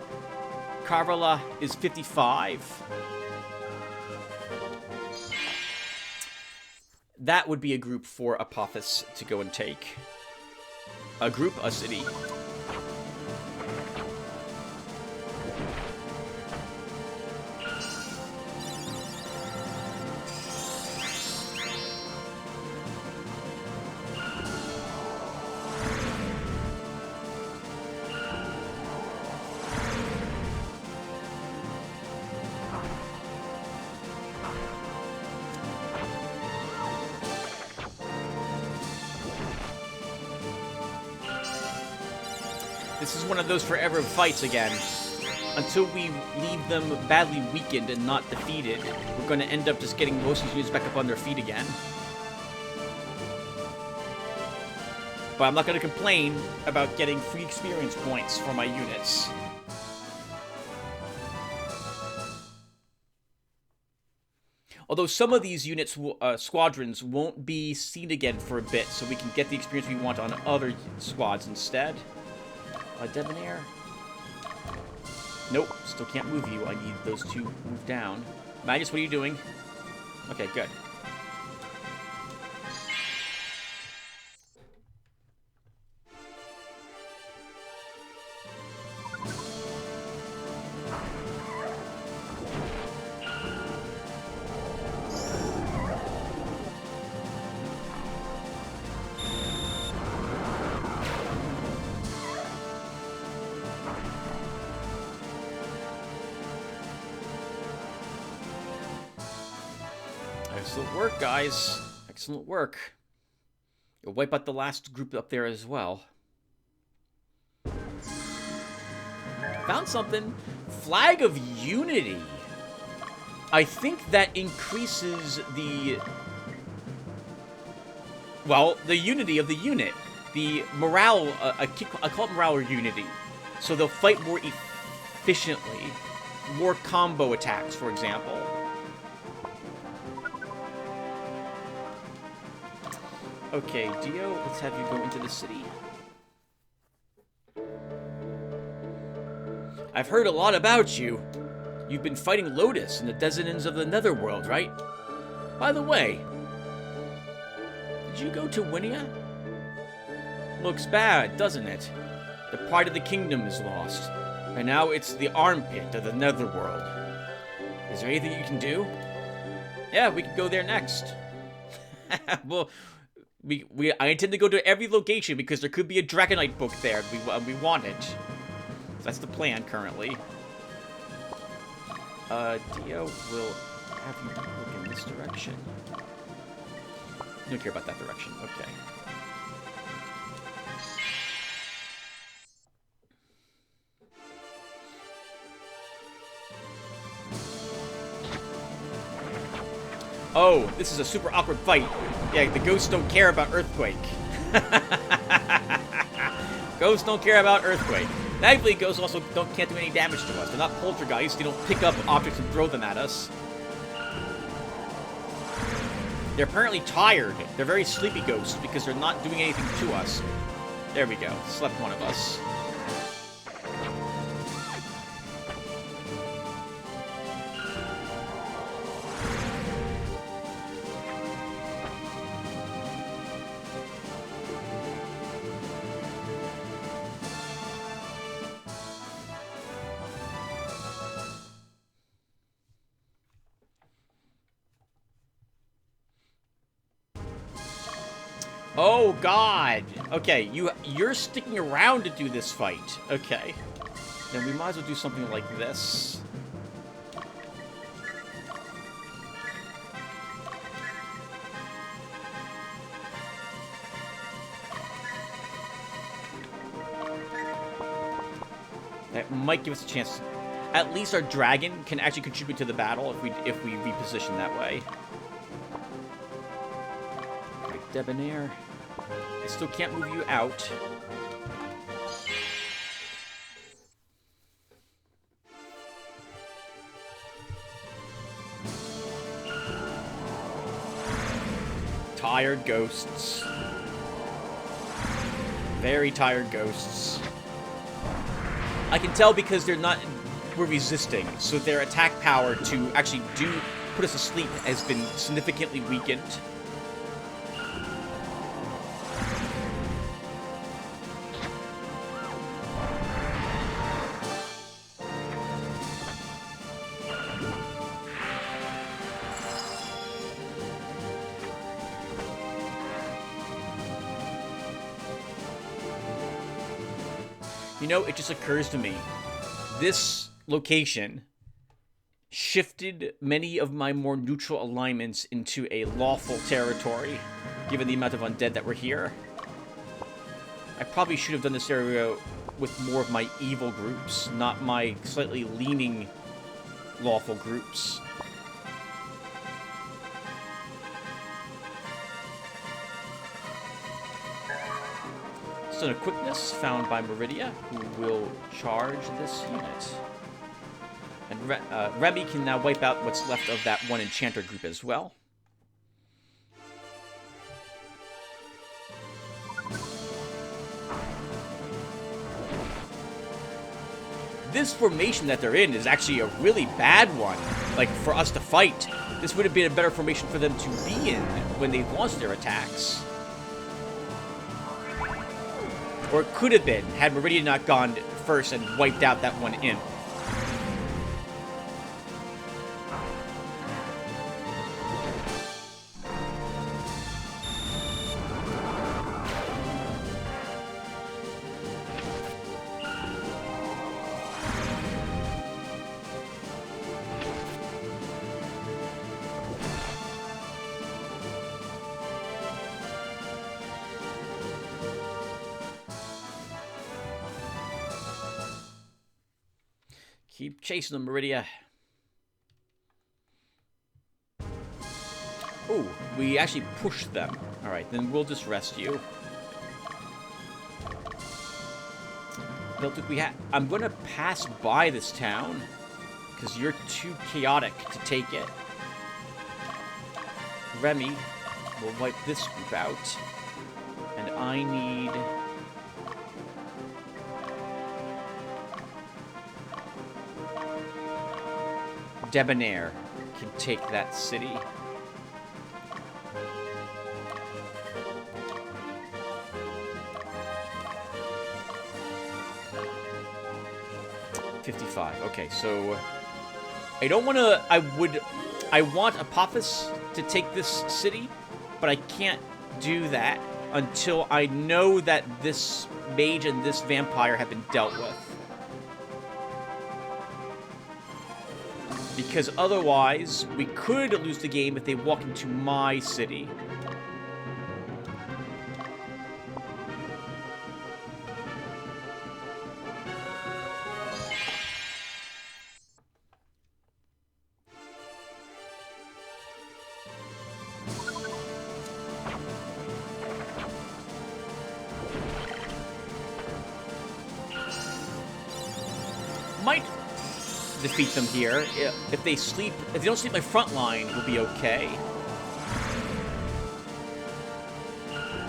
Karvala is 55. That would be a group for Apophis to go and take. A group, a city. This is one of those forever fights again. Until we leave them badly weakened and not defeated, we're going to end up just getting most of these units back up on their feet again. But I'm not going to complain about getting free experience points for my units. Although some of these units, squadrons, won't be seen again for a bit, so we can get the experience we want on other squads instead. Debonair? Nope, still can't move you. I need those two move down. Magnus, what are you doing? Okay, good. Excellent work, guys. Excellent work. You'll wipe out the last group up there as well. Found something. Flag of Unity. I think that increases the... well, the unity of the unit. The morale, I call it morale or unity. So they'll fight more efficiently. More combo attacks, for example. Okay, Dio, let's have you go into the city. I've heard a lot about you. You've been fighting Lotus in the desert ends of the Netherworld, right? By the way, did you go to Winia? Looks bad, doesn't it? The pride of the kingdom is lost, and now it's the armpit of the Netherworld. Is there anything you can do? Yeah, we can go there next. Well, I intend to go to every location because there could be a Dragonite book there. We want it. So that's the plan currently. Dio will have you look in this direction. You don't care about that direction. Okay. Oh, this is a super awkward fight. Yeah, the ghosts don't care about Earthquake. Ghosts don't care about Earthquake. Thankfully, ghosts also can't do any damage to us. They're not poltergeists. They don't pick up objects and throw them at us. They're apparently tired. They're very sleepy ghosts because they're not doing anything to us. There we go. Slept one of us. Oh, God. Okay, you're sticking around to do this fight. Okay. Then we might as well do something like this. That might give us a chance. At least our dragon can actually contribute to the battle if we reposition that way. Debonair. I still can't move you out. Tired ghosts. Very tired ghosts. I can tell because we're resisting, so their attack power to actually put us asleep has been significantly weakened. You know, it just occurs to me, this location shifted many of my more neutral alignments into a lawful territory, given the amount of undead that were here. I probably should have done this area with more of my evil groups, not my slightly leaning lawful groups. Stone of Quickness found by Meridia, who will charge this unit. And Remy can now wipe out what's left of that one enchanter group as well. This formation that they're in is actually a really bad one, like, for us to fight. This would have been a better formation for them to be in when they launched their attacks. Or it could have been, had Meridian not gone first and wiped out that one imp. Keep chasing them, Meridia. Oh, we actually pushed them. Alright, then we'll just rest you. I'm gonna pass by this town, because you're too chaotic to take it. Remy will wipe this group out. And I need... Debonair can take that city. $55. Okay, so I don't want to. I want Apophis to take this city, but I can't do that until I know that this mage and this vampire have been dealt with. Because otherwise, we could lose the game if they walk into my city. Might defeat them here. If they don't sleep, my front line will be okay.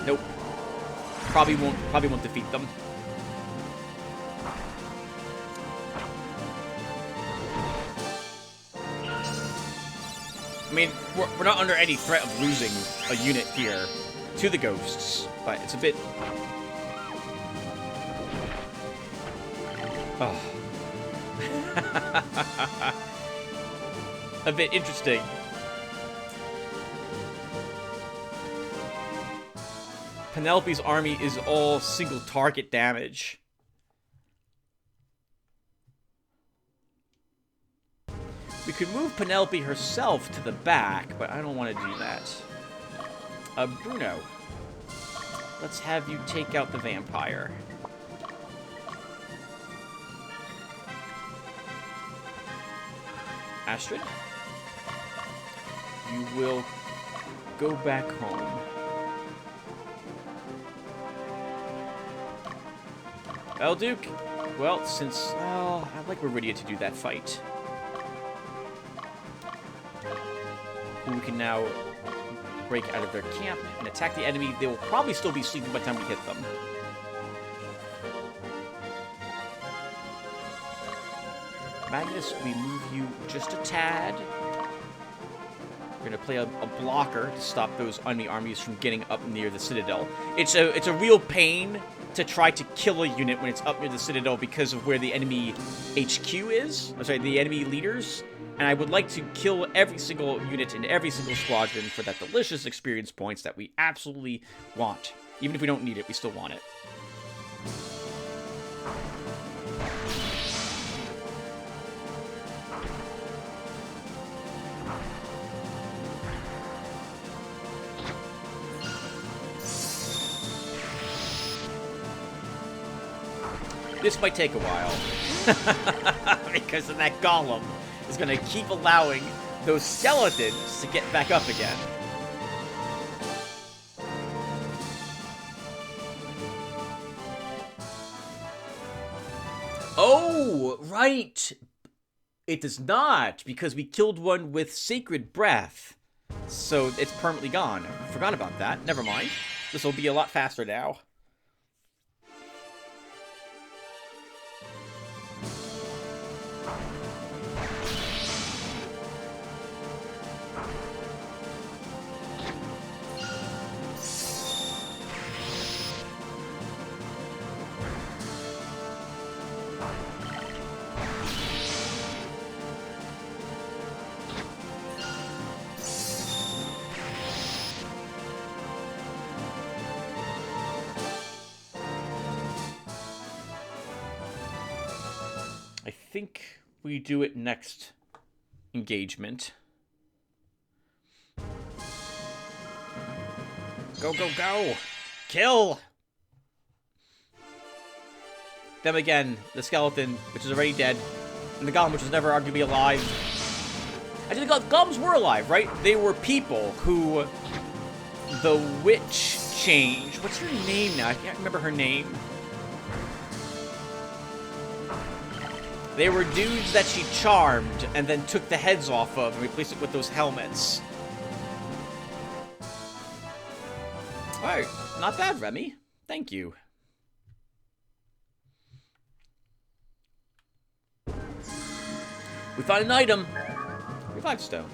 Nope. Probably won't defeat them. I mean, we're not under any threat of losing a unit here to the ghosts, but it's a bit... Oh. A bit interesting. Penelope's army is all single target damage. We could move Penelope herself to the back, but I don't want to do that. Bruno, let's have you take out the vampire. Astrid, you will go back home. Elduke, well, since... Oh, I'd like Meridia to do that fight. We can now break out of their camp and attack the enemy. They will probably still be sleeping by the time we hit them. Magnus, we move you just a tad. We're gonna play a blocker to stop those enemy armies from getting up near the Citadel. It's a real pain to try to kill a unit when it's up near the Citadel because of where the enemy HQ is. I'm sorry, the enemy leaders. And I would like to kill every single unit in every single squadron for that delicious experience points that we absolutely want. Even if we don't need it, we still want it. This might take a while. Because of that golem is going to keep allowing those skeletons to get back up again. Oh, right. It does not, because we killed one with Sacred Breath. So it's permanently gone. Forgot about that. Never mind. This will be a lot faster now. I think we do it next engagement. Go, go, go! Kill! Them again, the skeleton, which is already dead. And the golem, which was never arguably alive. Actually, the golems were alive, right? They were people who the witch changed. What's her name now? I can't remember her name. They were dudes that she charmed and then took the heads off of and replaced it with those helmets. Alright, not bad, Remy. Thank you. We found an item. Revive stone.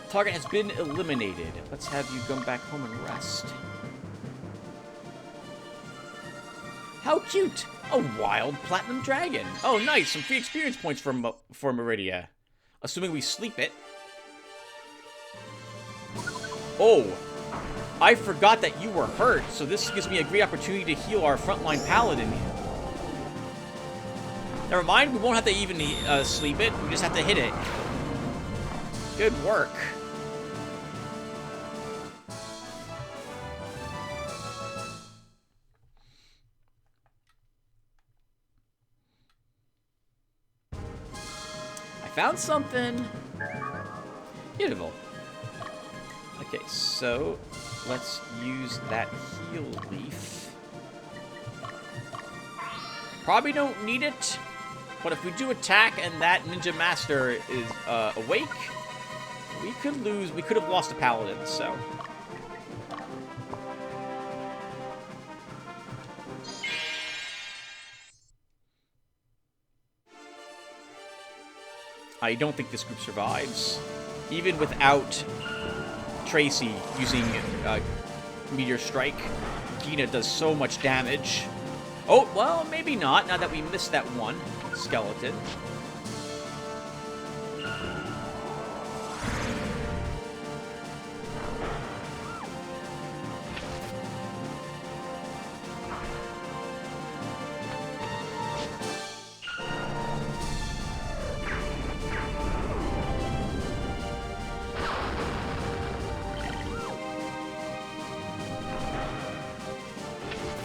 Target has been eliminated. Let's have you come back home and rest. How cute! A wild platinum dragon. Oh, nice. Some free experience points for Meridia. Assuming we sleep it. Oh. I forgot that you were hurt, so this gives me a great opportunity to heal our frontline paladin. Never mind, we won't have to even sleep it. We just have to hit it. Good work. I found something. Beautiful. Okay, so let's use that heal leaf. Probably don't need it, but if we do attack and that ninja master is awake, we could lose. We could have lost a paladin, so. I don't think this group survives. Even without Tracy using Meteor Strike, Gina does so much damage. Oh, well, maybe not, now that we missed that one skeleton.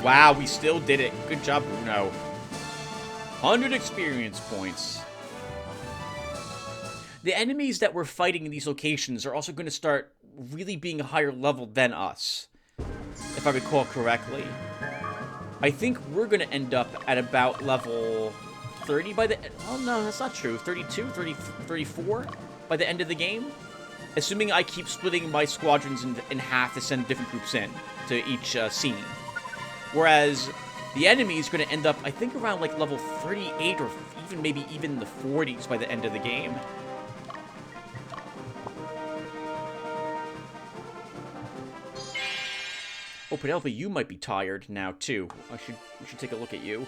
Wow, we still did it. Good job, Bruno. 100 experience points. The enemies that we're fighting in these locations are also going to start really being a higher level than us, if I recall correctly. I think we're going to end up at about level 30 by the... Oh, no, that's not true. 32, 30, 34 by the end of the game. Assuming I keep splitting my squadrons in half to send different groups in to each scene. Whereas the enemy is going to end up, I think, around like level 38 or even maybe even the 40s by the end of the game. Oh, Penelope, you might be tired now too. We should take a look at you.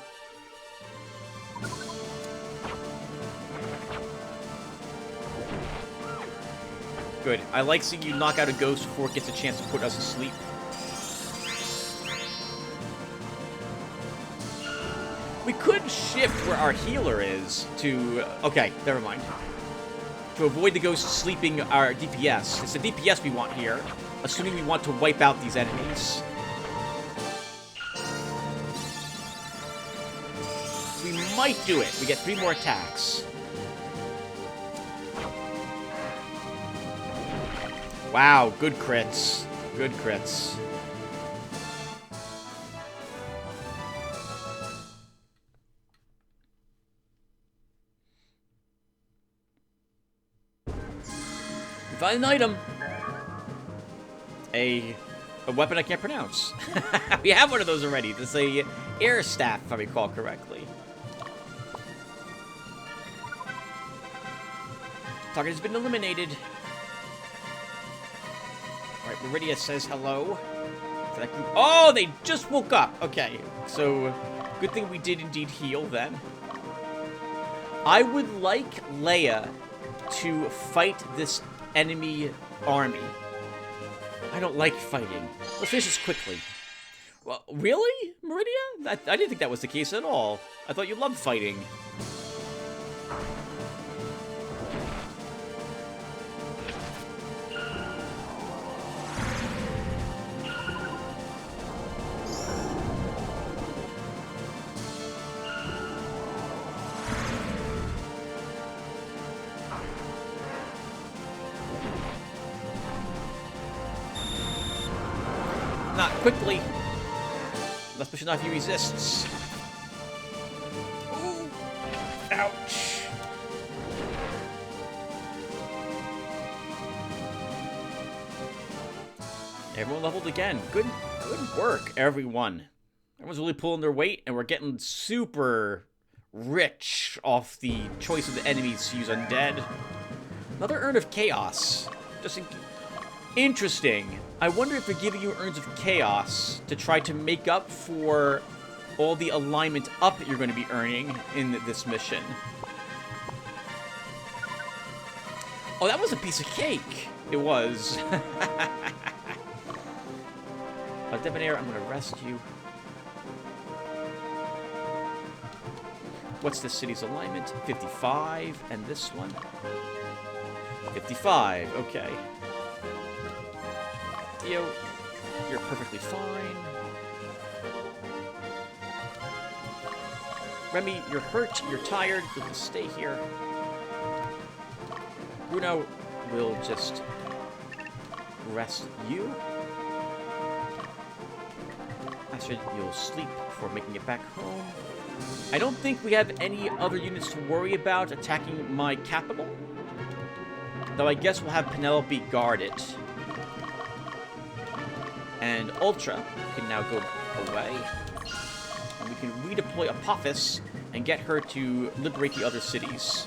Good. I like seeing you knock out a ghost before it gets a chance to put us to sleep. We could shift where our healer is to... Okay, never mind. To avoid the ghost sleeping our DPS. It's the DPS we want here, assuming we want to wipe out these enemies. We might do it. We get 3 more attacks. Wow, good crits. Good crits. Find an item. A weapon I can't pronounce. We have one of those already. This is a air staff, if I recall correctly. Target has been eliminated. Alright, Meridia says hello to that group. Oh, they just woke up. Okay, so good thing we did indeed heal then. I would like Leia to fight this enemy army. I don't like fighting. Let's finish this quickly. Well, really, Meridia? I didn't think that was the case at all. I thought you loved fighting. not quickly. Especially not if he resists. Ooh. Ouch. Everyone leveled again. Good work, everyone. Everyone's really pulling their weight, and we're getting super rich off the choice of the enemies to use undead. Another Urn of Chaos. Interesting. I wonder if they're giving you Urns of Chaos to try to make up for all the alignment up you're going to be earning in this mission. Oh, that was a piece of cake. It was. Debonair, I'm going to rest you. What's this city's alignment? 55, and this one? 55, okay. Theo, you're perfectly fine. Remy, you're hurt, you're tired, you can stay here. Bruno will just rest you. Astrid, you'll sleep before making it back home. I don't think we have any other units to worry about attacking my capital. Though I guess we'll have Penelope guard it. And Ultra can now go away. And we can redeploy Apophis and get her to liberate the other cities.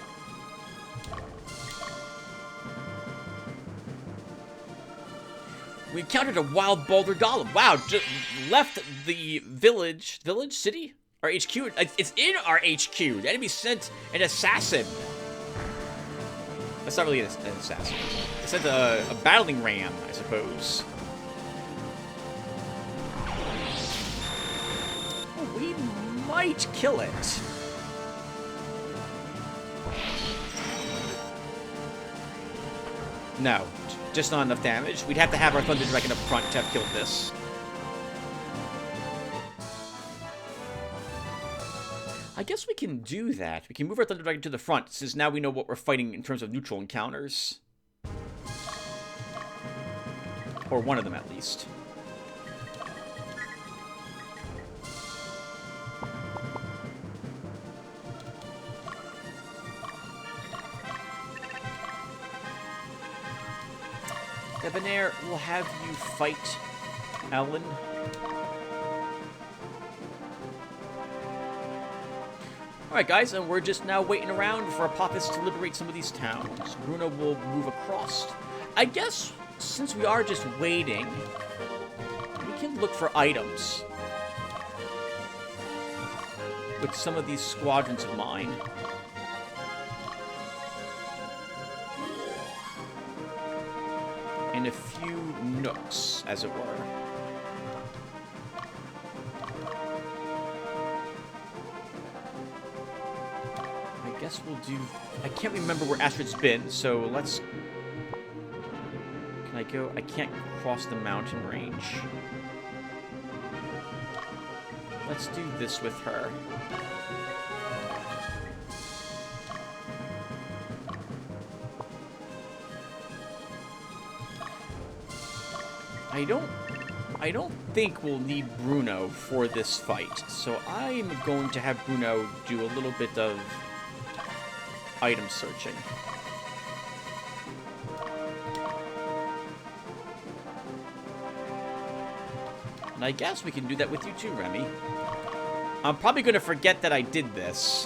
We encountered a wild boulder golem. Wow, just left the village city? Our HQ? It's in our HQ. The enemy sent an assassin. That's not really an assassin. It sent a battling ram, I suppose. Oh, we might kill it. No, just not enough damage. We'd have to have our Thunder Dragon up front to have killed this. I guess we can do that. We can move our Thunder Dragon to the front, since now we know what we're fighting in terms of neutral encounters. Or one of them, at least. Debonair, we'll have you fight Ellen. Alright guys, and we're just now waiting around for Apophis to liberate some of these towns. Bruno will move across. I guess, since we are just waiting, we can look for items with some of these squadrons of mine. In a few nooks, as it were. I guess we'll do... I can't remember where Astrid's been, so let's... Can I go? I can't cross the mountain range. Let's do this with her. I don't think we'll need Bruno for this fight, so I'm going to have Bruno do a little bit of item searching. And I guess we can do that with you too, Remy. I'm probably going to forget that I did this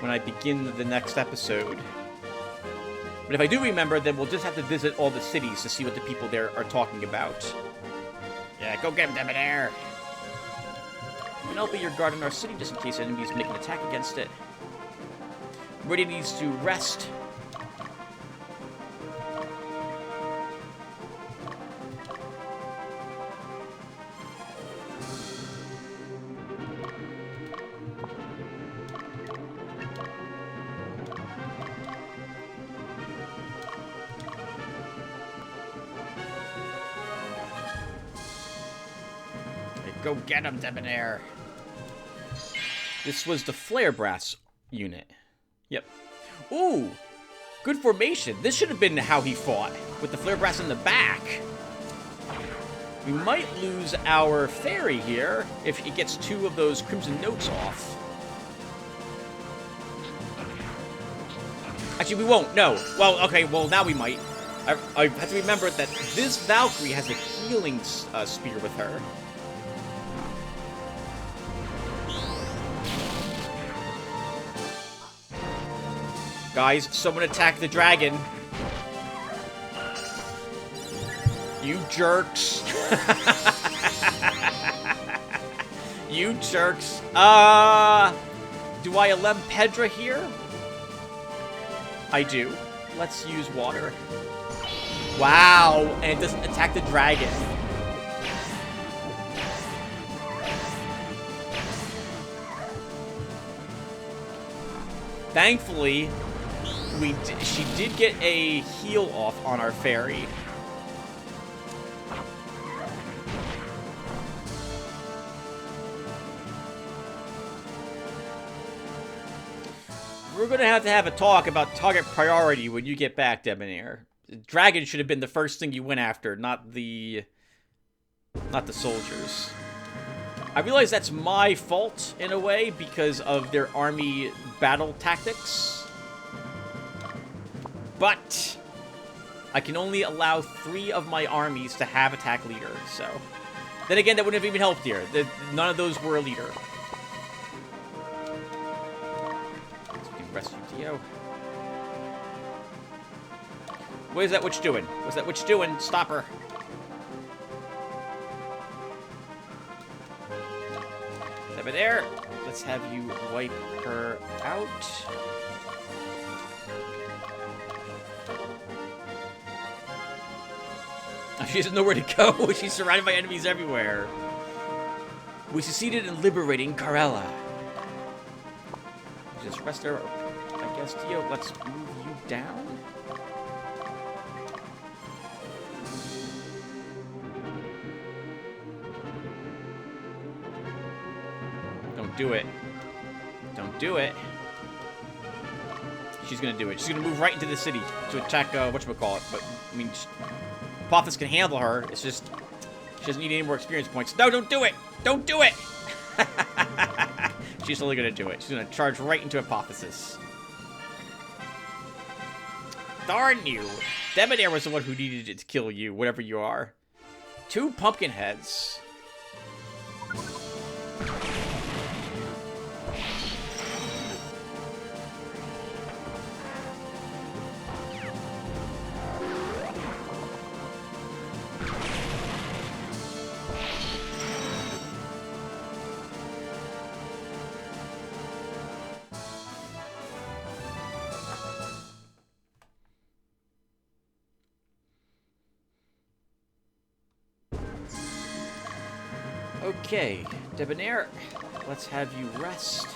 when I begin the next episode. But if I do remember, then we'll just have to visit all the cities to see what the people there are talking about. Yeah, go get him, Debonair! And I'll be your guard in our city just in case enemies make an attack against it. Meridian needs to rest. Go get him, Debonair. This was the Flare Brass unit. Yep. Ooh! Good formation. This should have been how he fought, with the Flare Brass in the back. We might lose our fairy here if it gets 2 of those crimson notes off. Actually, we won't. No. Well, okay. Well, now we might. I have to remember that this Valkyrie has a healing spear with her. Guys, someone attack the dragon. You jerks. You jerks. Do I Alem Pedra here? I do. Let's use water. Wow, and it doesn't attack the dragon. Thankfully, she did get a heal off on our fairy. We're gonna have a talk about target priority when you get back, Debonair. The dragon should have been the first thing you went after, not the soldiers. I realize that's my fault, in a way, because of their army battle tactics. But I can only allow 3 of my armies to have attack leader, so... Then again, that wouldn't have even helped here. None of those were a leader. Rescue Dio. What is that witch doing? What's that witch doing? Stop her. Over there. Let's have you wipe her out. She doesn't know where to go. She's surrounded by enemies everywhere. We succeeded in liberating Karela. Just rest her, I guess. Dio, let's move you down. Don't do it. Don't do it. She's gonna do it. She's gonna move right into the city to attack, whatchamacallit. But, I mean, Apophis can handle her. It's just, she doesn't need any more experience points. No, don't do it! Don't do it! She's only gonna do it. She's gonna charge right into Apophysis. Darn you! Debonair was the one who needed it to kill you, whatever you are. 2 pumpkin heads. Okay, Debonair, let's have you rest.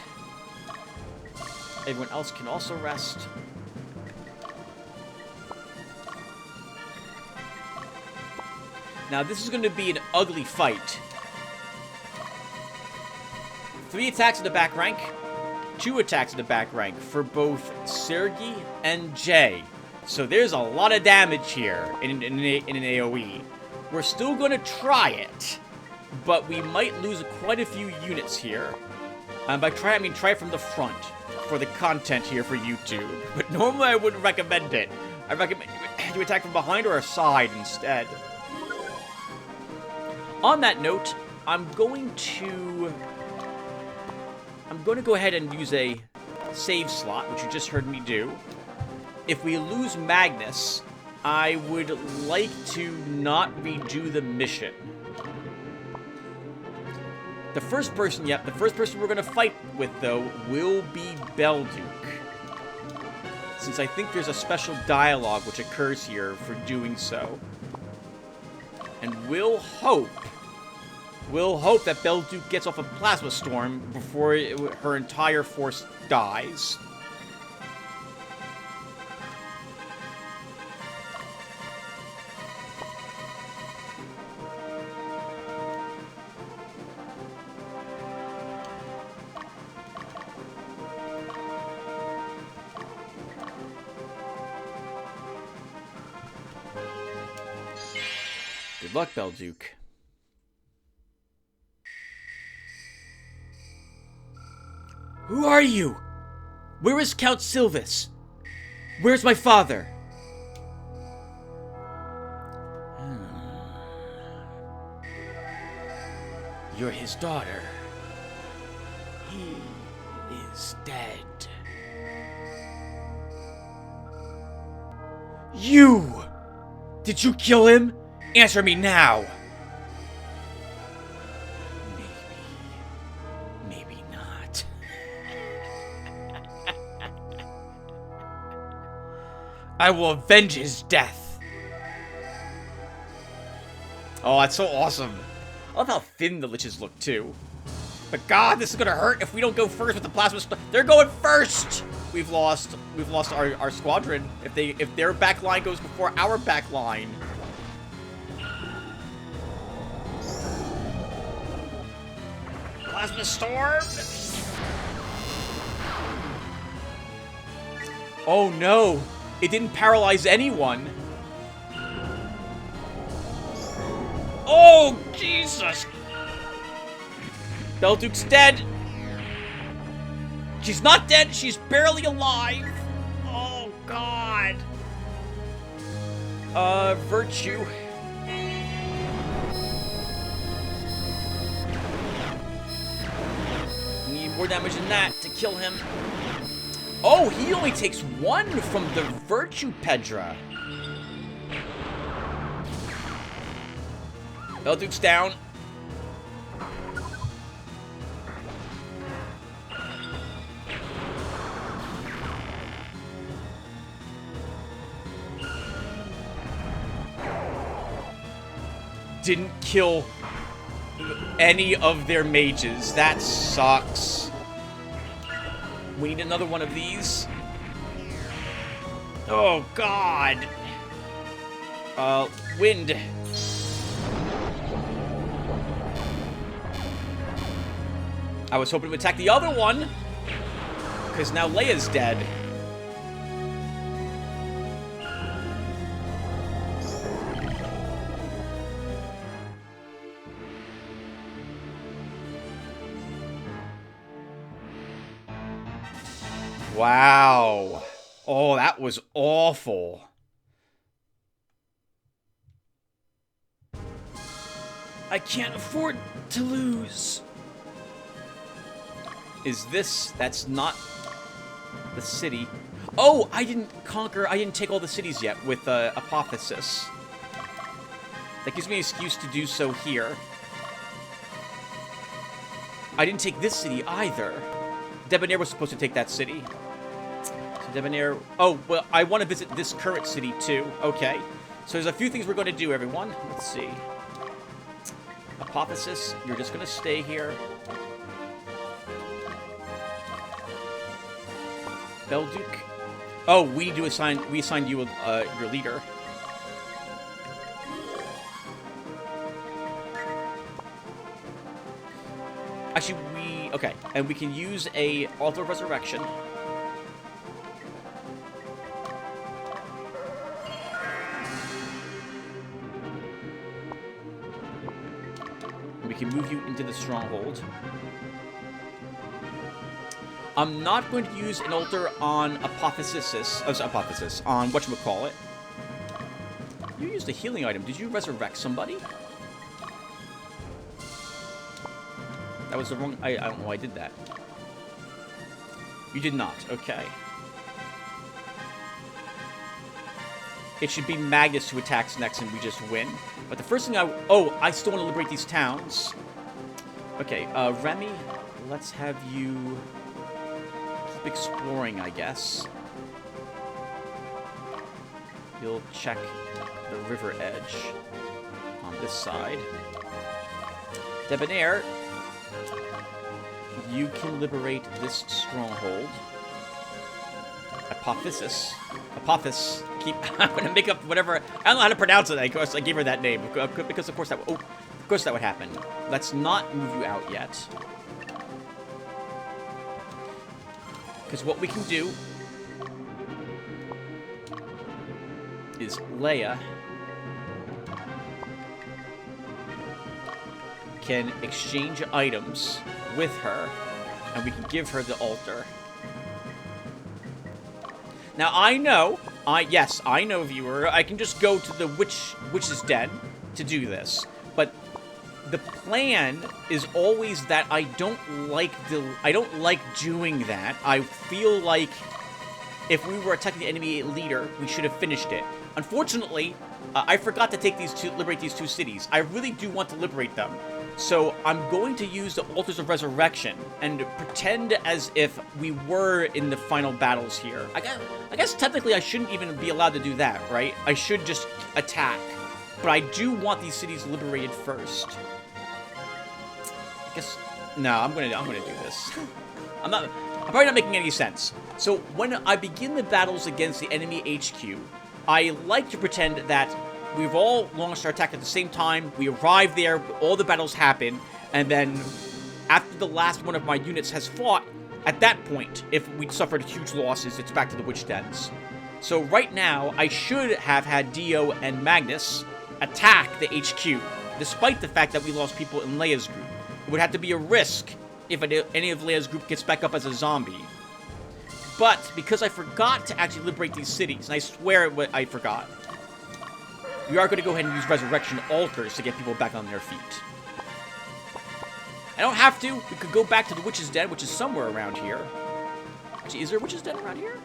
Everyone else can also rest. Now, this is going to be an ugly fight. 3 attacks in the back rank, 2 attacks in the back rank for both Sergi and Jay. So there's a lot of damage here in an AoE. We're still going to try it. But we might lose quite a few units here. By try, I mean try from the front for the content here for YouTube. But normally I wouldn't recommend it. I recommend you attack from behind or aside instead. On that note, I'm going to go ahead and use a save slot, which you just heard me do. If we lose Magnus, I would like to not redo the mission. The first person we're going to fight with, though, will be Belduke. Since I think there's a special dialogue which occurs here for doing so. And we'll hope that Belduke gets off a plasma storm before her entire force dies. Good luck, Belduke. Who are you? Where is Count Silvus? Where's my father? You're his daughter. He is dead. You! Did you kill him? Answer me now! Maybe not. I will avenge his death. Oh, that's so awesome. I love how thin the liches look, too. But God, this is gonna hurt if we don't go first with the plasma. They're going first. We've lost our squadron. If their back line goes before our back line. Plasma storm. Oh no! It didn't paralyze anyone. Oh Jesus! Belduke's dead. She's not dead. She's barely alive. Oh, God. Virtue. Need more damage than that to kill him. Oh, he only takes 1 from the Virtue Pedra. Belduke's down. Didn't kill any of their mages. That sucks. We need another one of these. Oh, God. Wind. I was hoping to attack the other one, because now Leia's dead. Wow. Oh, that was awful. I can't afford to lose. Is this... That's not the city. Oh, I didn't take all the cities yet with Apotheosis. That gives me an excuse to do so here. I didn't take this city either. Debonair was supposed to take that city. So Debonair... Oh, well, I want to visit this current city too. Okay. So there's a few things we're going to do, everyone. Let's see. Apotheosis, you're just going to stay here. Belduke. Oh, we assigned you your leader. Actually, okay, and we can use a Altar of Resurrection. We can move you into the stronghold. I'm not going to use an altar on Apotheosis, on whatchamacallit. You used a healing item. Did you resurrect somebody? That was the wrong... I don't know why I did that. You did not. Okay. It should be Magnus who attacks next and we just win. But the first thing I still want to liberate these towns. Okay, Remy, let's have you keep exploring, I guess. You'll check the river edge on this side. Debonair, you can liberate this stronghold. Apotheosis. I'm gonna make up whatever. I don't know how to pronounce it. Of course, I gave her that name because, of course, that would happen. Let's not move you out yet, because what we can do is Leia can exchange items with her And we can give her the altar. Now, I know, yes, I know, viewer, I can just go to the witch's den to do this. But the plan is always that I don't like doing that. I feel like if we were attacking the enemy leader, we should have finished it. Unfortunately, I forgot to liberate these two cities. I really do want to liberate them. So I'm going to use the Altars of Resurrection and pretend as if we were in the final battles here. I guess technically I shouldn't even be allowed to do that, right? I should just attack. But I do want these cities liberated first. I guess no, I'm gonna do this. I'm probably not making any sense. So when I begin the battles against the enemy HQ, I like to pretend that we've all launched our attack at the same time, we arrive there, all the battles happen, and then after the last one of my units has fought, at that point, if we suffered huge losses, it's back to the witch dens. So right now, I should have had Dio and Magnus attack the HQ, despite the fact that we lost people in Leia's group. It would have to be a risk if any of Leia's group gets back up as a zombie. But because I forgot to actually liberate these cities, and I swear I forgot, we are going to go ahead and use resurrection altars to get people back on their feet. I don't have to. We could go back to the witch's den, which is somewhere around here. Actually, is there a witch's den around here?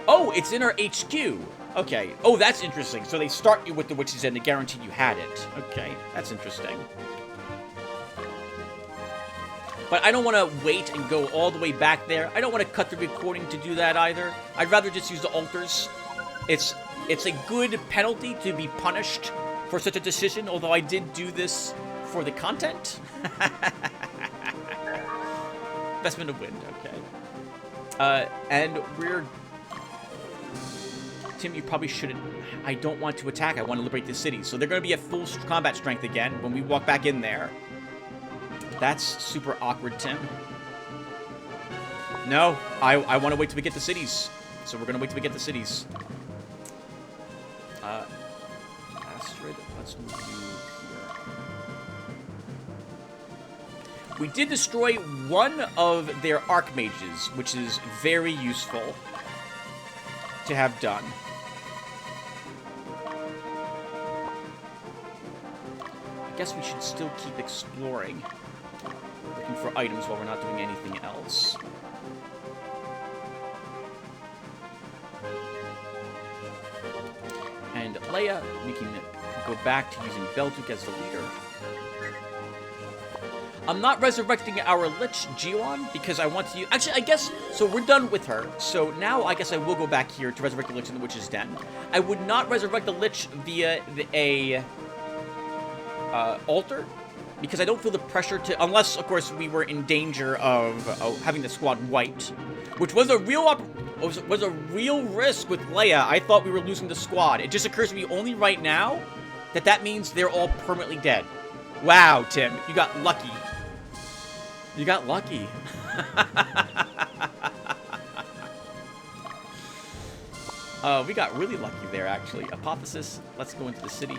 Oh, it's in our HQ. Okay. Oh, that's interesting. So they start you with the witch's den to guarantee you had it. Okay, that's interesting. But I don't want to wait and go all the way back there. I don't want to cut the recording to do that either. I'd rather just use the altars. It's a good penalty to be punished for such a decision, although I did do this for the content. Investment of wind, okay. And we're... Tim, you probably shouldn't... I don't want to attack. I want to liberate the city. So they're going to be at full combat strength again when we walk back in there. That's super awkward, Tim. No, I want to wait till we get the cities. So we're going to wait till we get the cities. Astrid, let's move you here. We did destroy one of their archmages, which is very useful to have done. I guess we should still keep exploring. Looking for items while we're not doing anything else. And Leia, we can go back to using Belduk as the leader. I'm not resurrecting our Lich Jiwan because I want to use... Actually, I guess... So we're done with her. So now I guess I will go back here to resurrect the Lich in the Witch's Den. I would not resurrect the Lich via a altar, because I don't feel the pressure to... Unless, of course, we were in danger of having the squad wiped, which was a real was a real risk with Leia. I thought we were losing the squad. It just occurs to me only right now that means they're all permanently dead. Wow, Tim, you got lucky. You got lucky. We got really lucky there, actually. Apotheosis, let's go into the city.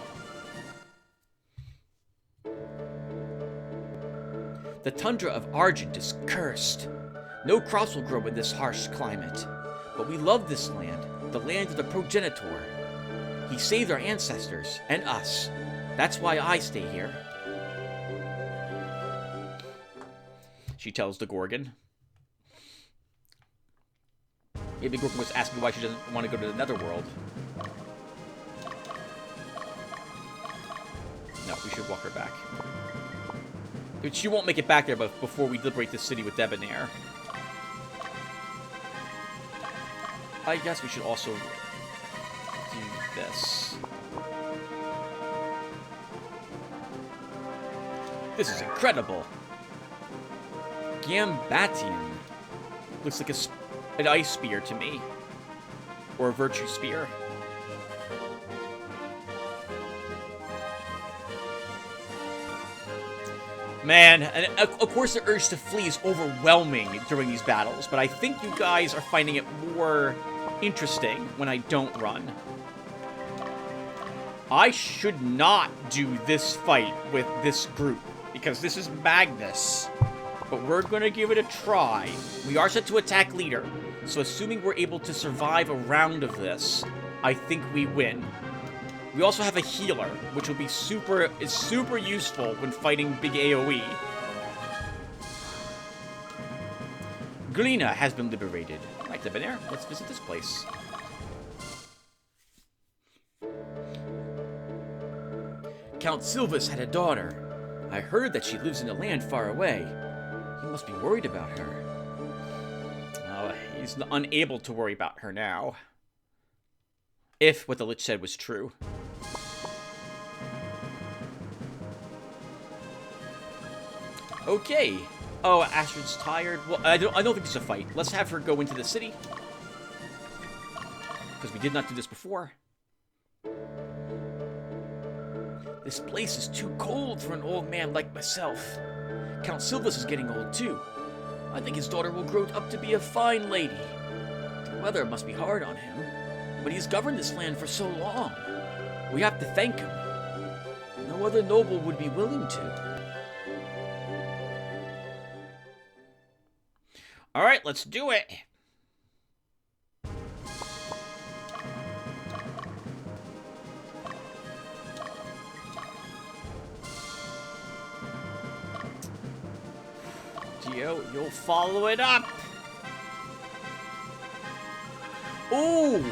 The tundra of Argent is cursed. No crops will grow in this harsh climate. But we love this land, the land of the progenitor. He saved our ancestors, and us. That's why I stay here. She tells the Gorgon. Maybe Gorgon was asking why she doesn't want to go to the Netherworld. No, we should walk her back. She won't make it back there but before we liberate the city with Debonair. I guess we should also do this. This is incredible. Gambatian. Looks like an ice spear to me. Or a virtue spear. Man, and of course the urge to flee is overwhelming during these battles, but I think you guys are finding it more interesting when I don't run. I should not do this fight with this group. because this is Magnus. But we're gonna give it a try. We are set to attack leader, so assuming we're able to survive a round of this, I think we win. We also have a healer, which will be super useful when fighting big AoE. Glina has been liberated. Right, Debonair, let's visit this place. Count Silvus had a daughter. I heard that she lives in a land far away. He must be worried about her. Oh, he's unable to worry about her now. If what the Lich said was true. Okay. Oh, Astrid's tired. Well, I don't think it's a fight. Let's have her go into the city. Because we did not do this before. This place is too cold for an old man like myself. Count Silvus is getting old too. I think his daughter will grow up to be a fine lady. The weather must be hard on him, but he's governed this land for so long. We have to thank him. No other noble would be willing to. Alright, let's do it. Geo, you'll follow it up. Ooh.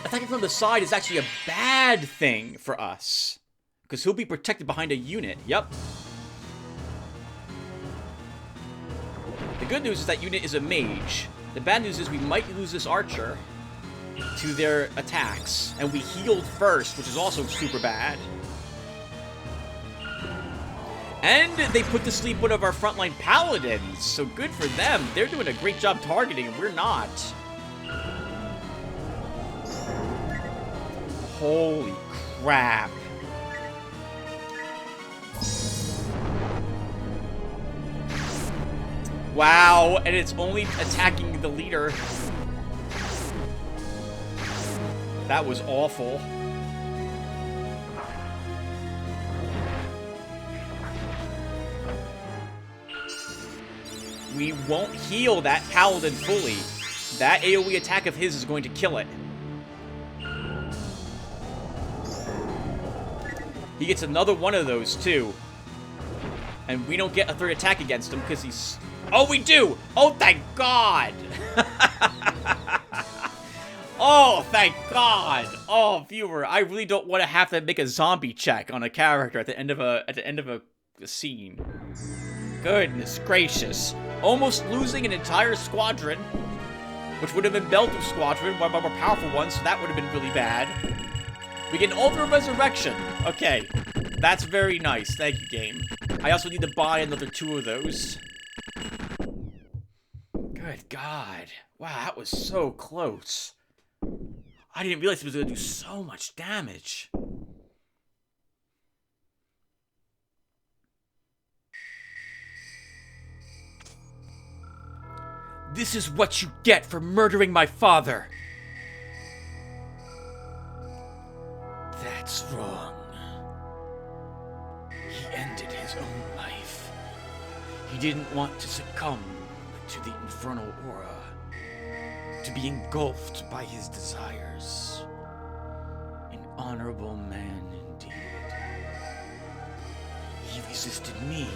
Attacking from the side is actually a bad thing for us. Because he'll be protected behind a unit. Yep. The good news is that unit is a mage. The bad news is we might lose this archer to their attacks. And we healed first, which is also super bad. And they put to sleep one of our frontline paladins. So good for them. They're doing a great job targeting, and we're not. Holy crap. Wow, and it's only attacking the leader. That was awful. We won't heal that paladin fully. That AoE attack of his is going to kill it. He gets another one of those, too. And we don't get a third attack against him because he's... Oh, we do! Oh, thank God! Oh, thank God! Oh, viewer, I really don't want to have to make a zombie check on a character at the end of a scene. Goodness gracious. Almost losing an entire squadron, which would have been Beldu's squadron, one of our more powerful ones, so that would have been really bad. We get Ultimate Resurrection. Okay, that's very nice. Thank you, game. I also need to buy another 2 of those. Good God. Wow, that was so close. I didn't realize it was going to do so much damage. This is what you get for murdering my father. That's wrong. He ended his own life. He didn't want to succumb to the infernal aura, to be engulfed by his desires. An honorable man indeed. He resisted me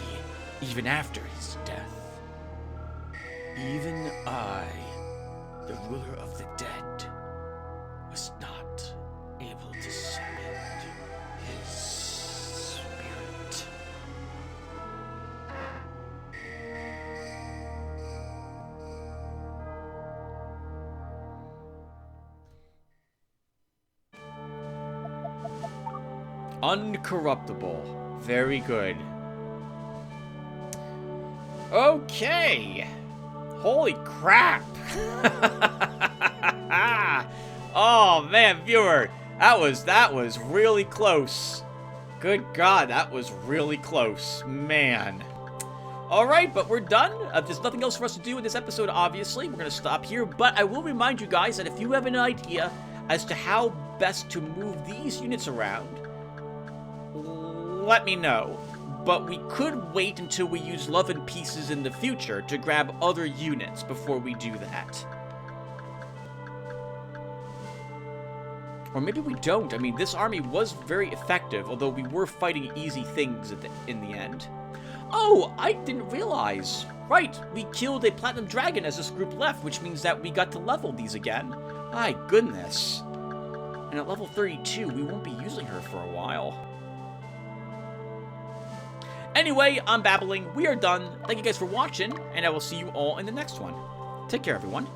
even after his death. Even I, the ruler of the dead, was not able to summon his spirit. Uncorruptible. Very good. Okay. Holy crap! Oh man, viewer, that was really close. Good God, that was really close, man. All right, but we're done. There's nothing else for us to do in this episode. Obviously, we're gonna stop here. But I will remind you guys that if you have an idea as to how best to move these units around, let me know. but we could wait until we use Love and Pieces in the future to grab other units before we do that. Or maybe we don't. I mean, this army was very effective, although we were fighting easy things in the end. Oh, I didn't realize. Right, we killed a Platinum Dragon as this group left, which means that we got to level these again. My goodness. And at level 32, we won't be using her for a while. Anyway, I'm babbling. We are done. Thank you guys for watching, and I will see you all in the next one. Take care, everyone.